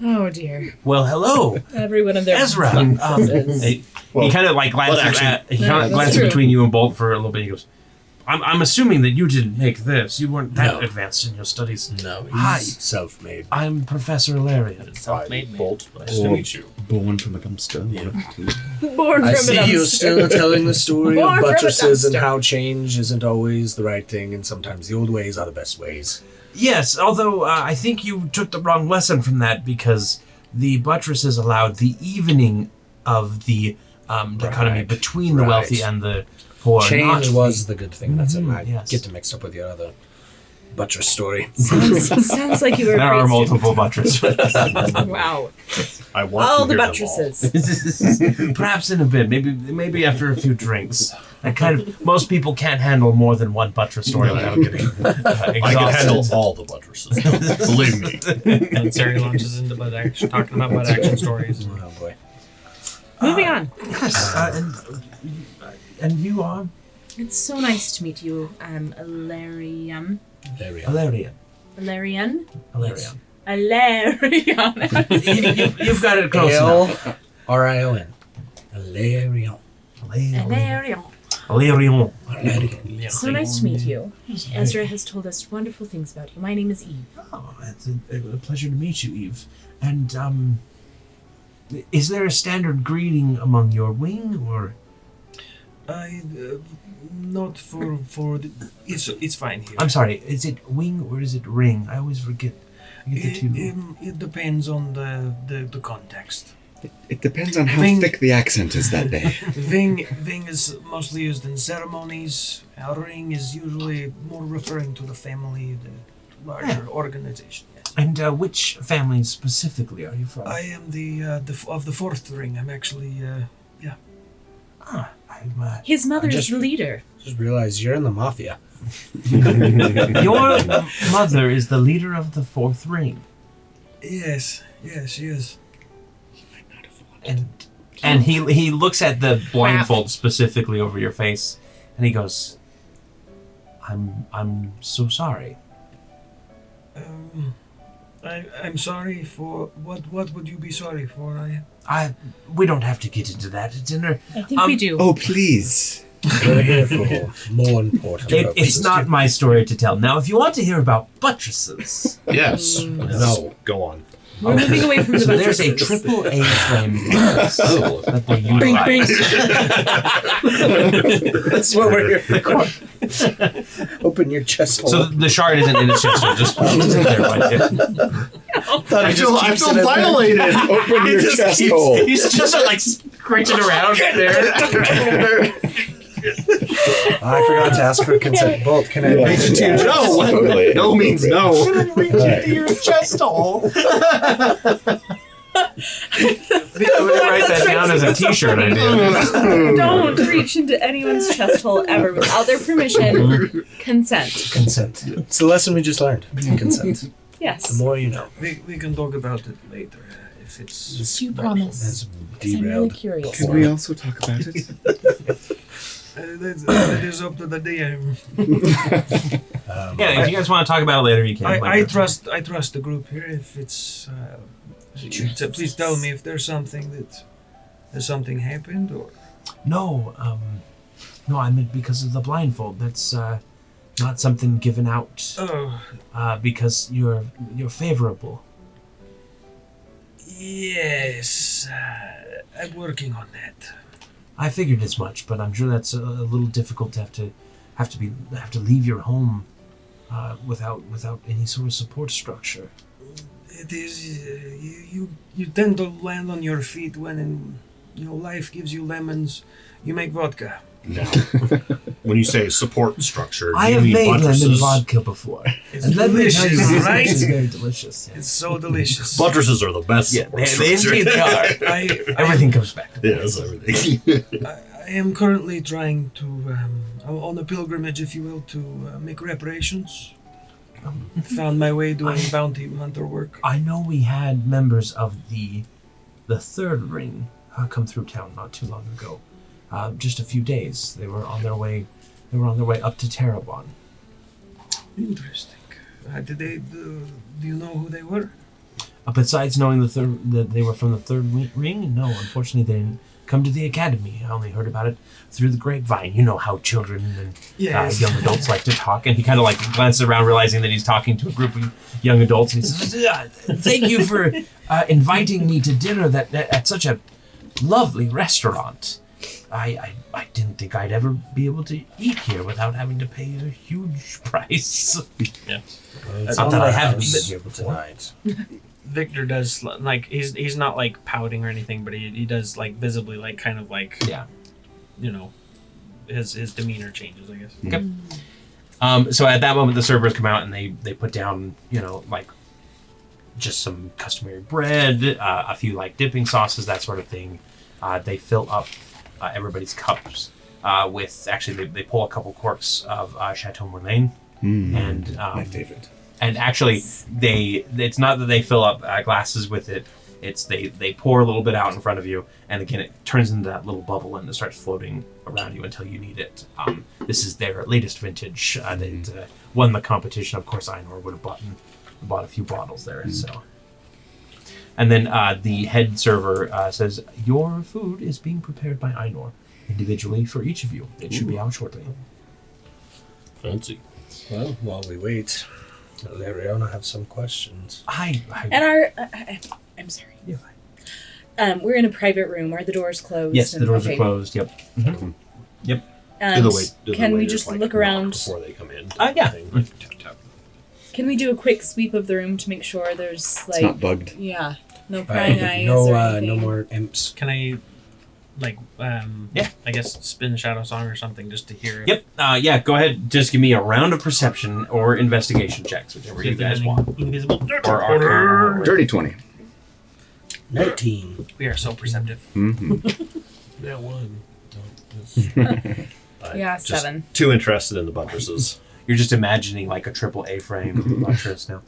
Oh dear. Well, hello, Every one of their Ezra. buttresses. He Well, kind of like glances actually- at, he No, kind of that's glances true. between you and Bolt for a little bit. He goes, I'm assuming that you didn't make this. You weren't that No. advanced in your studies. no, he's Hi. self-made. I'm Professor Alarian. Self-made man. Bolt. Nice to meet you. Born from a dumpster. one of the two. Born from I a see dumpster. you're still telling the story Born of from a buttresses and dumpster. how change isn't always the right thing, and sometimes the old ways are the best ways. Yes, although I think you took the wrong lesson from that, because the buttresses allowed the evening of the dichotomy Right, between the right. wealthy and the poor. Change not was the good thing. That's it. I yes. get mixed up with your other buttress story. Sounds like you were a There are priest. multiple buttresses. Wow. I want All to the hear them all. buttresses. Perhaps in a bit, maybe after a few drinks. That kind of most people can't handle more than one buttress story without getting exhausted. I can handle all the buttresses. Believe me. And Sari launches into butt action, talking about butt action stories. Oh boy. Moving on. Yes, and you are It's so nice to meet you, Alarian. Valerian. Alarian? Valerian. Alarian. You've got it close enough. L-R-I-O-N. Alarion. Alarian. Valerian. So nice to meet you. Ezra has told us wonderful things about you. My name is Eve. Oh, it's a pleasure to meet you, Eve. And is there a standard greeting among your wing, or? Not for the, it's fine here. I'm sorry. Is it wing or is it ring? I always forget. I get the two. It depends on the context. It depends on how Ving- thick the accent is that day. Ving is mostly used in ceremonies. Our ring is usually more referring to the family, the larger organization. Yes. And which family specifically are you from? I am of the fourth ring. I'm actually I'm, His mother is just- the leader. Just realized you're in the mafia. your mother is the leader of the fourth ring, yes, she is. and he looks at the blindfold specifically over your face, and he goes, "I'm so sorry." I'm sorry for what? What would you be sorry for? We don't have to get into that. It's in her. I think we do. Oh, please. We're here for more important It's purposes. not my story to tell. Now, if you want to hear about buttresses, Yes. No. Go on. We're moving away from the so there's a buttresses. triple A frame buttress that they utilize. That's what we're here for. Open your chest hole. So the shard isn't in his chest, so just there, right? I feel violated. Open your chest hole. He's just like scratching around there. I forgot to ask for consent. Bolt, can I reach into your chest? No. Totally No means no. Reach into your chest hole. Write that down as a T-shirt idea. Don't reach into anyone's chest hole ever without their permission. Consent. Consent. It's the lesson we just learned. Consent. The Yes. more you know. We can talk about it later if it's. Do you promise? That's 'Cause I'm really derailed. curious. Can we also talk about it? That is up to the DM. Yeah, if you guys want to talk about it later, you can. I trust the group here. If it's, please tell me if there's something happened or. No, I meant because of the blindfold. That's not something given out Oh because you're favorable. yes, I'm working on that. I figured as much, but I'm sure that's a little difficult to have to leave your home without any sort of support structure. It is you tend to land on your feet when life gives you lemons. You make vodka. No. When you say support structure, I you have mean made buttresses. lemon vodka before, It's and let me tell you, delicious, it's right? actually very delicious. It's so delicious. Buttresses are the best Yeah, support they structure. indeed they are. Everything comes back to Yes, everything. I am currently trying to on a pilgrimage, if you will, to make reparations. Found my way doing bounty hunter work. I know we had members of the third ring come through town not too long ago. Just a few days. They were on their way. They were on their way up to Terabon. Interesting. Do you know who they were? Besides knowing that they were from the third ring, no. Unfortunately, they didn't come to the academy. I only heard about it through the grapevine. You know how children and Yes. young adults like to talk. And he kind of like glances around, realizing that he's talking to a group of young adults, and he says, "Thank you for inviting me to dinner at such a lovely restaurant. I didn't think I'd ever be able to eat here without having to pay a huge price." Yeah. It's Not on that I my haven't house been here before. tonight. Victor does like he's not like pouting or anything, but he does like visibly like kind of like Yeah. His demeanor changes, I guess. Okay. So at that moment, the servers come out and they put down like just some customary bread, a few like dipping sauces, that sort of thing. They fill up everybody's cups with actually they pull a couple corks of Chateau Morlaine, and My favorite. and actually it's not that they fill up glasses with it. It's they pour a little bit out in front of you, and again it turns into that little bubble and it starts floating around you until you need it. This is their latest vintage. They won the competition. Of course, Einor would have bought a few bottles there. So, and then the head server says your food is being prepared by Einor individually for each of you. It should be out shortly. Fancy. Well, while we wait, Lariana, I have some questions. And I'm sorry. Yeah. We're in a private room. Are the doors closed? Yes, the doors are okay. closed. Yep. Mm-hmm. Yep. Can we just look around? before they come in? Yeah. Like, tap, tap. Can we do a quick sweep of the room to make sure there's It's like not bugged. yeah, no prying eyes no, or anything? no more imps. Can I, like, Yeah. I guess spin Shadow Song or something just to hear it? Yep. Yeah. Go ahead. Just give me a round of perception or investigation checks, whichever you guys want. Invisible. Or Arcana. Dirty 20. 19. We are so perceptive. Mm-hmm. That one. Yeah, Just 7. too interested in the buttresses. You're just imagining like a triple A frame buttress now.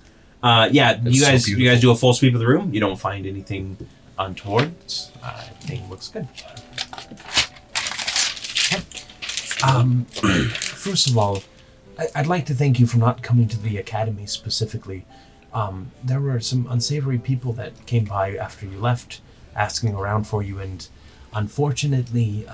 Yeah. It's You so guys beautiful. do a full sweep of the room. You don't find anything untoward. Everything looks good. First of all, I'd like to thank you for not coming to the academy specifically. There were some unsavory people that came by after you left, asking around for you, and unfortunately,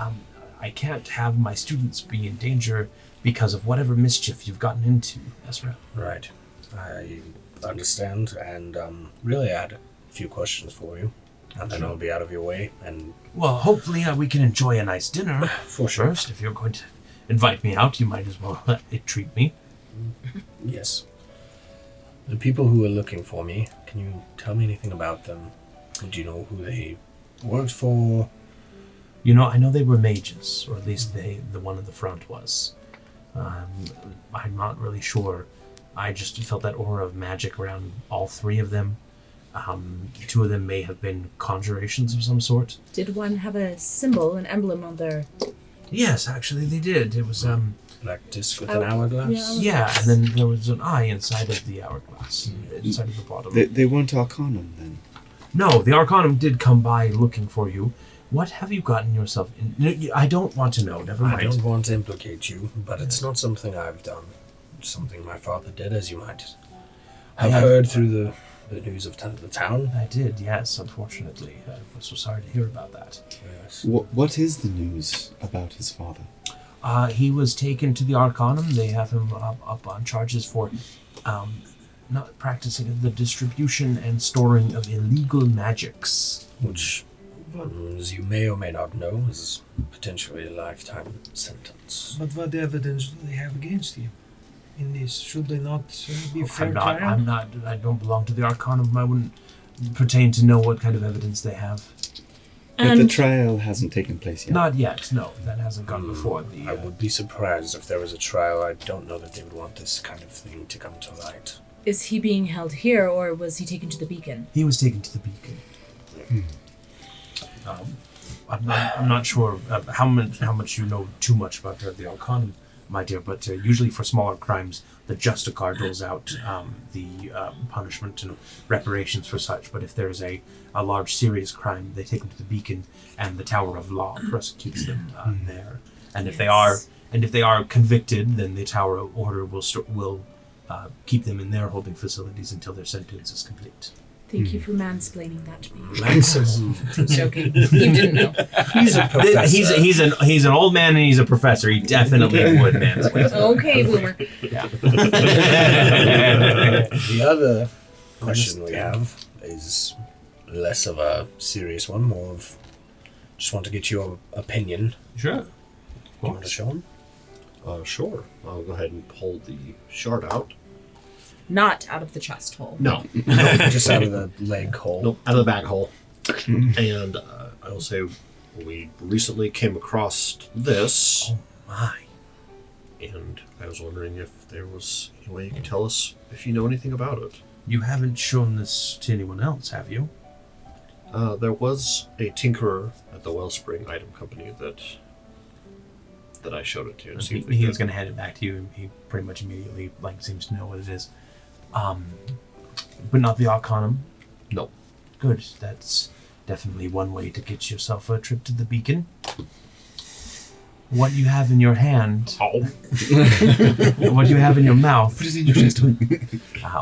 I can't have my students be in danger because of whatever mischief you've gotten into, Ezra. Right. I understand, and really I had a few questions for you, and then I'll be out of your way, and Well, hopefully we can enjoy a nice dinner for sure. first. If you're going to invite me out, you might as well treat me. Yes. The people who are looking for me, can you tell me anything about them? Do you know who they worked for? You know, I know they were mages, or at least the one at the front was. I'm not really sure. I just felt that aura of magic around all three of them. 2 of them may have been conjurations of some sort. Did one have a symbol, an emblem on their? Yes, actually they did. It was Black disc with an hourglass? yeah, and then there was an eye inside of the hourglass, inside of the bottom. They weren't Arcanum then. No, the Arcanum did come by looking for you. What have you gotten yourself in? No, I don't want to know. Never mind. I don't want to implicate you, but it's not something I've done. It's something my father did, as you might have heard through the news of the town. I did, yes, unfortunately. I'm so sorry to hear about that. Yes. What is the news about his father? He was taken to the Arcanum. They have him up on charges for not practicing the distribution and storing of illegal magics. Which, as you may or may not know, is potentially a lifetime sentence. But what evidence do they have against you in this? Should they not be fair I'm not. I don't belong to the Arcanum. I wouldn't pertain to know what kind of evidence they have. But the And trial hasn't taken place yet. Not yet. No, that hasn't gone before. The I would be surprised if there was a trial. I don't know that they would want this kind of thing to come to light. is he being held here, or was he taken to the beacon? he was taken to the beacon. I'm not sure how much you know too much about the Arcanum, my dear, but usually for smaller crimes, the Justicar doles out the punishment and reparations for such. But if there's a large serious crime, they take them to the beacon, and the Tower of Law prosecutes them there. And if they are convicted, then the Tower of Order will keep them in their holding facilities until their sentence is complete. Thank you for mansplaining that to me. Maximum. Joking. You didn't know. He's a professor. He's an old man and he's a professor. He definitely would mansplain. Okay, boomer. Yeah. The other question we have is less of a serious one, more of just want to get your opinion. Sure. Do you want to show him? Sure. I'll go ahead and pull the shard out. Not out of the chest hole. No. Just out of the leg hole. Nope, out of the bag hole. And I will say we recently came across this, Oh my. and I was wondering if there was any way you could tell us if you know anything about it. You haven't shown this to anyone else, have you? There was a tinkerer at the Wellspring Item Company that that I showed it to you. And see if He was going to hand it back to you. He pretty much immediately seems to know what it is. But not the Arcanum. No. Good. That's definitely one way to get yourself a trip to the beacon. What you have in your hand. Oh. What you have in your mouth. Put it in your chest.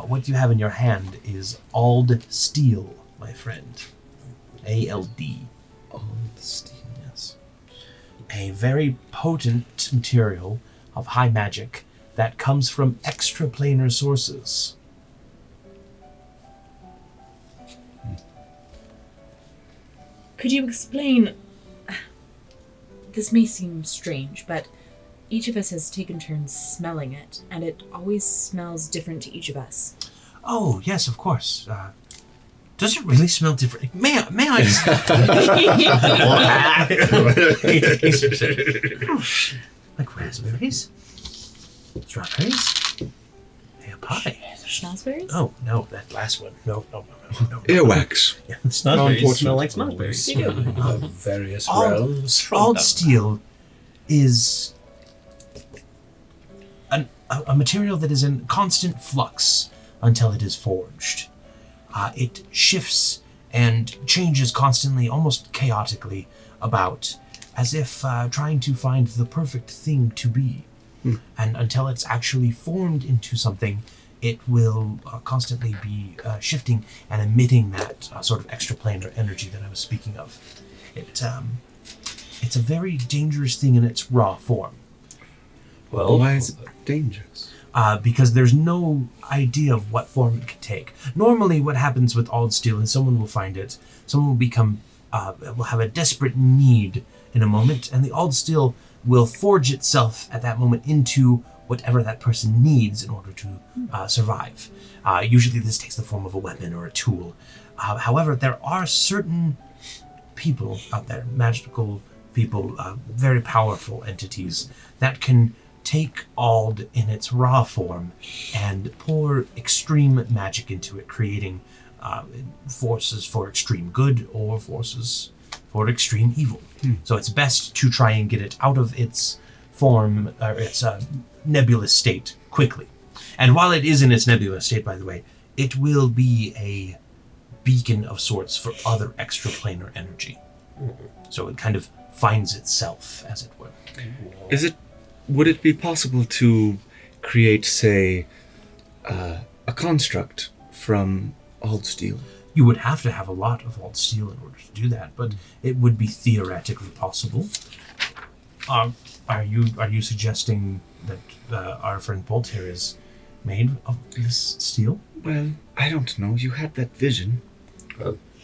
What you have in your hand is Ald Steel, my friend. A-L-D. Ald Steel. Yes. A very potent material of high magic that comes from extraplanar sources. Could you explain... This may seem strange, but each of us has taken turns smelling it, and it always smells different to each of us. Oh, yes, of course. Does it really smell different? May I? Like raspberries? Strawberries? Hey, a pie. Schnozberries? Oh, no, that last one. No. Earwax. Yeah, snozberries smell like snozberries. They do. Various Ald realms. steel is a material that is in constant flux until it is forged. It shifts and changes constantly, almost chaotically, about, as if trying to find the perfect thing to be. And until it's actually formed into something, it will constantly be shifting and emitting that sort of extraplanar energy that I was speaking of. It's a very dangerous thing in its raw form. Well, Why is it dangerous? Because there's no idea of what form it could take. Normally what happens with Ald Steel is someone will find it, someone will become, will have a desperate need in a moment, and the Ald Steel will forge itself at that moment into whatever that person needs in order to survive. Usually this takes the form of a weapon or a tool. However, there are certain people out there, magical people, very powerful entities, that can take Ald in its raw form and pour extreme magic into it, creating forces for extreme good or forces for extreme evil. So it's best to try and get it out of its form, or its nebulous state, quickly. And while it is in its nebulous state, by the way, it will be a beacon of sorts for other extraplanar energy. So it kind of finds itself, as it were. Would it be possible to create, say, a construct from Ald Steel? You would have to have a lot of Ald Steel in order to do that, but it would be theoretically possible. Are you suggesting that our friend Bolt here is made of this steel? Well, I don't know. You had that vision.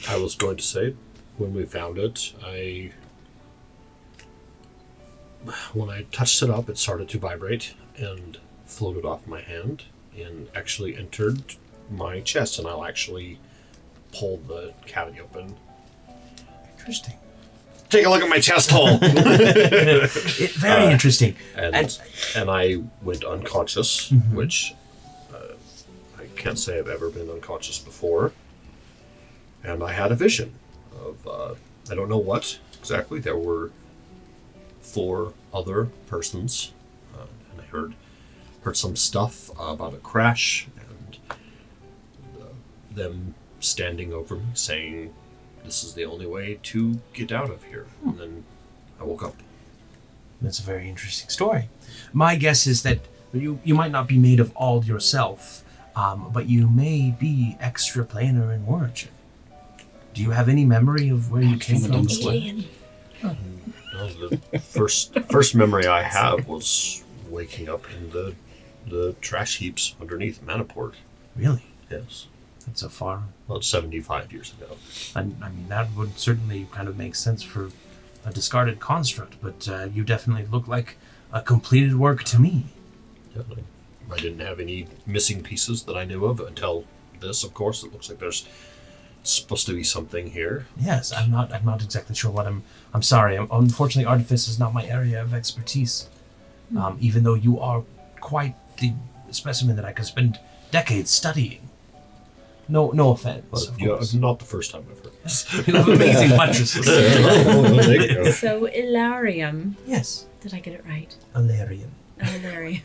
I was going to say, when we found it, when I touched it up, it started to vibrate and floated off my hand and actually entered my chest, and I'll actually pull the cavity open. Interesting. Take a look at my chest hole. Very interesting. And I went unconscious, which I can't say I've ever been unconscious before. And I had a vision of, I don't know what exactly. There were 4 other persons, and I heard some stuff about a crash, and them standing over me saying, "This is the only way to get out of here." And then I woke up. That's a very interesting story. My guess is that you might not be made of Ald yourself, but you may be extraplanar in origin. Do you have any memory of where you came from? No, the first memory I have was waking up in the trash heaps underneath Manaport. Really? Yes. That's so far. About 75 years ago. I mean, that would certainly kind of make sense for a discarded construct, but you definitely look like a completed work to me. Yeah, I didn't have any missing pieces that I knew of until this, of course. It looks like there's supposed to be something here. Yes, I'm not exactly sure what I'm sorry. Unfortunately, Artifice is not my area of expertise. Even though you are quite the specimen that I could spend decades studying. No offense. Of course. Not the first time I've heard this. You have amazing mattresses. There you go. So, Ilarium. Yes. Did I get it right? Alarian. Ilarium.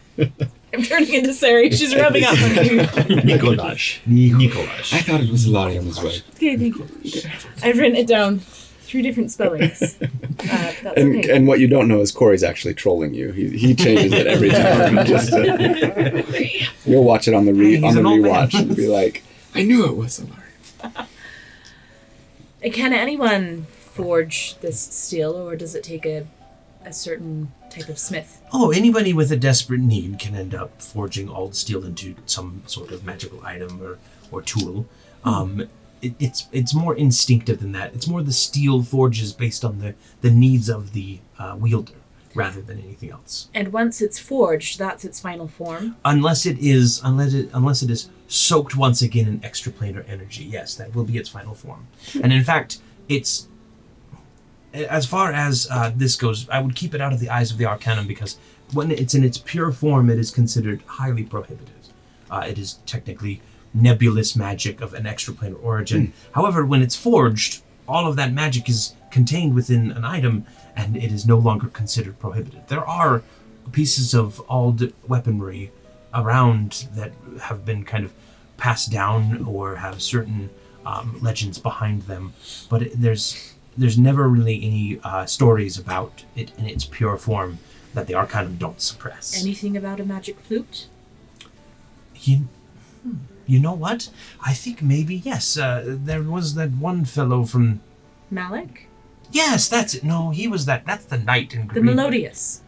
I'm turning into Sari. She's rubbing up on me. Nikolaj. I thought it was Ilarium as well. Okay, thank you. I've written it down. 3 different spellings. That's okay. And what you don't know is Cory's actually trolling you. He changes it every time. You'll watch it on the He's an old rewatch man. and be like, I knew it was Ilarium. Can anyone forge this steel, or does it take a certain type of smith? Oh, anybody with a desperate need can end up forging old steel into some sort of magical item or tool. It's more instinctive than that. It's more the steel forges based on the needs of the wielder rather than anything else. And once it's forged, that's its final form? Unless it is soaked once again in extraplanar energy. Yes, that will be its final form. And in fact, it's as far as this goes, I would keep it out of the eyes of the Arcanum because when it's in its pure form, it is considered highly prohibited. It is technically nebulous magic of an extraplanar origin. However, when it's forged, all of that magic is contained within an item, and it is no longer considered prohibited. There are pieces of old weaponry around that have been kind of passed down or have certain legends behind them, but there's never really any stories about it in its pure form that the Arcanum don't suppress. Anything about a magic flute? You know what? I think maybe, yes. There was that one fellow from... Malik? Yes, that's it. No, he was that. That's the knight in The green. Melodious.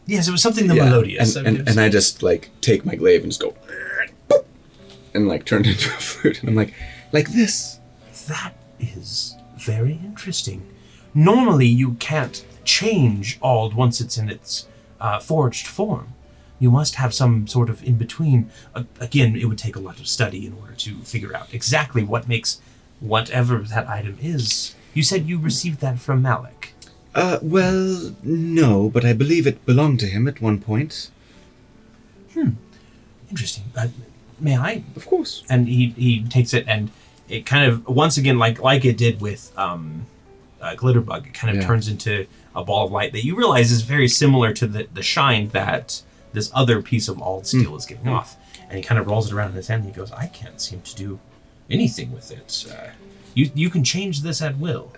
Yes, it was something the Yeah, melodious. And I just like take my glaive and just go boop, and like turn it into a flute, and I'm like this. That is very interesting. Normally, you can't change Ald once it's in its forged form. You must have some sort of in-between. Again, it would take a lot of study in order to figure out exactly what makes whatever that item is. You said you received that from Malik. Well, no, but I believe it belonged to him at one point. Interesting. May I? Of course. And he takes it, and it kind of, once again, like it did with Glitterbug, it kind of turns into a ball of light that you realize is very similar to the shine that this other piece of Ald steel is giving off. And he kind of rolls it around in his hand, and he goes, I can't seem to do anything with it. You can change this at will.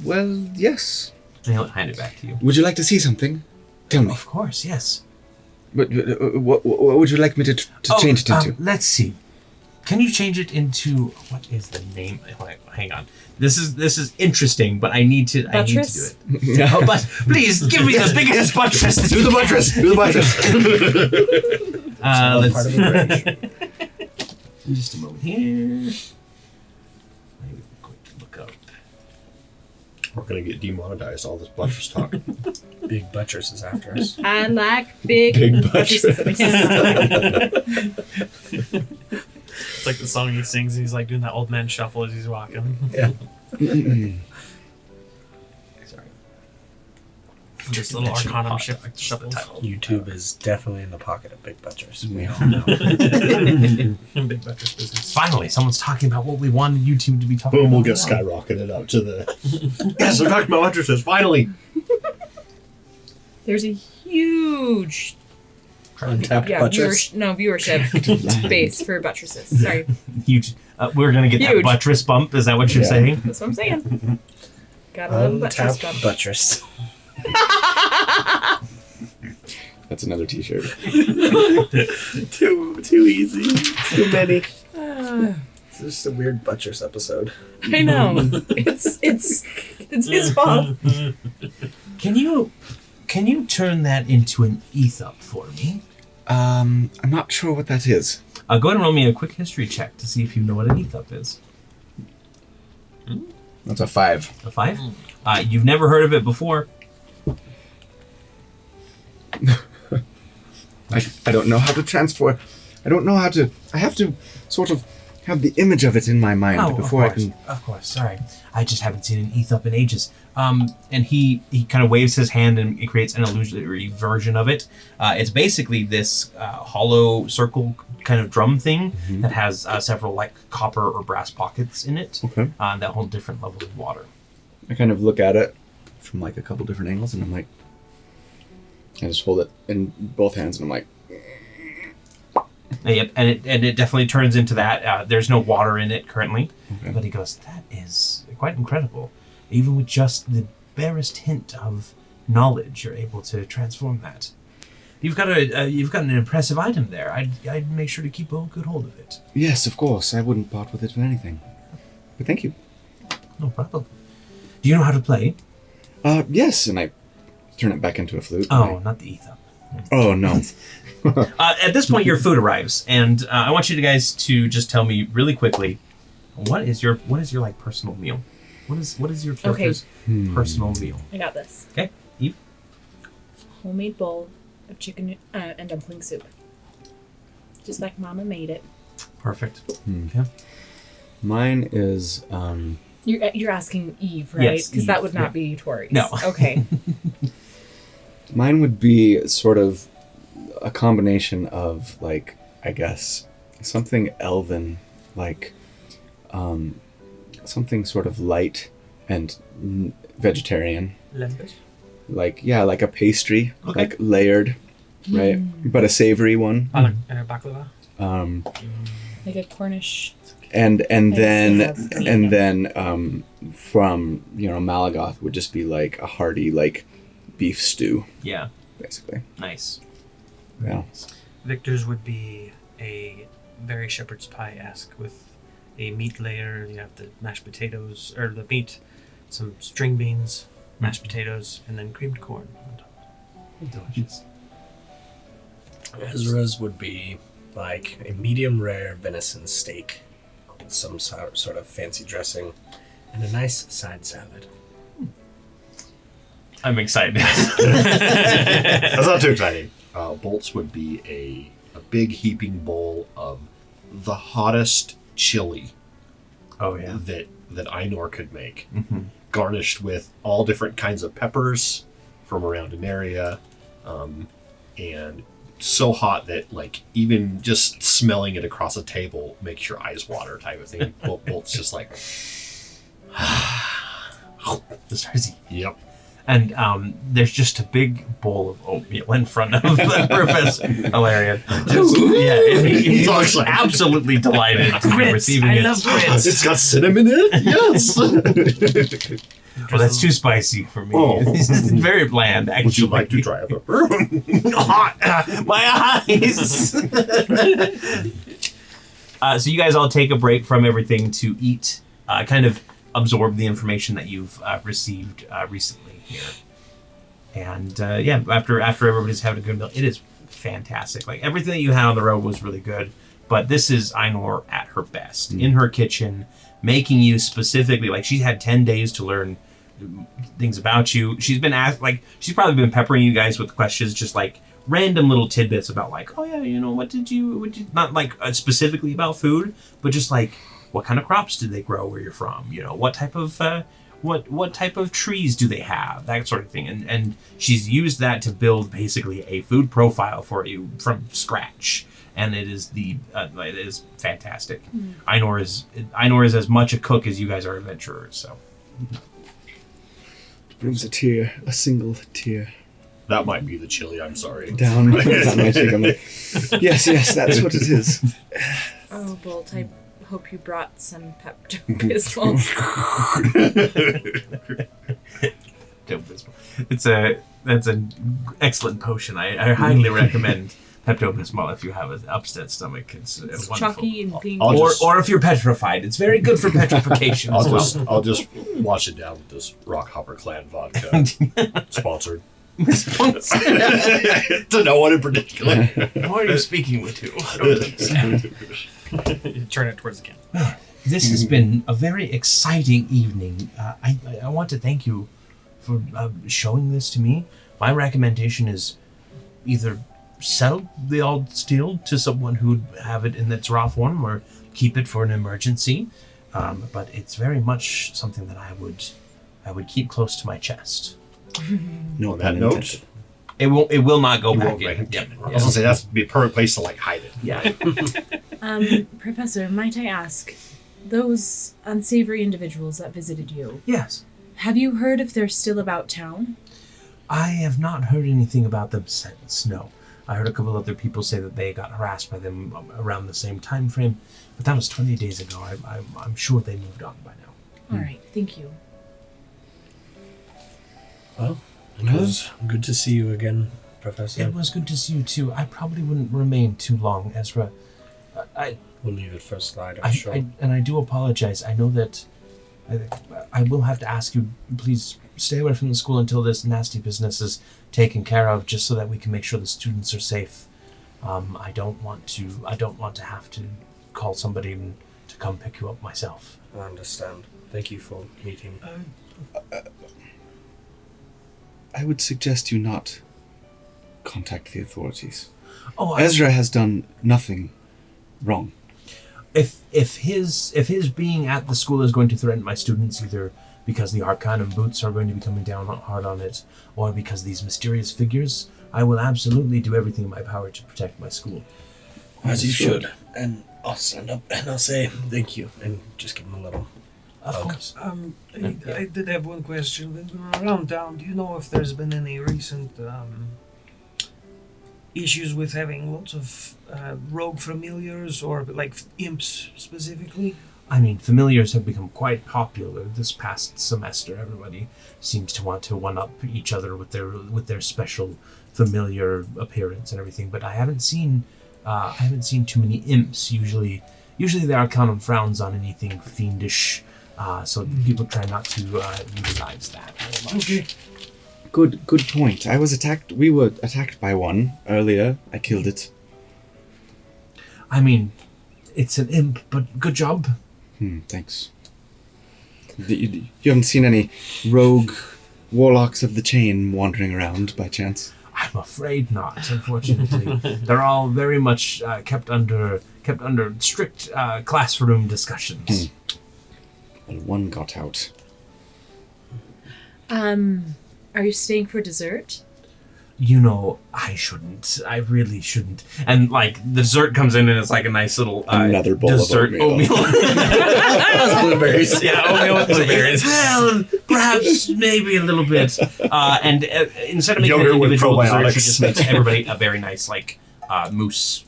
Well, yes. And he'll hand it back to you. Would you like to see something? Tell me. Of course, yes. What would you like me to change it into? Let's see. Can you change it into, what is the name? Hang on. This is interesting, but I need to do Buttress? it. Oh, but please give me the biggest buttress. Do the buttress. Do the buttress. Let's part of see. the bridge. Just a moment here. I'm going to look up. We're going to get demonetized, all this buttress talk. Big Buttress is after us. I like big Buttress. It's like the song he sings, and he's like doing that old man shuffle as he's walking. Yeah. Sorry. Just a little Mention Arcanum hot shift dog, just the shuffles. title. YouTube is definitely in the pocket of Big Buttress. We all know. Big Buttress business. Finally, someone's talking about what we wanted YouTube to be talking Boom, about. we'll get skyrocketed up to the... Yes, I'm talking about buttresses, finally! There's a huge Untapped Buttress. viewership base for buttresses. Sorry. Huge. We're going to get that Huge. buttress bump. Is that what you're saying? That's what I'm saying. Gotta love buttress Untapped stuff. Buttress. That's another T-shirt. Too easy. Too many. It's just a weird Buttress episode. I know. It's his fault. Can you turn that into an ETH-up for me? I'm not sure what that is. Go ahead and roll me a quick history check to see if you know what an ETH-up is. That's a 5. A 5? You've never heard of it before. I don't know how to transfer. I don't know how to. I have to sort of have the image of it in my mind Oh, before of I course, can. Of course, sorry. I just haven't seen an ETH up in ages. And he kind of waves his hand and it creates an illusory version of it. It's basically this hollow circle kind of drum thing that has several like copper or brass pockets in it that hold different levels of water. I kind of look at it from like a couple different angles, and I'm like, I just hold it in both hands, and I'm like, Yep, and it definitely turns into that. There's no water in it currently, but he goes, "That is quite incredible. Even with just the barest hint of knowledge, you're able to transform that. You've got an impressive item there. I'd make sure to keep a good hold of it." yes, of course, I wouldn't part with it for anything. But thank you. No problem. Do you know how to play? Yes, and I turn it back into a flute. Oh, not the ETH up. Oh no. At this point, your food arrives, and I want you guys to just tell me really quickly, what is your like personal meal? What is your character's personal meal? I got this. Okay, Eve. Homemade bowl of chicken and dumpling soup. Just like Mama made it. Perfect. Okay. Mine is You're asking Eve, right? Yes, Because Eve, that would not be Torrey's. No. Okay. mine would be sort of a combination of like, I guess, something elven, like something sort of light and vegetarian. Lembas. Like like a pastry, Okay. like layered, right? But a savory one. Baklava. Like a Cornish. And then have meat. and then from Malagoth would just be like a hearty like beef stew, Yeah. basically. Nice. Yeah. Victor's would be a very shepherd's pie-esque with a meat layer. You have the mashed potatoes, or the meat, some string beans, mashed potatoes, and then creamed corn on top. Delicious. Ezra's would be like a medium rare venison steak with some sort of fancy dressing and a nice side salad. I'm excited. That's not too exciting. Bolt's would be a big heaping bowl of the hottest chili Oh yeah. that Einor could make, Mm-hmm. garnished with all different kinds of peppers from around Aneria, and so hot that like even just smelling it across a table makes your eyes water type of thing. Bolt's just like, The Starzy. yep. And there's just a big bowl of oatmeal in front of Professor Hilarion. He's all absolutely delighted to be receiving it. It's got cinnamon in it. Yes. Well, that's too spicy for me. Oh. It's very bland, actually. Would you like to try a pepper? My eyes! So you guys all take a break from everything to eat, kind of absorb the information that you've received recently here. And after everybody's having a good meal, it is fantastic. Like everything that you had on the road was really good, but this is Einor at her best. In her kitchen, making you specifically, like she had 10 days to learn things about you. She's been asked, like she's probably been peppering you guys with questions, just like random little tidbits about like, oh yeah, what did you not like specifically about food, but just like what kind of crops did they grow where you're from? What type of what type of trees do they have? That sort of thing. And she's used that to build basically a food profile for you from scratch. And it is it is fantastic. Einor is as much a cook as you guys are adventurers. So Brings a tear, a single tear That might be the chili. I'm sorry. down my cheek. I'm like, yes, that's what it is. Oh, Bolt, I hope you brought some Pepto-Bismol. That's an excellent potion. I highly recommend Pepto-Bismol if you have an upset stomach. It's wonderful. Chalky and pink. Or if you're petrified, it's very good for petrification as well. I'll just wash it down with this Rockhopper Clan vodka. Sponsored. To no one in particular. Who are you speaking with? I don't understand. Turn it towards the camp. This has been a very exciting evening. I want to thank you for showing this to me. My recommendation is either sell the old steel to someone who'd have it in its raw form, or keep it for an emergency, but it's very much something that I would keep close to my chest. No On that pun note, intended. It will not go you back won't in. make Yep. I was gonna say that's be a perfect place to like hide it. Yeah. Professor, might I ask, those unsavory individuals that visited you, Yes. have you heard if they're still about town? I have not heard anything about them since. No. I heard a couple other people say that they got harassed by them around the same time frame, but that was 20 days ago. I'm sure they moved on by now. All right, thank you. Well, it was good to see you again, Professor. It was good to see you too. I probably wouldn't remain too long, Ezra. We'll leave it first slide, I'm sure. I do apologize. I know that I will have to ask you, please stay away from the school until this nasty business is taken care of, just so that we can make sure the students are safe. I don't want to have to call somebody to come pick you up myself. I understand. Thank you for meeting. I would suggest you not contact the authorities. Oh, Ezra has done nothing wrong. If his being at the school is going to threaten my students, either because the Arcanum boots are going to be coming down hard on it, or because these mysterious figures, I will absolutely do everything in my power to protect my school. As you should. And I'll stand up and I'll say thank you and just give him a little. Of Okay. course. I did have one question. When we were around town, do you know if there's been any recent issues with having lots of rogue familiars or like imps specifically? I mean, familiars have become quite popular this past semester. Everybody seems to want to one-up each other with their special familiar appearance and everything. But I haven't seen too many imps. Usually the Arcanum frowns on anything fiendish. So people try not to utilize that very much. Okay. Good point. We were attacked by one earlier. I killed it. I mean, it's an imp, but good job. Thanks. You haven't seen any rogue warlocks of the chain wandering around by chance? I'm afraid not, unfortunately. They're all very much kept under strict classroom discussions. Well, one got out. Are you staying for dessert? You know, I shouldn't. I really shouldn't. And like the dessert comes in and it's like a nice little Another bowl dessert of oatmeal. Blueberries. Yeah, oatmeal with blueberries. Well, perhaps maybe a little bit. And instead of making an Yogurt with individual dessert, probiotics. she just makes everybody a very nice like mousse.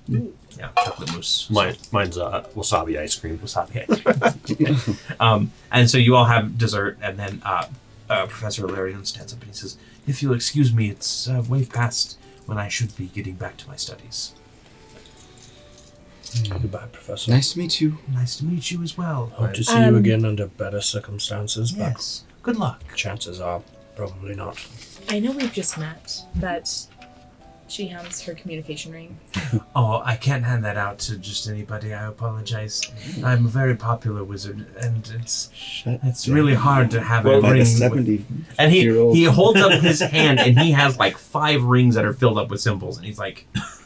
Yeah, chocolate mousse. Mine's wasabi ice cream. Wasabi ice cream. And so you all have dessert, and then Professor Ilarion stands up and he says, "If you'll excuse me, it's way past when I should be getting back to my studies." Goodbye, Professor. Nice to meet you. Nice to meet you as well. Hope to see you again under better circumstances, Yes. Good luck. but chances are probably not. I know we've just met, but she hands her communication ring. Oh, I can't hand that out to just anybody. I apologize. I'm a very popular wizard, and it's really hard to have a By ring. the 70 And year-old. he holds up his hand, and he has like 5 rings that are filled up with symbols, and he's like,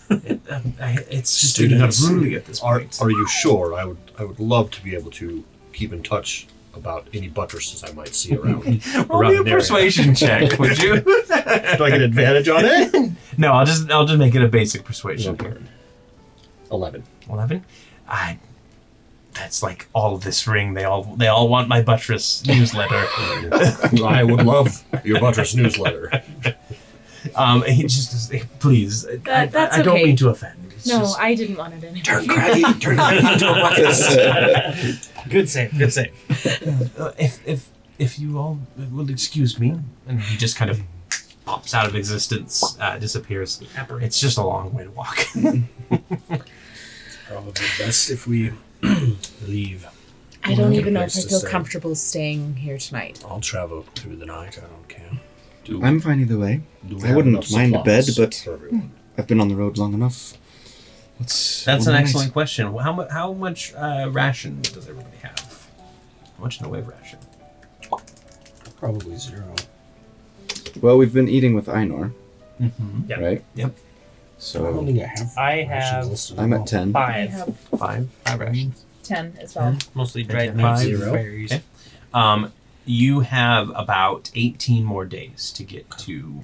"It's just Students. unruly at this point." Are you sure? I would love to be able to keep in touch about any buttresses I might see around. Roll me a Aneria. persuasion check, would you? Do I get advantage on it? No, I'll just make it a basic persuasion here. 11. 11. That's like all of this ring. They all want my buttress newsletter. I would love your buttress newsletter. He just please. That's I don't okay. mean to offend. It's No, just- I didn't want it anyway. Turn Craggy into a ruckus. Good save. Good save. if you all will excuse me, and he just kind of pops out of existence, disappears. It's just a long way to walk. Probably best if we leave. I don't Get a even know if place I to feel stay. comfortable staying here tonight. I'll travel through the night. I don't care. I'm fine either way. Do we I have wouldn't enough mind a bed, supplies but for everyone? I've been on the road long enough. That's an excellent question. How much ration does everybody have? How much in the way of ration? Probably 0. Well, we've been eating with Einor, Mm-hmm. Yeah. right? Yep. I don't So think I have. I rations have listed I'm all. at 10. I 5. have Five rations. 10 as well. mostly dried And nuts, 0. berries. Okay. You have about 18 more days to get to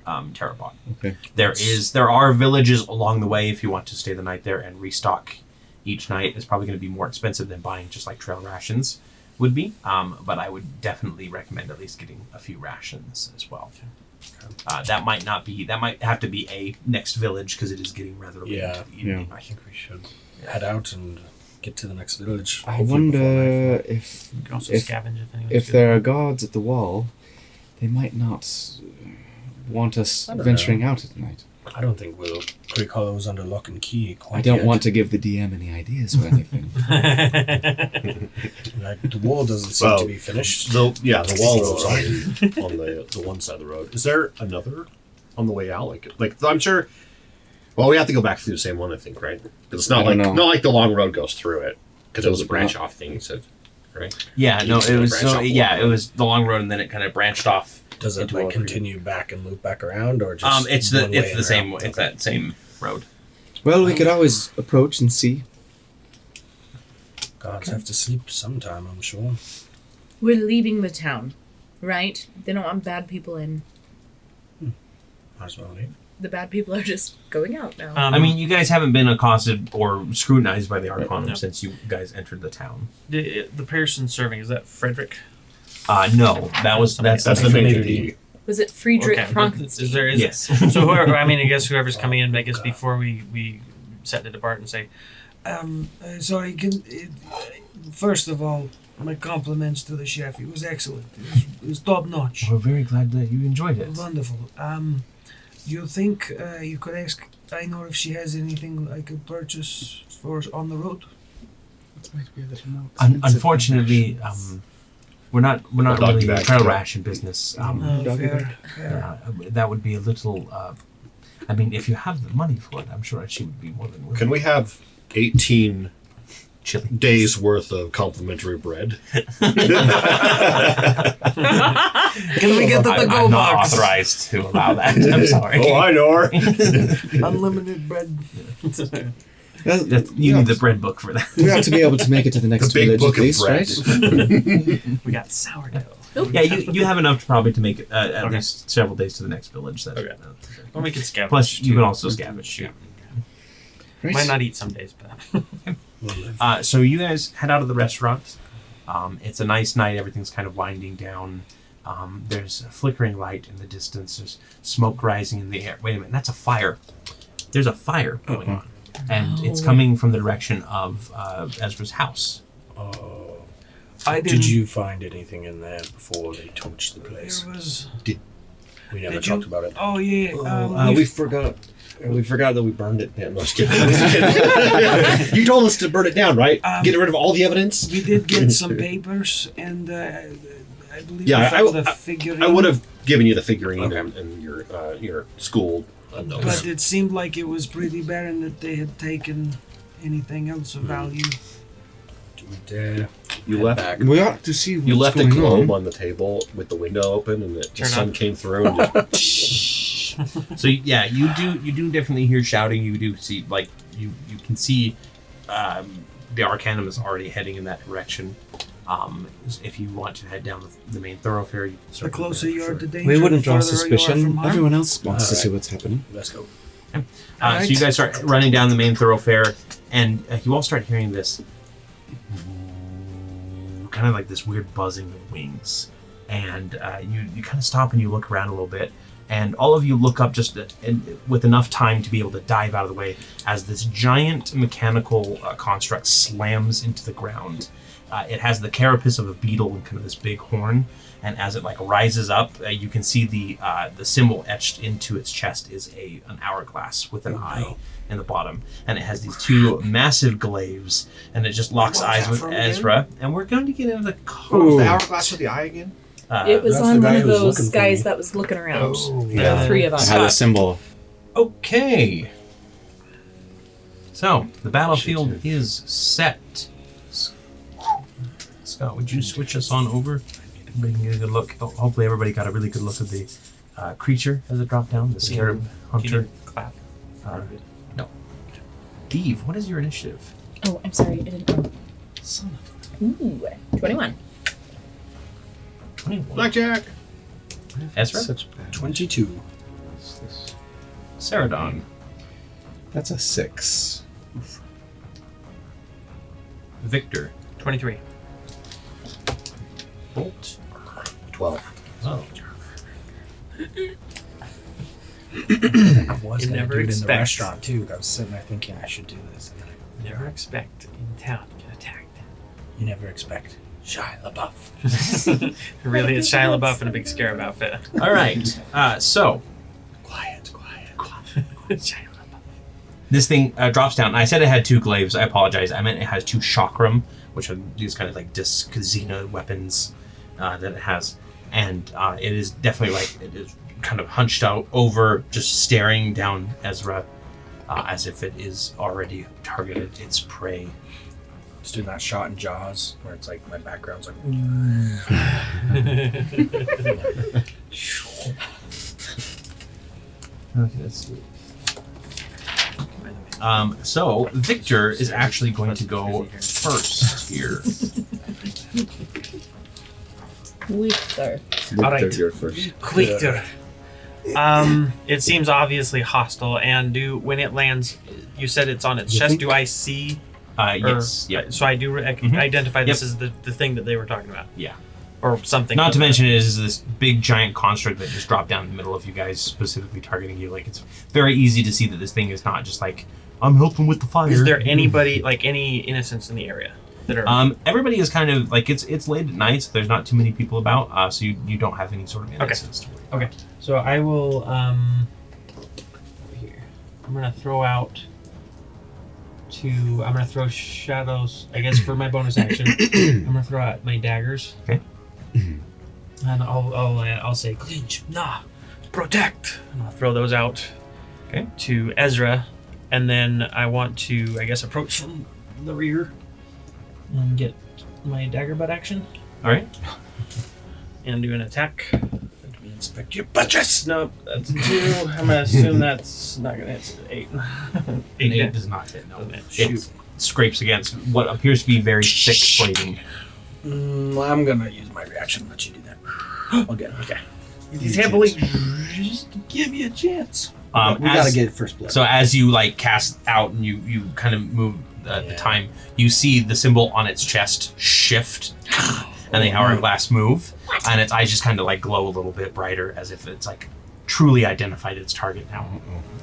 Terrabot. Okay. There are villages along the way if you want to stay the night there and restock each night. It's probably going to be more expensive than buying just like trail rations would be. But I would definitely recommend at least getting a few rations as well. That might have to be a next village because it is getting rather late. Yeah. in the evening. I think we should head out and get to the next village. I hopefully before wonder nightfall. if You can also If- scavenge if there are guards at the wall, they might not want us I don't venturing out at night. I don't think Willow Creek Hollow is under lock and key quite I don't yet. want to give the DM any ideas or anything. Like, the wall doesn't seem Well, to be finished. The wall is already on the one side of the road. Is there another on the way out? Like I'm sure. Well, we have to go back through the same one, I think, right? 'Cause it's not I don't like know. the long road goes through it because it was a Does it branch not? off thing. You said, right? Yeah, no, it was Branch off the it long was the long road and then it kind of branched off. Does it into like Willow Creek. continue back and loop back around, or just It's one way the and same around? it's that same road. Well, we could always approach and see. Gods have to sleep sometime, I'm sure. We're leaving the town, right? They don't want bad people in. Might as well leave. The bad people are just going out now. I mean, you guys haven't been accosted or scrutinized by the Arcanum No. since you guys entered the town. the person serving, is that Frederick? No, that's That's the major D. Was it Friedrich Okay. Frankenstein? Is there? Is Yes. So whoever, I mean, I guess whoever's coming in, I guess before we set to depart and say, Sorry, first of all, my compliments to the chef. It was excellent. It was top notch. We're very glad that you enjoyed it. Wonderful. You think you could ask Einor if she has anything I could purchase for us on the road? Unfortunately, we're not doggy really a bag, trail yeah. ration business. Fair. That would be a little. I mean, if you have the money for it, I'm sure she would be more than willing. Can we have 18 Chili. days worth of complimentary bread? Can we get the I'm to-go not box? authorized to allow that. I'm sorry. Oh, I know. Unlimited bread. Well, You need the bread book for that. we have to be able to make it to the next The big village book at of least, bread. right? we got sourdough. Yeah, you have enough probably to make it at Okay. least several days to the next village. That's Okay. for sure. Well, we could scavenge. Plus, you too. can also scavenge. Yeah. Right. Might not eat some days, but So you guys head out of the restaurant. It's a nice night. Everything's kind of winding down. There's a flickering light in the distance. There's smoke rising in the air. Wait a minute, that's a fire. There's a fire going on. And it's coming from the direction of Ezra's house. Oh. I Did didn't. you find anything in there before they torched the place? There was. We never Did you? talked about it. Oh yeah. We forgot. We forgot that we burned it down. No, just kidding. You told us to burn it down, right? Get rid of all the evidence. We did get some papers, and I believe Yeah, we found the figurine. I would have given you the figurine Okay. and your school notes. But it seemed like it was pretty barren that they had taken anything else of value. Do we dare You head left. back? We ought to see what's You left a going globe on. on the table with the window open, and the Turn sun on. came through. And just, So yeah, you do definitely hear shouting. You do see you can see the Arcanum is already heading in that direction. If you want to head down the main thoroughfare, you can The start closer you are to danger, We wouldn't the draw further you are suspicion. from harm. Everyone else wants to Alright. see what's happening. Let's go. So you guys start running down the main thoroughfare, and you all start hearing this kind of like this weird buzzing of wings. And you kind of stop and you look around a little bit, and all of you look up just with enough time to be able to dive out of the way as this giant mechanical construct slams into the ground. It has the carapace of a beetle and kind of this big horn, and as it rises up, you can see the symbol etched into its chest is an hourglass with an eye in the bottom, and it has these two massive glaives, and it just locks What was eyes that with from again? Ezra, and we're going to get into the the hourglass with the eye again? It was that's on the guy one of who was those looking for guys me. that was looking around. Yeah. The three of It us. had a symbol. Okay. So, the battlefield is set. Scott, would you switch us on over? We can get a good look. Hopefully everybody got a really good look of the creature as it dropped down, the scarab Can hunter. you clap? No. Eve, what is your initiative? Oh, I'm sorry. I didn't know. Son of Ooh, 21. 21. Blackjack. Ezra? Such bad. 22. Seredan. That's a 6. Victor. 23. Bolt. 12. Oh. I was You going to never do it in the expect. restaurant, too. I was sitting there thinking I should do this. And then Never expect in town to get attacked. you never expect Shia LaBeouf. Really, it's Shia LaBeouf in a big scarab outfit. All right. So Quiet. Shia LaBeouf. this thing drops down. I said it had 2 glaives. I apologize. I meant it has 2 chakram, which are these kind of like disc Xena weapons that it has. And it is definitely like, it is kind of hunched out over, just staring down Ezra as if it is already targeted its prey. Just doing that shot in Jaws where it's like my background's like. Okay, let's see. So Victor is actually going to go first here. Victor. All right. You're first. Victor. It seems obviously hostile, and when it lands, you said it's on its You chest. think- Do I see? Yes. Yep. So I do identify this Yep. as the thing that they were talking about. Yeah. Or something. Not to mention, it is this big giant construct that just dropped down in the middle of you guys, specifically targeting you. Like, it's very easy to see that this thing is not just like, I'm helping with the fire. Is there anybody, like any innocents in the area that are? Everybody is kind of like, it's late at night, so there's not too many people about, so you don't have any sort of innocence to worry about. Okay. So I will. Here, I'm gonna throw out. I'm gonna throw shadows. I guess for my bonus action, I'm gonna throw out my daggers. Okay. And I'll say clinch, nah, protect, and I'll throw those out. Okay. To Ezra, and then I want to, I guess, approach from the rear and get my dagger butt action All right. and do an attack. Let me inspect your budgets. Nope, that's 2. I'm gonna assume that's not gonna hit. 8. An 8 does not hit, no. Doesn't it? It scrapes against what appears to be very thick plating. I'm gonna use my reaction and let you do that. Again. Okay. He's heavily. Just give you a chance. We As- gotta get first blood. So as you like cast out and you kind of move the Yeah. time, you see the symbol on its chest shift and the hourglass move, and its eyes just kind of like glow a little bit brighter as if it's like truly identified its target now.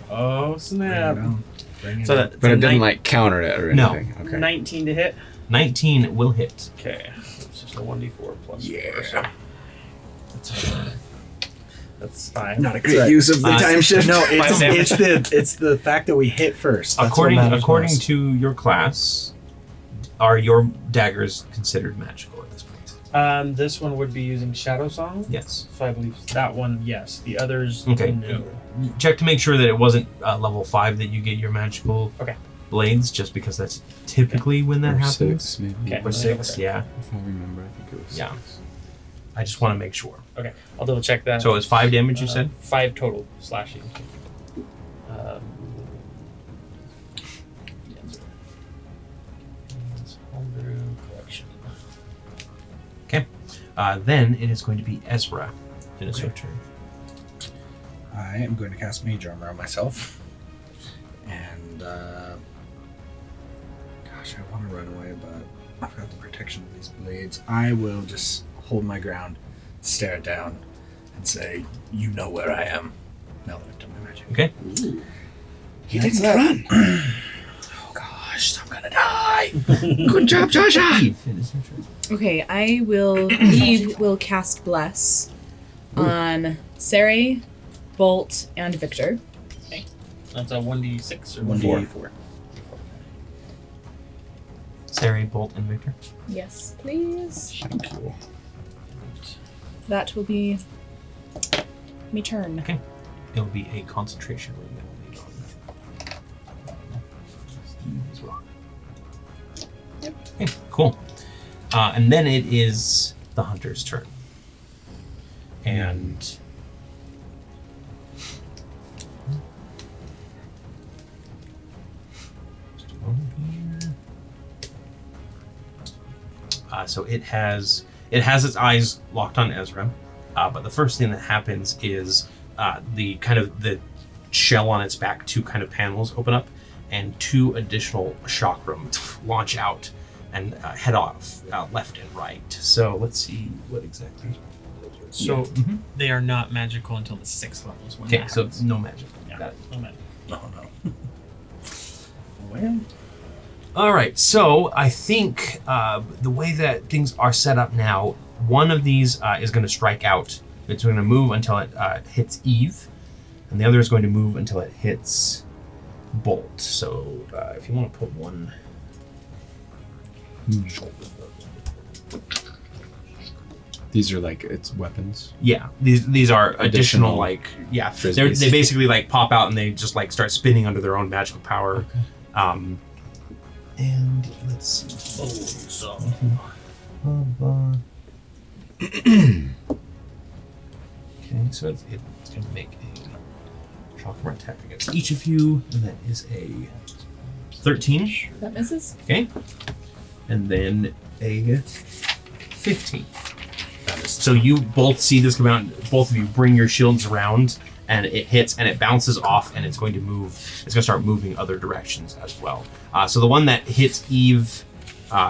Oh Bring it snap! on. Bring it So on. that But it didn't like counter it or No. anything. Okay. 19 to hit. 19 will hit. Okay, it's just a 1d4 plus. Yeah. 4, so that's 5. Not a great use of the time shift. No, Five damage. it's the fact that we hit first. That's According what matters according most. to your class, are your daggers considered magical at this point? This one would be using Shadow Song. Yes. So I believe that one, yes. The others, Okay. no. Check to make sure that it wasn't level 5 that you get your magical Okay. blades, just because that's typically when that Or happens. 6, maybe. Okay. Or 6, yeah. If I remember, I think it was Yeah. 6. I just want to make sure. Okay, I'll double check that. So it was 5 damage, you said? 5 total slashing. Homebrew collection. Then it is going to be Ezra. It is your turn. I am going to cast Mage Armor on myself. And, gosh, I want to run away, but I've got the protection of these blades. I will just hold my ground, stare it down, and say, you know where I am. Now that I've done my magic. Okay. He didn't run. Oh, gosh, I'm going to die. Good job, Joshua. Eve, it is your turn. Okay, Eve will cast Bless on Sari, Bolt, and Victor. That's a 1d6 or 1d4. Sari, Bolt, and Victor. Yes, please. Thank you. That will be me turn. Okay. It'll be a concentration ring that will be on Eve as well. Okay, cool. And then it is the hunter's turn. And So it has its eyes locked on Ezra, but the first thing that happens is the shell on its back, 2 kind of panels open up, and 2 additional chakram launch out and head off left and right. So let's see what exactly. So they are not magical until the 6th level. Okay, so no magic. Yeah, Got it. no magic. No. Well, All right, so I think the way that things are set up now, one of these is going to strike out. It's going to move until it hits Eve, and the other is going to move until it hits Bolt. So if you want to put one... These are like its weapons. Yeah, these are additional Additional like frisbees. they basically like pop out and they just like start spinning under their own magical power. Okay. And let's see. Okay, so it's going to make a chakra attack against each of you, and that is a 13. That misses. Okay, and then a 15. So you both see this come out. Both of you bring your shields around, and it hits, and it bounces off, and it's going to move. It's going to start moving other directions as well. So the one that hits Eve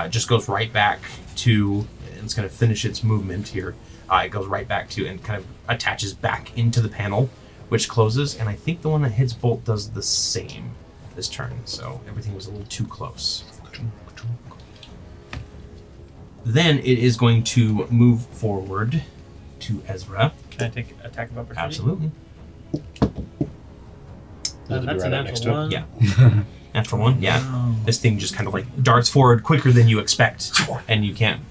just goes right back to. And it's going to finish its movement here. It goes right back to and kind of attaches back into the panel, which closes. And I think the one that hits Bolt does the same this turn. So everything was a little too close. Then it is going to move forward to Ezra. Can I take attack of opportunity? Absolutely. That's a natural one. Yeah. Natural one. Yeah. This thing just kind of like darts forward quicker than you expect, and you can't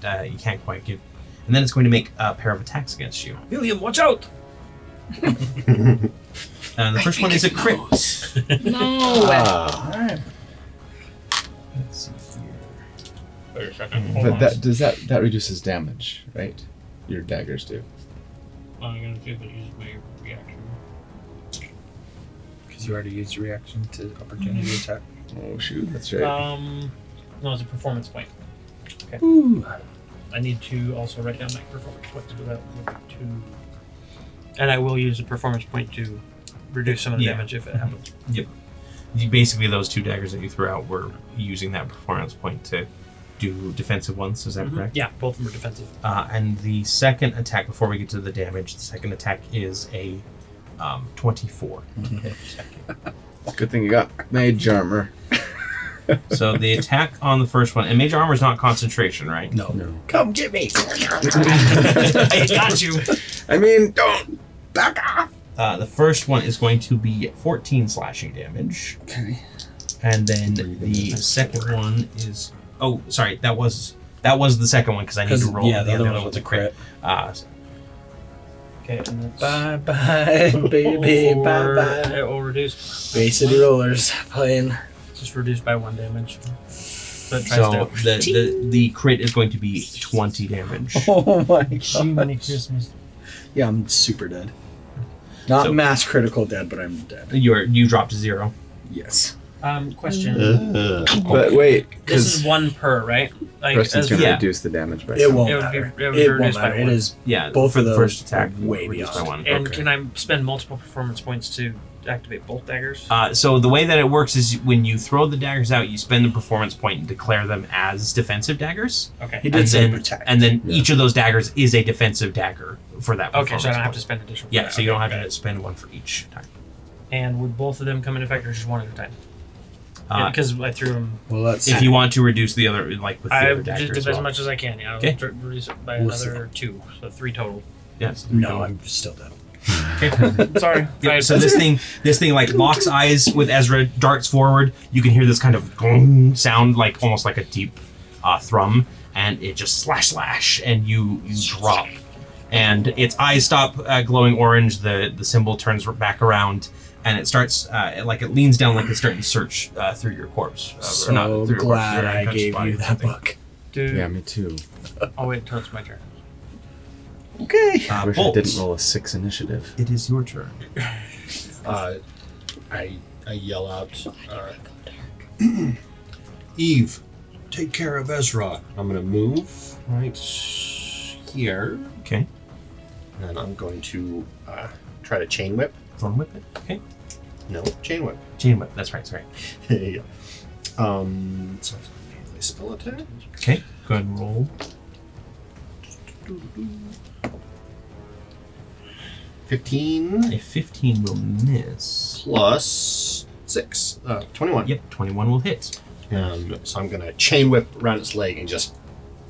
quite get. And then it's going to make a pair of attacks against you. William, watch out! And the first one is a crit. No. Ah. Let's see here. Wait a second. Hold But on. that reduces damage, right? Your daggers do. I'm going to see if it uses my reaction. because you already used your reaction to opportunity attack. Oh shoot, that's right. No, it's a performance point. Okay. Ooh. I need to also write down my performance point to do that. And I will use a performance point to reduce some of the damage if it happens. Yep. Basically, those 2 daggers that you threw out were using that performance point to do defensive ones. Is that correct? Yeah, both of them are defensive. And the second attack, before we get to the damage, the second attack is a 24. Good thing you got mage armor. So the attack on the first one, and major armor is not concentration, right? No. Come get me. I got you. I mean, don't back off. The first one is going to be 14 slashing damage. Okay. And then the second one is... Oh, sorry, that was the second one because I need to roll. Yeah, the other one was a crit. Okay, and that's Bye bye, baby. Bye bye. It will reduce. Bay City Rollers playing. Just reduced by 1 damage. So it tries So to. the crit is going to be 20 damage. Oh my god. Jiminy Christmas. Yeah, I'm super dead. Not So- mass critical dead, but I'm dead. You dropped to 0. Yes. Question. But wait, This is because 1 per, right? Like, Preston's as- gonna yeah. reduce the damage by It some. won't It would matter. be- it would It reduce won't by matter. It one. is Yeah, both for of the those first attack, way reduced by beyond. 1. And Okay. can I spend multiple performance points to activate both daggers? So the way that it works is when you throw the daggers out, you spend the performance point and declare them as defensive daggers. Okay. He did And say then, protect. and then each of those daggers is a defensive dagger for that performance Okay, so I don't have to point. spend additional. Yeah, so you don't have Okay. to spend 1 for each time. And would both of them come into effect or just 1 at a time? Because I threw them. Well, let's If you want to reduce the other, like with the I other dagger just as did as well. much as I can. Yeah, I'll Okay. reduce it by We'll see. another 2, so 3 total. Yes. No, I'm still dead. Okay. Sorry. Yeah, so this thing like locks eyes with Ezra, darts forward. You can hear this kind of gong sound, like almost like a deep thrum, and it just slash, and you drop, and its eyes stop glowing orange. The symbol turns back around, and it starts like it leans down, like it's starting to search through your corpse. So or not through your corpse, glad your I unconscious gave body you or that something. book. Dude. Yeah, me too. I'll wait until it's my turn. Okay. I wish Bolt. I didn't roll a 6 initiative. It is your turn. I yell out, Eve, take care of Ezra. I'm going to move right here. Okay. And I'm going to try to chain whip. Thorn whip it. Okay. No, chain whip. Chain whip. That's right. Sorry. Yeah. So it's a melee spell attack. Okay. Go ahead and roll. 15 A 15 will miss. plus 6. 21. Yep. 21 will hit. So I'm going to chain whip around its leg and just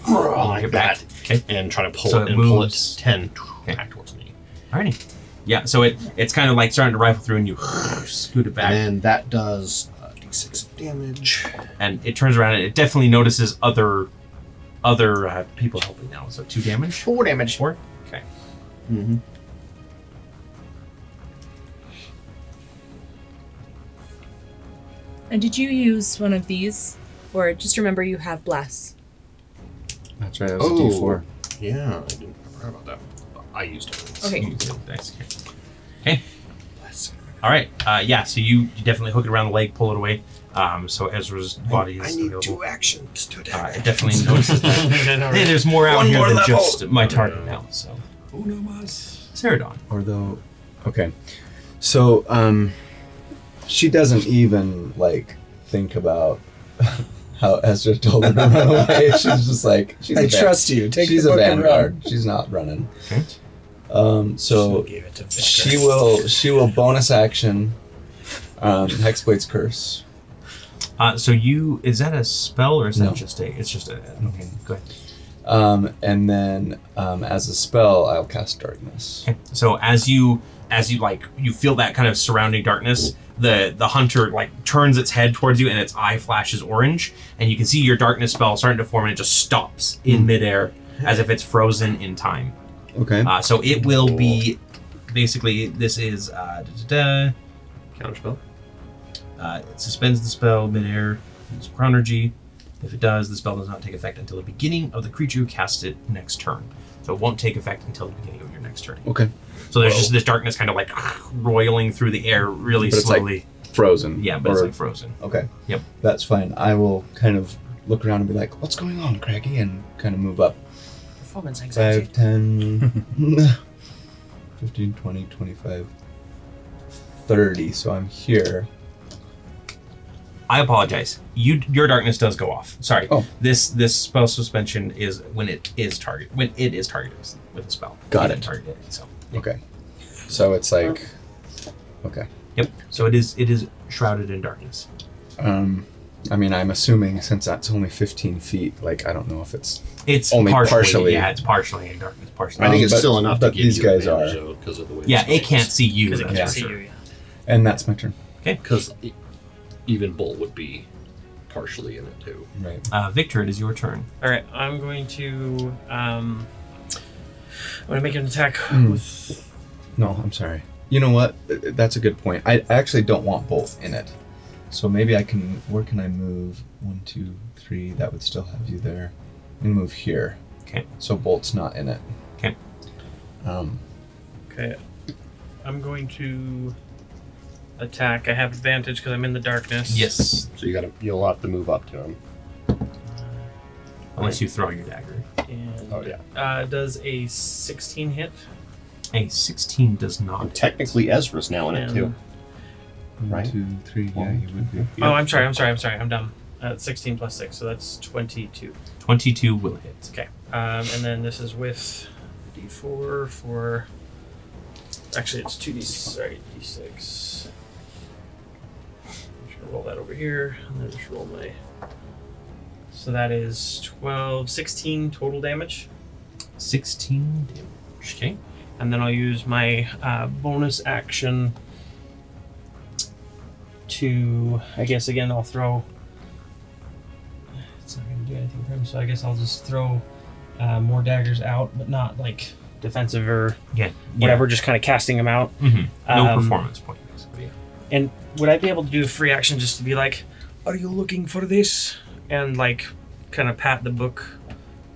like it back. that. Okay. And try to pull So it it and pull it moves. 10 back towards me. Alrighty. Yeah. So it's kind of like starting to rifle through, and you scoot it back, And then that does d6 of damage. and it turns around, and it definitely notices other people helping now. So 2 damage. 4 damage. 4. Okay. Mm-hmm. And did you use one of these? Or just remember you have Bless. That's right. That was a D4. Yeah, I didn't forget about that. I used it. Okay. Nice. Okay. All right. Yeah. So you definitely hook it around the leg, pull it away. So Ezra's body is I need available. 2 actions to attack. It definitely notices that. Hey, there's more out One here more than level. just my target now. So Uno mas. Seredan. Although, okay. So, she doesn't even, like, think about how Ezra told her to run away. She's just like, she's I trust you. Take she's the a book and vanguard. run. She's not running. Okay. So Gave it to Victor. she will bonus action Hexblade's Curse. So is that a spell or is that No. just a? It's just a. Okay. Go ahead. And then as a spell, I'll cast Darkness. Okay. So as you like you feel that kind of surrounding darkness, the hunter like turns its head towards you and its eye flashes orange, and you can see your darkness spell starting to form, and it just stops in midair as if it's frozen in time. Okay. So it will be basically this is Counterspell. it suspends the spell midair. Use chronergy. If it does, the spell does not take effect until the beginning of the creature who casts it next turn. So it won't take effect until the beginning of your next turn. Okay. So there's just this darkness kind of like roiling through the air really But it's like slowly. Frozen. Yeah, but it's Or- like frozen. Okay. Yep. That's fine. I will kind of look around and be like, what's going on, Craggy? And kind of move up. Performance anxiety. 5, 10, 15, 20, 25, 30. So I'm here. I apologize. Your darkness does go off. Sorry. Oh. This spell suspension is when it is targeted with a spell. Got You it. Target it. So Okay. So it's like, okay. yep. So it is shrouded in darkness. I mean, I'm assuming since that's only 15 feet, like, I don't know if it's... It's Only partially. Yeah, it's partially in darkness. Partially. I think it's but- still enough to but give these you guys advantage, are. though, because of the way Yeah, the it spell can't is. see you. Because it that's can't for see sure. you, yeah. And that's my turn. Because even Bull would be partially in it too. Right. Victor, it is your turn. All right, I'm going to make an attack Mm. with. No, I'm sorry. You know what? That's a good point. I actually don't want both in it. So maybe I can... Where can I move? 1, 2, 3. That would still have you there. And move here. Okay. So Bolt's not in it. Okay. Okay, I'm going to attack. I have advantage because I'm in the darkness. Yes. So you'll have to move up to him. Unless you throw your dagger. And, Oh yeah. does a 16 hit? A 16 does not. And technically Ezra's now in it too. 1, Right. 2, 3. Yeah, you would be. Oh, I'm sorry. I'm dumb. 16 plus 6, so that's 22. 22 will hit. Okay. And then this is with D4 for. Actually, it's 2D. Sorry, D6. I'm just gonna roll that over here, and then just roll my. So that is 12, 16 total damage. 16 damage. Okay. And then I'll use my bonus action to, I guess again, I'll throw. It's not going to do anything for him, so I guess I'll just throw more daggers out, but not like defensive or Yeah. whatever, just kind of casting them out. Mm-hmm. No Um, performance point, basically. And would I be able to do a free action just to be like, are you looking for this? And like kind of pat the book,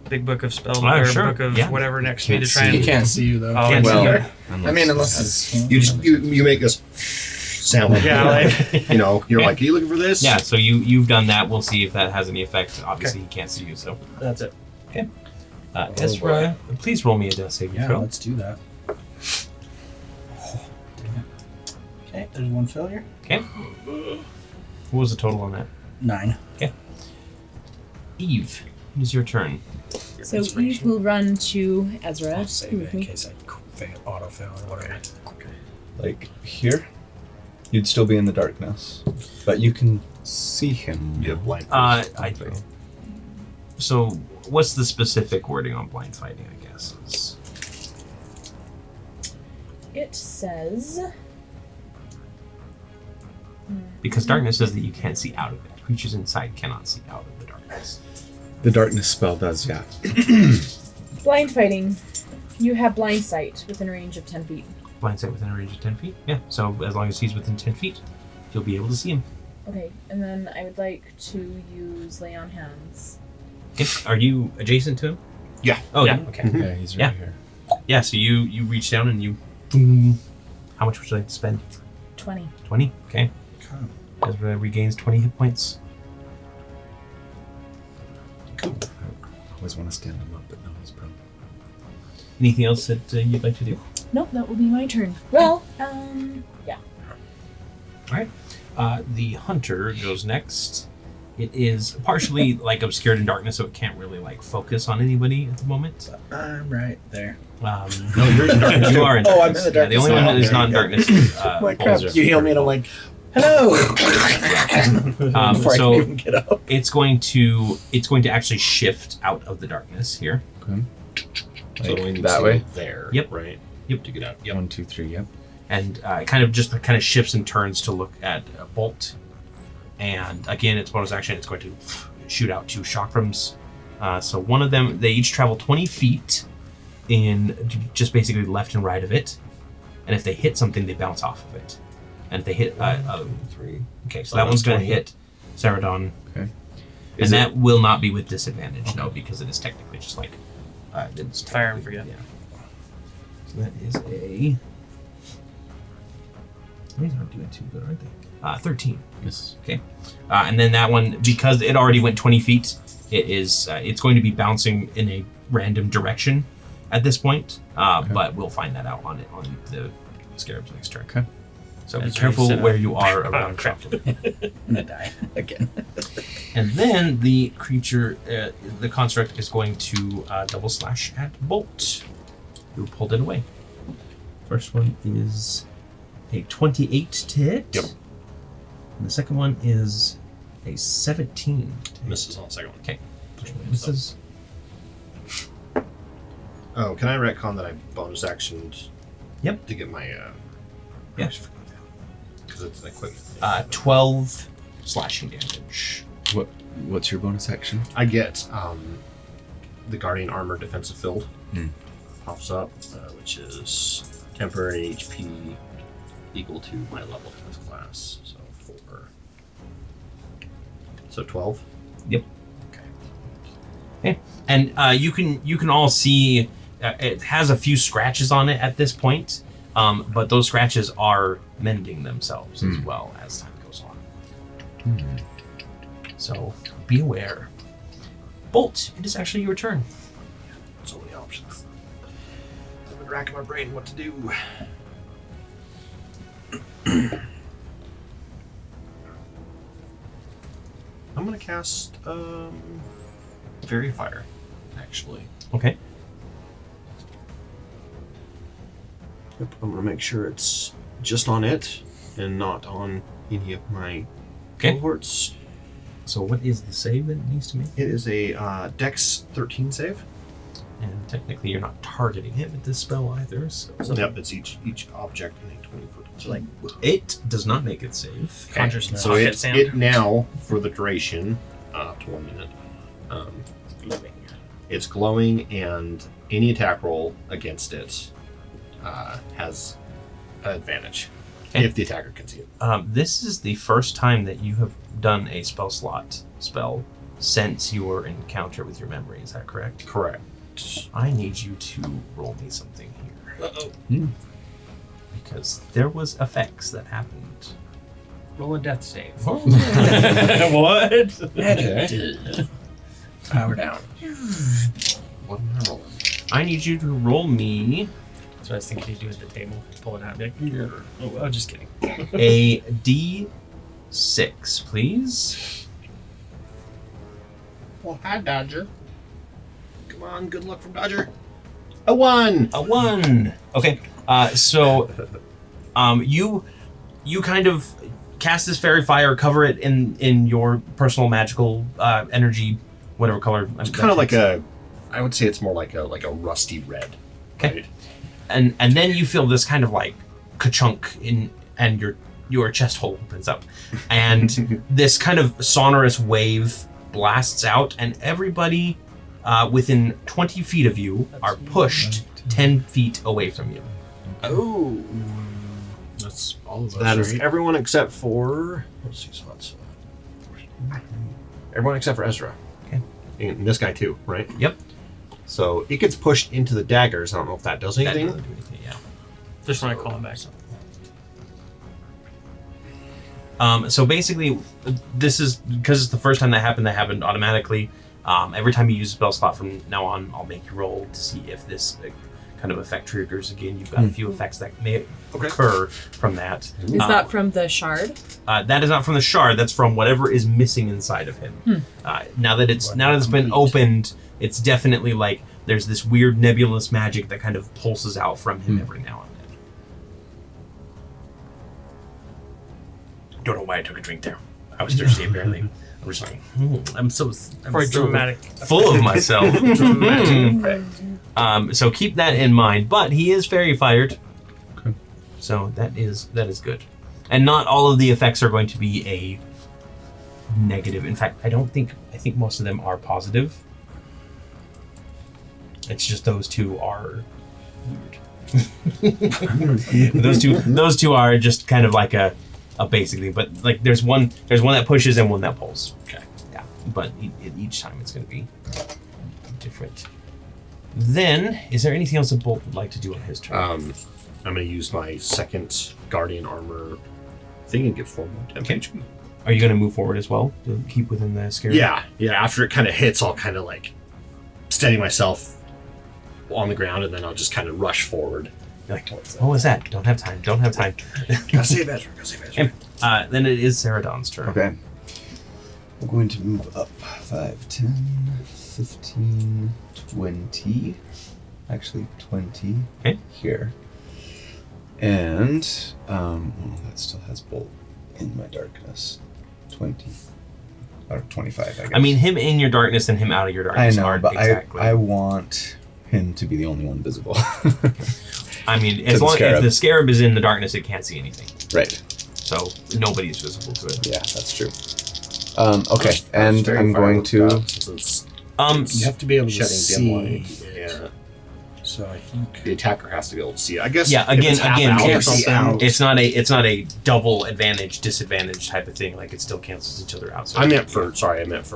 big book of spells, or sure. book of Yeah. whatever next to me to Can't try see and. He can't see you though. Oh, Can't well, see Well, her. I mean, unless it's You make this sound like, you know, you're like, are you looking for this? Yeah, so you've done that. We'll see if that has any effect. Obviously, he can't see you, so. That's it. Ezra, please roll me a death saving Yeah, throw. let's do that. Okay, there's one failure. Okay. What was the total on that? 9. Eve, it is your turn. So Eve will run to Ezra. I'll save it in case I auto fail or whatever. Like here, you'd still be in the darkness, but you can see him. You have blind. So, what's the specific wording on blind fighting, I guess? It says... Because darkness says that you can't see out of it. Creatures inside cannot see out of the darkness. The darkness spell does, yeah. Blind fighting. You have blind sight within a range of 10 feet. Blind sight within a range of 10 feet? Yeah, so as long as he's within 10 feet, you'll be able to see him. Okay, and then I would like to use Lay on Hands. Okay. Are you adjacent to him? Yeah. Oh, Yeah. yeah. Okay. Yeah, he's right here. Yeah, so you reach down and you... Boom. How much would you like to spend? 20. 20? Okay. Ezra regains 20 hit points. Cool. I always want to stand him up, but no, he's prone. Anything else that you'd like to do? Nope, that will be my turn. Well, yeah. Alright. The hunter goes next. It is partially like obscured in darkness, so it can't really like focus on anybody at the moment. I'm right there. No, you're in darkness. You are in darkness. Oh, I'm in the darkness. Yeah, the only one that is not in darkness is My crap, Bolzer. you heal me and I'm like, hello! Before I So can even get up. it's going to actually shift out of the darkness here. Okay. So Like we need that to way? go there. Yep. Right. Yep. To get out. Yep. 1, 2, 3, yep. And it kind of shifts and turns to look at Bolt. And again, its bonus action, it's going to shoot out 2 chakrams. So one of them, they each travel 20 feet in just basically left and right of it. And if they hit something, they bounce off of it. And if they hit 3. okay, so that one's going to hit Seredan. Okay. And that will not be with disadvantage, no, because it is technically just like it's Fire and technically- forget. Yeah. So that is a. These aren't doing too good, aren't they? 13. Misses. Okay. And then that one, because it already went 20 feet, it's going to be bouncing in a random direction at this point. But we'll find that out on the Scarab's next turn. Okay. So be That's careful right, so- where you are around crap. trouble. I'm gonna die again. And then the creature, the construct, is going to double slash at Bolt, who pulled it away. First one is a 28 to hit. Yep. And the second one is a 17 to hit. Misses on the second one. Okay. Misses. Oh, can I retcon that I bonus actioned? Yep. To get my Yeah. because it's equipped. 12 slashing damage. What's your bonus action? I get the Guardian Armor Defensive Field. Pops up, which is temporary HP equal to my level defense class. So 4. So 12. Yep. Okay. And you can all see it has a few scratches on it at this point, but those scratches are mending themselves as well as time goes on. So be aware. Bolt, it is actually your turn. So many options. I've been racking my brain what to do. I'm gonna cast Fairy Fire, actually. Okay. Yep, I'm gonna make sure it's just on it and not on any of my cohorts. So what is the save that it needs to make? It is a Dex 13 save. And technically you're not targeting it with this spell either, so Yep, it's each object in a 20-foot. So like it does not make it save. consciousness. So Pocket it, sand. it now, for the duration, up to 1 minute, it's glowing, and any attack roll against it has an advantage Okay. if the attacker can see it. This is the first time that you have done a spell slot spell since your encounter with your memory. Is that correct? Correct. I need you to roll me something here. Uh-oh. because there was effects that happened. Roll a death save. What? Power down. What am I rolling? I need you to roll me That's what I was thinking you'd do at the table. Pull it out and be like, oh, just kidding. a D6, please. Well, hi, Dodger. Come on, good luck from Dodger. A 1! A 1. Okay. So you kind of cast this fairy fire, cover it in your personal magical energy, whatever color. It's kind of like I would say it's more like a rusty red. Okay. Right? And then you feel this kind of like ka-chunk and your chest hole opens up, and this kind of sonorous wave blasts out, and everybody within 20 feet of you are pushed 10 feet away from you. Oh. That's all of us. That is right? everyone except for... Let's see, so that's... everyone except for Ezra. Okay. And this guy too, right? Yep. So it gets pushed into the daggers. I don't know if that does That anything. doesn't do anything, yeah. Just want to call him back. So basically, this is because it's the first time that happened automatically. Every time you use a spell slot from now on, I'll make you roll to see if this kind of effect triggers again. You've got a few effects that may occur from that. Is that from the shard? That is not from the shard. That's from whatever is missing inside of him. Now that it's been opened, it's definitely like there's this weird nebulous magic that kind of pulses out from him every now and then. Don't know why I took a drink there. I was thirsty apparently. I'm just like, I'm so Dramatic. full of myself. So keep that in mind. But he is fairy fired. Okay. So that is good. And not all of the effects are going to be a negative. In fact, I think most of them are positive. It's just those two are weird. those two are just kind of like a basic thing, but like there's one that pushes and one that pulls. Okay. Yeah, but each time it's going to be different. Then, is there anything else that Bolt would like to do on his turn? I'm going to use my second Guardian Armor thing and get 4 more damage. Okay. Are you going to move forward as well to keep within the scare? Yeah. After it kind of hits, I'll kind of like steady myself on the ground, and then I'll just kind of rush forward. You're like, what was that? Don't have time. Gotta save Ezra. Okay. Then it is Seredan's turn. Okay. I'm going to move up 5, 10, 15, 20. Actually, 20 Okay. here. And, that still has Bolt in my darkness. 20. Or 25, I guess. I mean, him in your darkness and him out of your darkness I know, aren't but exactly. I want him to be the only one visible. I mean, To the scarab. if the scarab is in the darkness, it can't see anything. Right. So nobody's visible to it. Yeah, that's true. Okay, and I'm going to... You have to be able to Shedding see. dim light. Yeah. So I think The attacker has to be able to see it. I guess. Yeah, if again, it's half out or can't see something. out. It's not a double advantage disadvantage type of thing. Like it still cancels each other out. So I meant for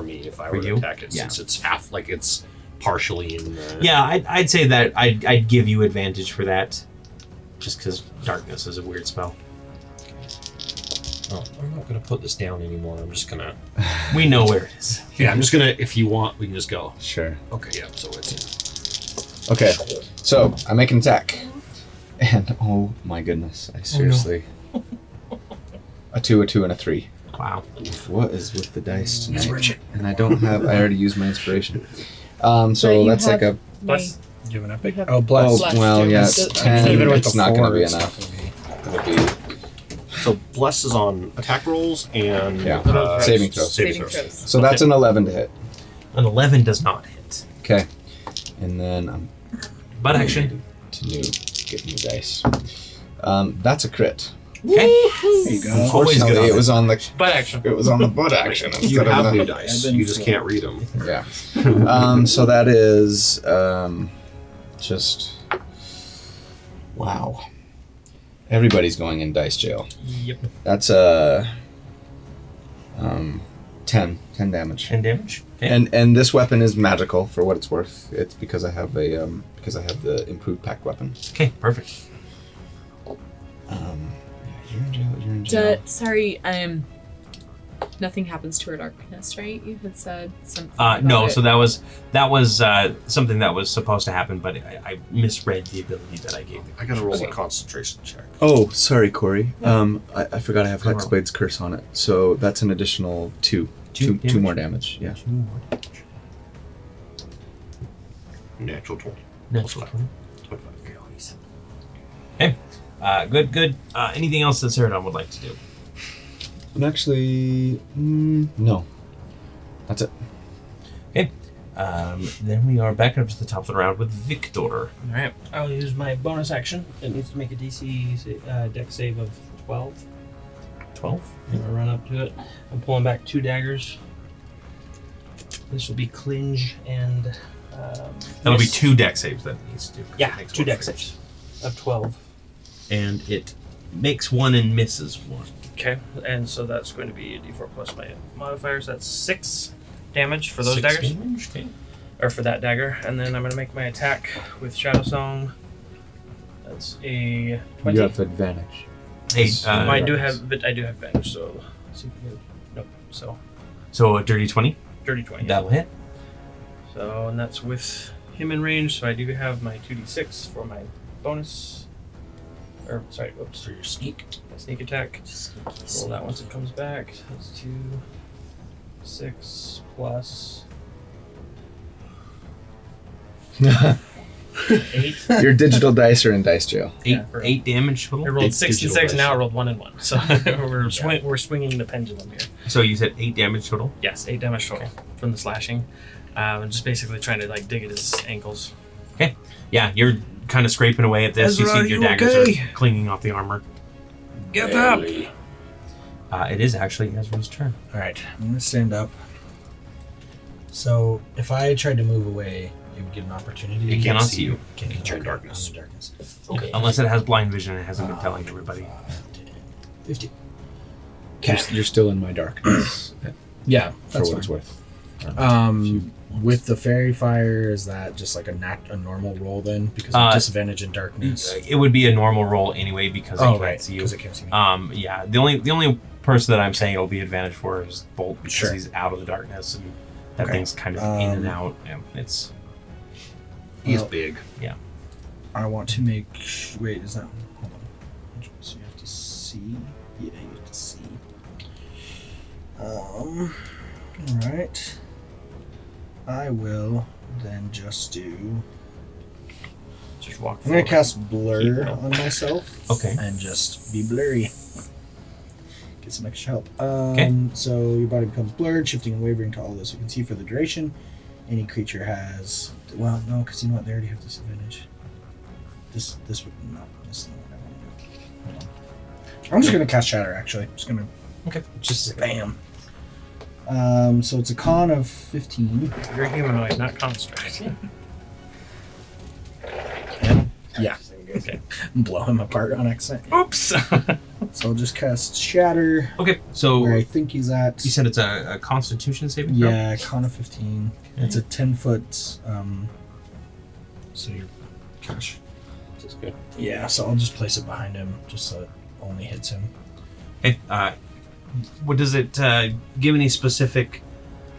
me if I For were to you? attack it, Yeah. since it's half, like it's partially in the... Yeah, I'd say that I'd give you advantage for that, just because darkness is a weird spell. Oh, I'm not going to put this down anymore. I'm just going to... We know where it is. Yeah, I'm just going to... If you want, we can just go. Sure. Okay, yeah, so it's... Okay, so I make an attack. And oh my goodness, I seriously... A 2, a 2, and a 3. Wow. What is with the dice tonight? Inspiration. And I don't have... I already used my inspiration. But So you that's like have a... Plus, you have an epic. You have- Oh, bless. Bless. well, yeah, So- 10. Even with It's the not going to be four, enough. It'll be... So Bless is on attack rolls and... Yeah. Saving throws. Saving throws. So that's an 11 to hit. An 11 does not hit. Okay. And then I'm But action. to get new dice. That's a crit. Okay. There you go. Always good Unfortunately, on it was on the butt action. butt action You instead have of new the dice. You just can't read them. yeah. So that is just wow. Everybody's going in dice jail. Yep. That's a 10 damage. 10 damage. Okay. And this weapon is magical for what it's worth. It's because I have the improved pack weapon. Okay, perfect. You're in jail. You're in jail. Sorry, nothing happens to her darkness, right? You had said something. No, about so it. that was something that was supposed to happen, but I misread the ability that I gave. I gotta roll a concentration check. Oh, sorry, Cory. I forgot I have Hexblade's Curse on it, so that's an additional two more damage. Yeah. 2 more damage. Natural 20. Natural 20. 25. Okay. Good. Anything else that Seredan would like to do? And actually, no. That's it. Okay. Then we are back up to the top of the round with Victor. All right. I'll use my bonus action. It needs to make a DC deck save of 12. 12. I'm gonna run up to it. I'm pulling back 2 daggers. This will be clinch and. That'll be miss. 2 deck saves that it needs to do. Yeah, It makes 2 one deck for saves of 12. And it makes 1 and misses 1. Okay, and so that's going to be a d4 plus my modifiers. That's 6 damage for those 6 daggers. damage, okay. Or for that dagger. And then I'm going to make my attack with Shadow Song. That's a 20. You have advantage. Hey, I do have advantage, so let's see if we can. Nope. so a dirty 20. Dirty 20. That'll hit. So, and that's with him in range, so I do have my 2d6 for my bonus. Or, sorry, whoops, for your sneak. My sneak attack. Roll that once it comes back. That's 2, 6, plus 8. Your digital dice are in dice jail. 8 damage I total. rolled It's 6 and digital 6, and dice. now I rolled 1 and 1. So we're swinging the pendulum here. So you said 8 damage total. Yes, 8 damage total from the slashing. Just basically trying to dig at his ankles. Okay. Yeah, you're kind of scraping away at this. Ezra, you see are your you daggers okay? are clinging off the armor. Get up! It is actually Ezra's turn. Alright, I'm gonna stand up. So, if I tried to move away, you would get an opportunity. It cannot see you. Can you You're in darkness. I'm in darkness. Okay. Unless it has blind vision, it hasn't been telling everybody. 50. You're still in my darkness. Yeah, For that's what it's fine. worth. With the fairy fire, is that just like a normal roll then? Because of disadvantage in darkness. It would be a normal roll anyway because it can't see you. because it can't see me. Yeah. The only person that I'm saying it'll be advantage for is Bolt because Sure. he's out of the darkness and that Okay. thing's kind of in and out. Yeah, it's He's Well, big. I want to make. Wait, is that? Hold on. So you have to see. Yeah, you have to see. Alright. I will then just do. Just walk I'm gonna forward. cast blur Keep on myself. Okay. And just be blurry. Get some extra help. Okay. So your body becomes blurred, shifting and wavering to all this you can see for the duration. Any creature has. Well, no, because you know what? They already have disadvantage. This would no. This is not what I want to do. Hold on. I'm just gonna cast Shatter. Actually, just gonna. Okay. Just bam. So it's a con of 15. You're humanoid, not construct. Yeah. Okay. Blow him apart on accident. Oops. So I'll just cast Shatter Okay. So where I think he's at. you said it's a Constitution saving throw? Yeah, con of 15. It's a 10-foot. So you're. Gosh. This is good. Yeah, so I'll just place it behind him just so it only hits him. Okay. What does it give any specific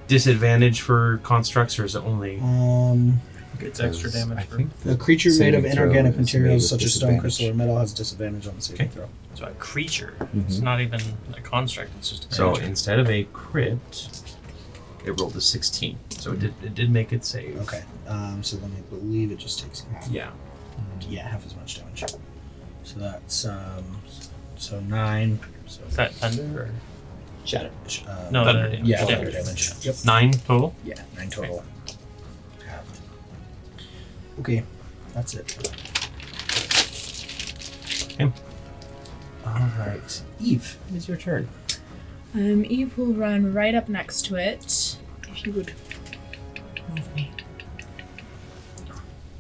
disadvantage for constructs, or is it only? It's extra damage. I For, think A creature made of saving throw inorganic is made materials with such as stone, disadvantage. crystal, or metal has disadvantage on the saving Okay. throw. so a creature. It's not even a construct. It's just a So creature. instead of a crit, it rolled a 16. So it did make it save. Okay. So then I believe it just takes half. Yeah. Yeah, half as much damage. So that's so 9. So Is that thunder or Shatter. no? Thunder the- damage. yeah, damage. thunder damage. Yep. 9 total. Yeah, 9 total. Okay, that's it. Okay. All right, Eve, it is your turn. Eve will run right up next to it. If you would move me.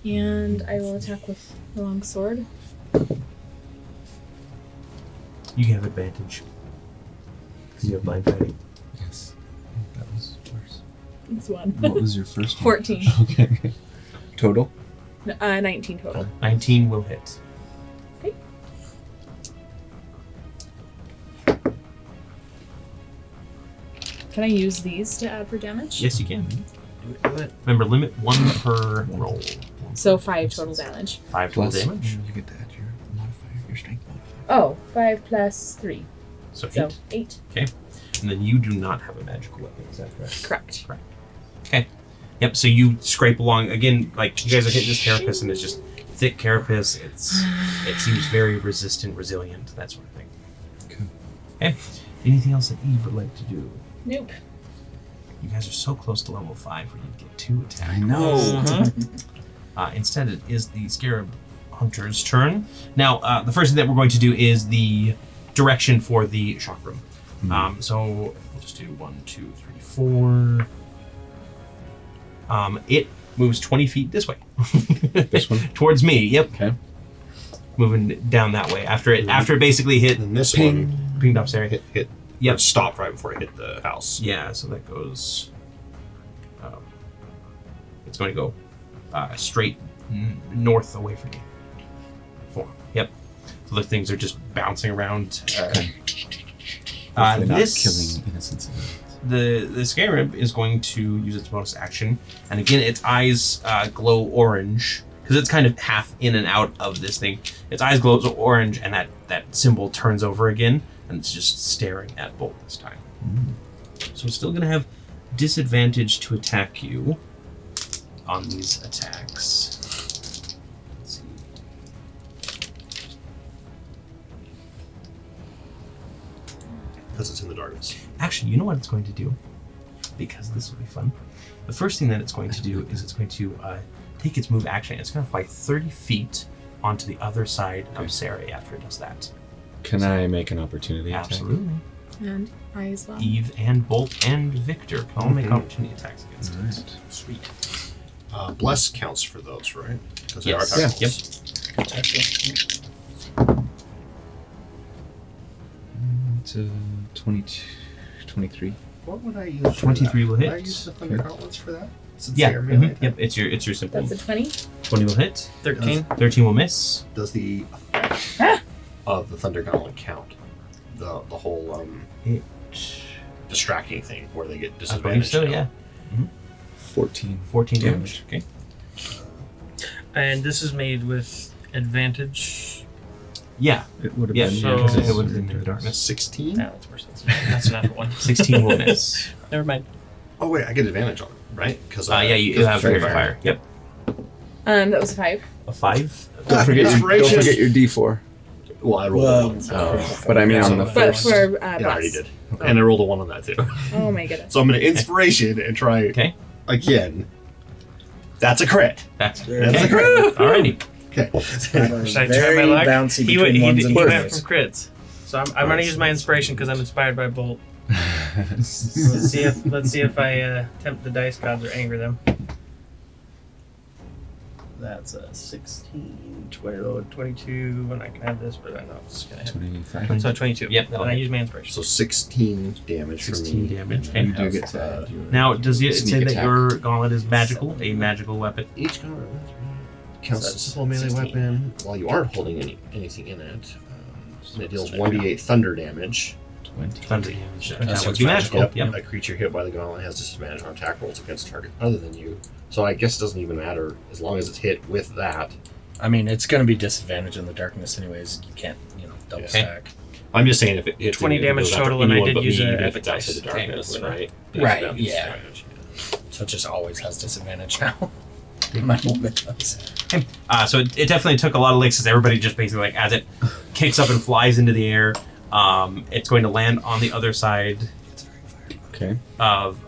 And I will attack with the long sword. You have advantage. Because you have blind fighting. Yes. That was worse. It's one. What was your first one? 14. Okay. Total? 19 total. 19 will hit. Can I use these to add for damage? Yes, you can. Do it. Remember, limit 1 per roll. So 5 total damage. 5 total Plus, damage. you get to add your modifier, your strength modifier. Oh, 5 plus 3. So 8. So 8. Okay. And then you do not have a magical weapon, is that correct? Correct. Okay. Yep, so you scrape along. Again, like, you guys are hitting this carapace, and it's just thick carapace. It seems very resistant, resilient, that sort of thing. Okay. Anything else that Eve would like to do? Nope. You guys are so close to level 5 where you'd get 2 attacks. I know. Instead, it is the Scarab Hunter's turn. Now, the first thing that we're going to do is the direction for the shock room. So we'll just do 1, 2, 3, 4. It moves 20 feet this way. This one? Towards me, yep. Okay. Moving down that way. After it basically hit, And this Ping. one pinged up, sorry. hit. Yep. It stopped right before it hit the house. Yeah, so that goes. It's going to go straight north away from you. 4. Yep. So the things are just bouncing around. Hopefully not This killing innocents. the scarab is going to use its bonus action, and again, its eyes glow orange because it's kind of half in and out of this thing. Its eyes glow orange, and that symbol turns over again, and it's just staring at Bolt this time. So it's still going to have disadvantage to attack you on these attacks. Let's see. Because it's in the darkness. Actually, you know what it's going to do? Because this will be fun. The first thing that it's going to do is it's going to take its move action. It's going to fly 30 feet onto the other side of Sarah after it does that. Can I make an opportunity attack? Absolutely. And I as well. Eve and Bolt and Victor can all make opportunity attacks against it. Alright. Sweet. Bless counts for those, right? Because they Yes. are Yeah. tacticals. It's 22, 23. What would I use? 23 will hit. Would I use the Thunder Gauntlets for that? Since Yeah. they are melee attack? Yep. It's your simple. That's a 20. 20 will hit. 13. 13 will miss. Does the effect of the Thunder Gauntlet count? The whole It, distracting thing where they get I disadvantage. believe so. now? Yeah. 14. 14 damage. Okay. And this is made with advantage. Yeah. It would have Yeah. been. so- Because it would have been in the darkness. 16? No, that's worse. That's a natural one. 16 will miss. Never mind. Oh wait, I get advantage on it, right? Because Yeah, you have Fairy Fire. Yep. That was a 5. A 5. Don't forget Inspiration. your D4. Well, I rolled a 1. Oh, but I mean on the But first. for Yeah, I already Bless. did. And I rolled a 1 on that too. Oh my goodness. So I'm going to inspiration and try Okay. again. That's a crit. That's That's a okay. crit. Alrighty. Okay. Should I try Very my luck? bouncy He between ones he and went twos. from crits. So I'm going to use my inspiration because I'm inspired by Bolt. Let's see if I tempt the dice gods or anger them. That's a 16, 12, 22, and I can have this, but I know it's going to hit. 25. So 22. Yep, And that'll I hit. use my inspiration. So 16 damage for 16 me. damage. And You Okay. do get to add your Now, does it sneak say that attack. your gauntlet is magical? A magical weapon? Each gauntlet counts So as a full melee 16. weapon while you aren't holding anything in it. And it deals check 1d8 thunder damage. 20. Thunder damage. That's That would what's be magical. Yep. Yep. A creature hit by the gauntlet has disadvantage on attack rolls against a target other than you. So I guess it doesn't even matter as long as it's hit with that. I mean, it's going to be disadvantage in the darkness, anyways. You can't, double Yeah. stack. I'm just saying if it hits 20 anyone, it damage goes after total, and I anyone did but use me, a even if epic it's outside dice. the darkness, Okay. right? Right, That's yeah. disadvantage. So it just always has disadvantage now. My movement does. So it definitely took a lot of licks as everybody just basically, like, as it kicks up and flies into the air, it's going to land on the other side Okay. of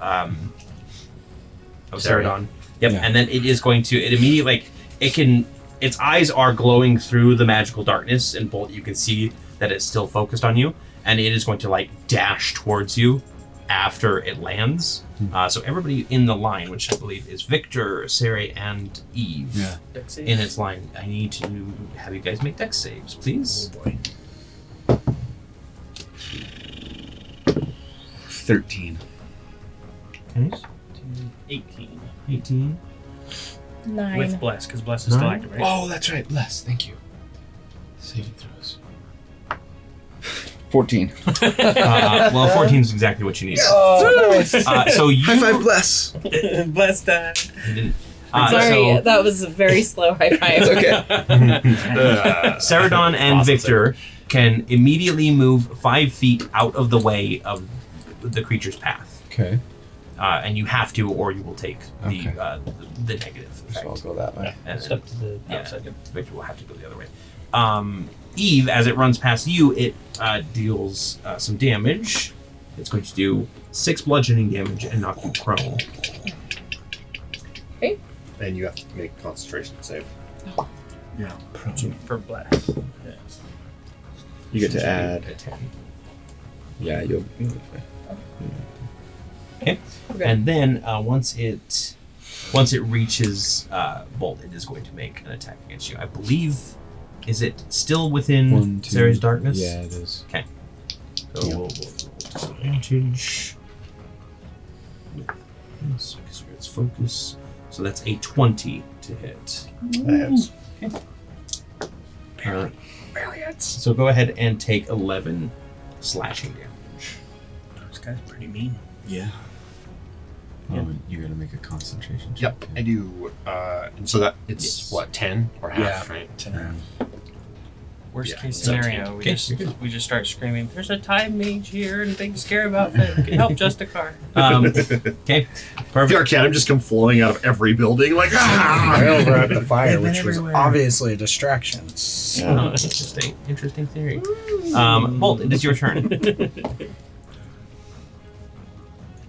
Seredan. Yep. Yeah. And then it is going to, it immediately, like, its eyes are glowing through the magical darkness, and Bolt, you can see that it's still focused on you, and it is going to, like, dash towards you after it lands. So everybody in the line, which I believe is Victor, Sarah, and Eve, Yeah. Dex save. in its line, I need to have you guys make dex saves, please. Oh boy. 13. Okay. 18. 18. 9. With Bless, because Bless is still 9? active, right? Oh, that's right. Bless. Thank you. Saving throws. 14. Well, 14 is exactly what you need. Oh, nice. So you High five, bless. Bless time. didn't. Sorry, So that was a very slow high five. It's okay. Seredan and Victor can immediately move 5 feet out of the way of the creature's path. Okay. And you have to, or you will take Okay. the negative effect. So I'll go that way. And Step to the yeah, outside. Victor will have to go the other way. Eve, as it runs past you, it deals some damage. It's going to do 6 bludgeoning damage and knock you prone. And you have to make a concentration save. For bless. You get to add. A 10. Yeah, you'll. Okay. And then once it reaches Bolt, it is going to make an attack against you. I believe, is it still within 1, 2. Sarah's darkness? Yeah, it is. Okay. So we'll disadvantage. Yes, because we're its focus. So that's a 20 to hit. That hits. So go ahead and take 11 slashing damage. This guy's pretty mean. Yeah. Oh, and you're gonna make a concentration check. Yep, I do. And so that it's Yes. what, 10 or half, Yeah. right? 10. Worst Yeah, case 17. scenario, Okay, you're good. we just start screaming, "There's a time mage here and a big scary outfit. Can help Justicar." Okay, The perfect. Arcanum just come flowing out of every building, like Right over at the fire, They've been which was everywhere. obviously a distraction. Oh, interesting theory. Bolt, it is your turn.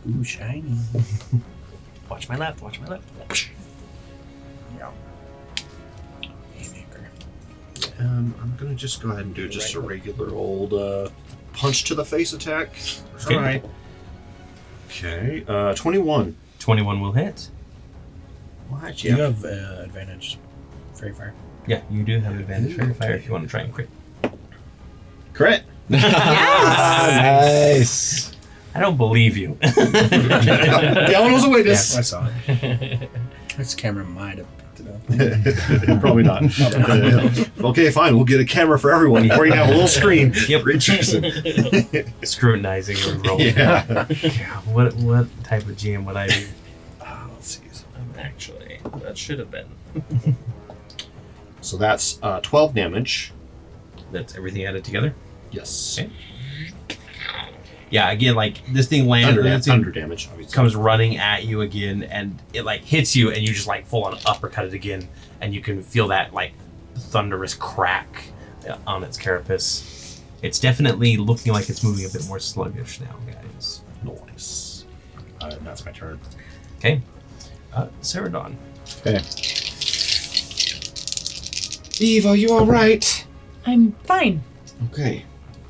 Ooh, shiny. Watch my left. Watch my left. Yeah. Haymaker. I'm gonna just go ahead and do just a regular old punch to the face attack. Okay. All right. Okay. 21. 21 will hit. What? You have advantage. Free fire. Yeah, you do have advantage for your fire if you want to try and crit. Crit. Nice. I don't believe you. Dallin was a witness. I saw it. This camera might have picked it up. Probably not. Okay, fine. We'll get a camera for everyone. We're going to have a little screen. Yep. For each person. Scrutinizing your roll. Yeah. Yeah, what type of GM would I be? Let's see. Actually, that should have been. So that's 12 damage. That's everything added together? Yes. Okay. Yeah, again, like this thing lands, Under damage, obviously. comes running at you again, and it like hits you, and you just like full on uppercut it again, and you can feel that like thunderous crack on its carapace. It's definitely looking like it's moving a bit more sluggish now, guys. Nice. That's my turn. Okay, Seredan. Okay. Eve, are you all right? I'm fine. Okay.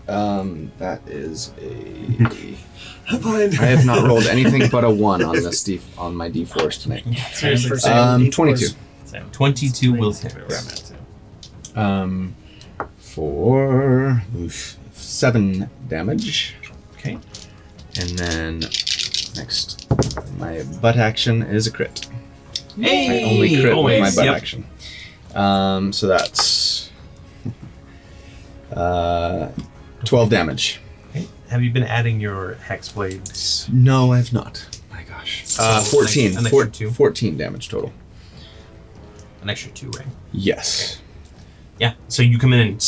That is a. I have not rolled anything but a 1 on this on my d4s tonight. Seriously. 22. 22 will hit. For 7 damage. Okay. And then next, my butt action is a crit. I only crit with my butt Yep. action. So that's 12 damage. Okay. Have you been adding your hex blades? No, I have not. My gosh. 14. an extra 2. 14 damage total. An extra 2, right? Yes. Yeah. So you come in and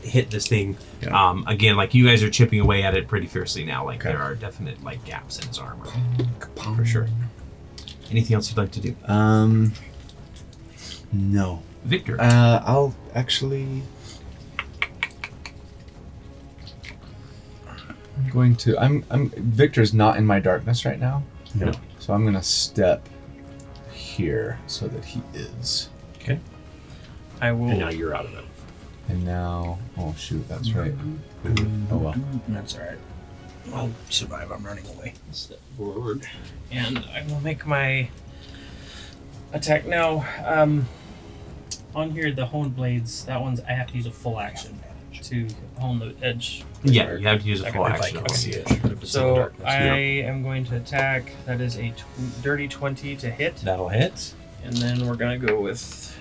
hit this thing. Yeah. Again, like you guys are chipping away at it pretty fiercely now. Like Okay. there are definite like gaps in his armor, for sure. Anything else you'd like to do, No. Victor? I'll actually. I'm going to. I'm. Victor's not in my darkness right now. No. So I'm gonna step here so that he is. Okay. I will. And now you're out of it. And now. Oh shoot, that's right. Oh well. That's alright. I'll survive. I'm running away. Step forward, and I will make my attack now. On here, the honed blades. That one's I have to use a full action to hone the edge. Yeah, you have to use a full If I action. can see it. But if it's in the So darkness, I am going to attack. That is a dirty 20 to hit, That'll hit. and then we're gonna go with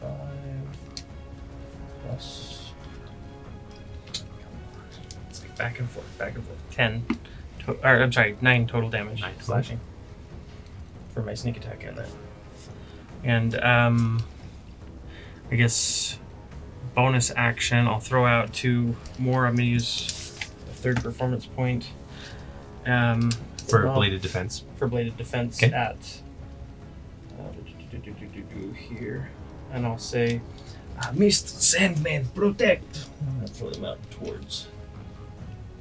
5 plus back and forth. 10. I'm sorry, 9 total damage. 9 slashing. For my sneak attack and that. And, I guess, bonus action, I'll throw out 2 more. I'm going to use a 3rd performance point. For bladed defense. For bladed defense Okay. at here. And I'll say, Mist Sandman, protect! I'm going to throw them out towards.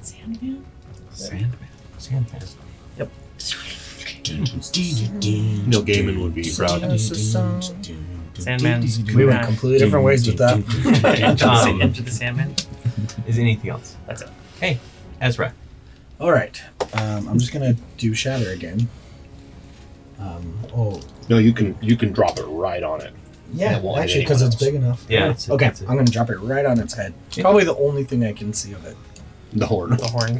Sandman? Sandman. Yep. Neil Gaiman would be proud. Sandman's. We went completely different ways with that. Enter the Sandman. Is anything else? That's it. Hey, Ezra. All right. I'm just gonna do shatter again. No, you can drop it right on it. Yeah, It won't hit actually, because anyone it's else. big enough. Yeah. Okay, I'm gonna drop it right on its head. It's probably the only thing I can see of it. The horn. The horn.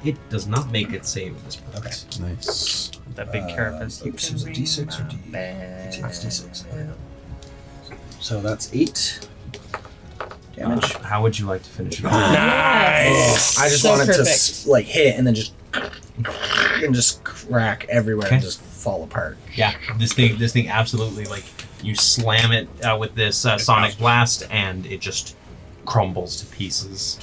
It does not make it save at this point. Okay. Nice. That big carapace. Oops, is it D6 or D? Bad. It's D6. So that's 8 damage. How would you like to finish it off? Nice. I just So want it to perfect. like hit and then just crack everywhere and Okay. just fall apart. Yeah, this thing absolutely, like, you slam it with this sonic blast and it just crumbles to pieces.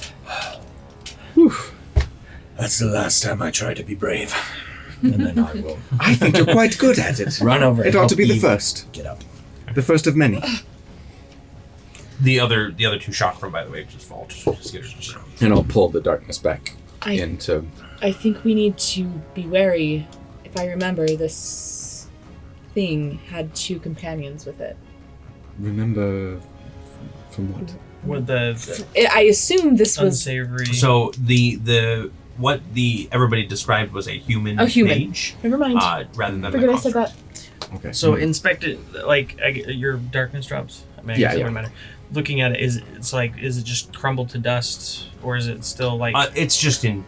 That's the last time I try to be brave. And then I will I think you're quite good at it. run over. It and ought to help be the Eve first. Get up. The first of many. The other 2 chakra, by the way, just fall. Just And I'll pull the darkness back I into. I think we need to be wary. If I remember, this thing had 2 companions with it. Remember from what? With the I assume this was unsavory. So what everybody described was a human mage, Never mind. rather than Forget a I said that. Okay. So inspect it, like your darkness drops. I mean, I guess it wouldn't matter. Looking at it, is it just crumbled to dust, or is it still like? it's just in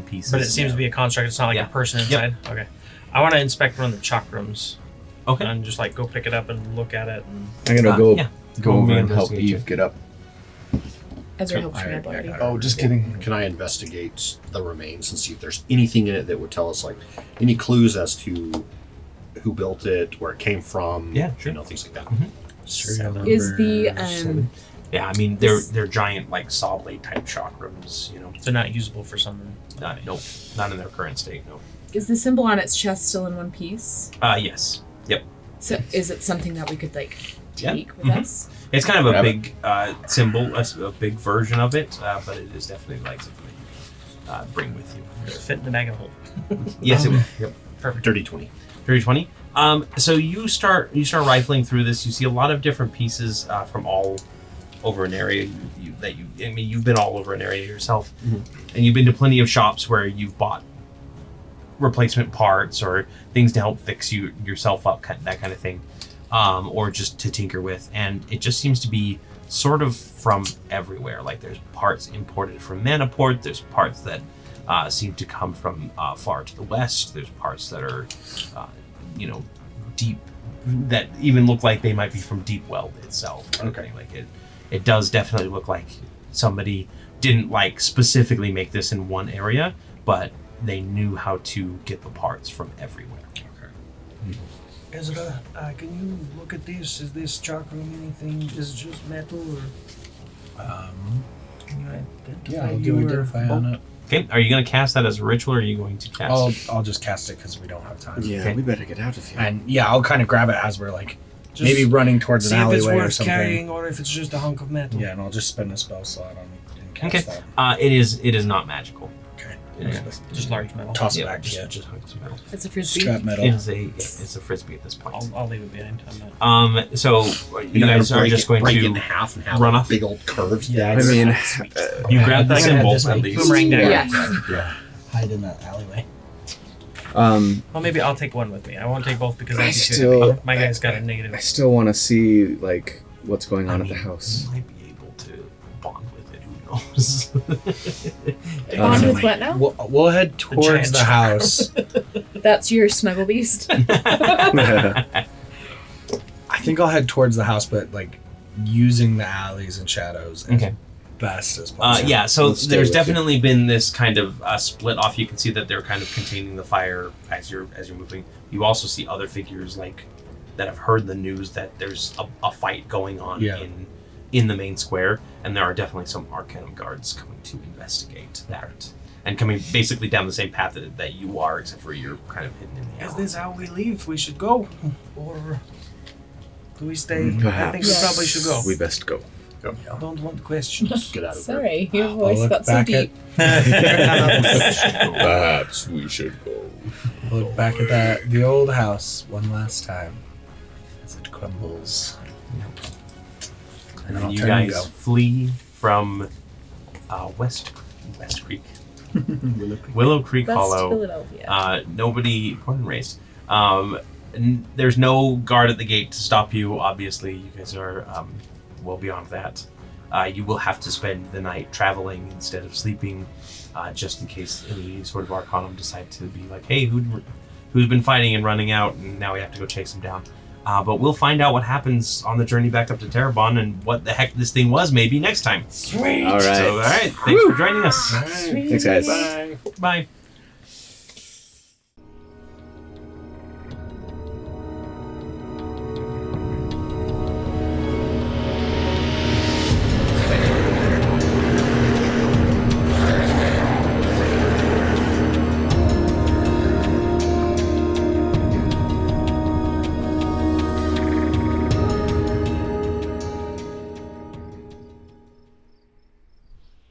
pieces. But it seems to be a construct. It's not like Yeah. a person Yep. inside. Okay. I want to inspect one of the chakrams Okay. and just like go pick it up and look at it. And I'm gonna go yeah. go over and help investigate Eve get up. Ezra helps me out already. Oh, just kidding. Can I investigate the remains and see if there's anything in it that would tell us, like, any clues as to who built it, where it came from? Yeah, sure. You know, things like that. Is the Yeah, I mean they're giant like saw blade type chakrams. You know, they're not usable for something. nope, not in their current state. No. is the symbol on its chest still in one piece? Yes. Yep. So is it something that we could like Yeah. take with Mhm. us? It's kind of a Grab big symbol, a big version of it, but it is definitely like something that you bring with you. It'll fit in the bag of hold. Yes, it will. Yep. Perfect. Dirty 20. Dirty 20. So you start rifling through this. You see a lot of different pieces from all over an area. You've been all over an area yourself, and you've been to plenty of shops where you've bought replacement parts or things to help fix yourself up, that kind of thing, or just to tinker with. And it just seems to be sort of from everywhere. Like there's parts imported from Manaport. There's parts that seem to come from far to the west. There's parts that are, deep, that even look like they might be from Deep Weld itself. Okay, like it does definitely look like somebody didn't like specifically make this in one area, but they knew how to get the parts from everywhere. Ezra, can you look at this? Is this chakram anything? Is it just metal or can you identify? Yeah, I'll do identify on it. Okay, are you going to cast that as a ritual, or are you going to cast? I'll just cast it because we don't have time. Yeah, Okay. we better get out of here. And yeah, I'll kind of grab it as we're like Just maybe running towards see an if it's alleyway or worth something. carrying or if it's just a hunk of metal. Yeah, and I'll just spend a spell slot on and cast Okay. that. It is not magical. Okay. It is Just large metal. Toss it yeah, back. just, Yeah. just hunks of metal. It's a frisbee. Scrap metal. It's a frisbee at this point. I'll leave it behind. I'm not. So you guys are just going break it in to half and have run a off? big old curve. Yeah, I mean, you grab the I got symbol this at way. least. Boomerang dagger. Yes. hide in that alleyway. Well, maybe I'll take one with me. I won't take both because I that'd be too still- heavy. My guy's got a negative. I still want to see like what's going on at the You house. might be able to bond with it. Who knows? Bond with what now? We'll head towards giant the chakra. house. That's your smuggle beast. I think I'll head towards the house, but like using the alleys and shadows. And Okay. best as possible. Yeah, so We'll stay there's with you. definitely been this kind of split off. You can see that they're kind of containing the fire as you're moving. You also see other figures like that have heard the news that there's a fight going on in the main square, and there are definitely some Arcanum guards coming to investigate that. And coming basically down the same path that you are, except for you're kind of hidden in the Is alley. this how we leave? We should go? Or do we stay? I think we Perhaps. probably should go. We best go. Don't want questions. Get out of Sorry, your I'll voice look got so back deep. Perhaps we should go. Look back at the old house one last time as it crumbles. And And then I'll you turn and guys go. flee from West Creek. Willow Creek West Hollow. Philadelphia. Nobody, born and raised. There's no guard at the gate to stop you. Obviously, you guys are well beyond that. You will have to spend the night traveling instead of sleeping, just in case any sort of Arcanum decide to be like, hey, who's been fighting and running out, and now we have to go chase him down. But we'll find out what happens on the journey back up to Terrebonne and what the heck this thing was maybe next time. Sweet. All right. So, all right. Thanks for joining us. Thanks, guys. Bye. Bye.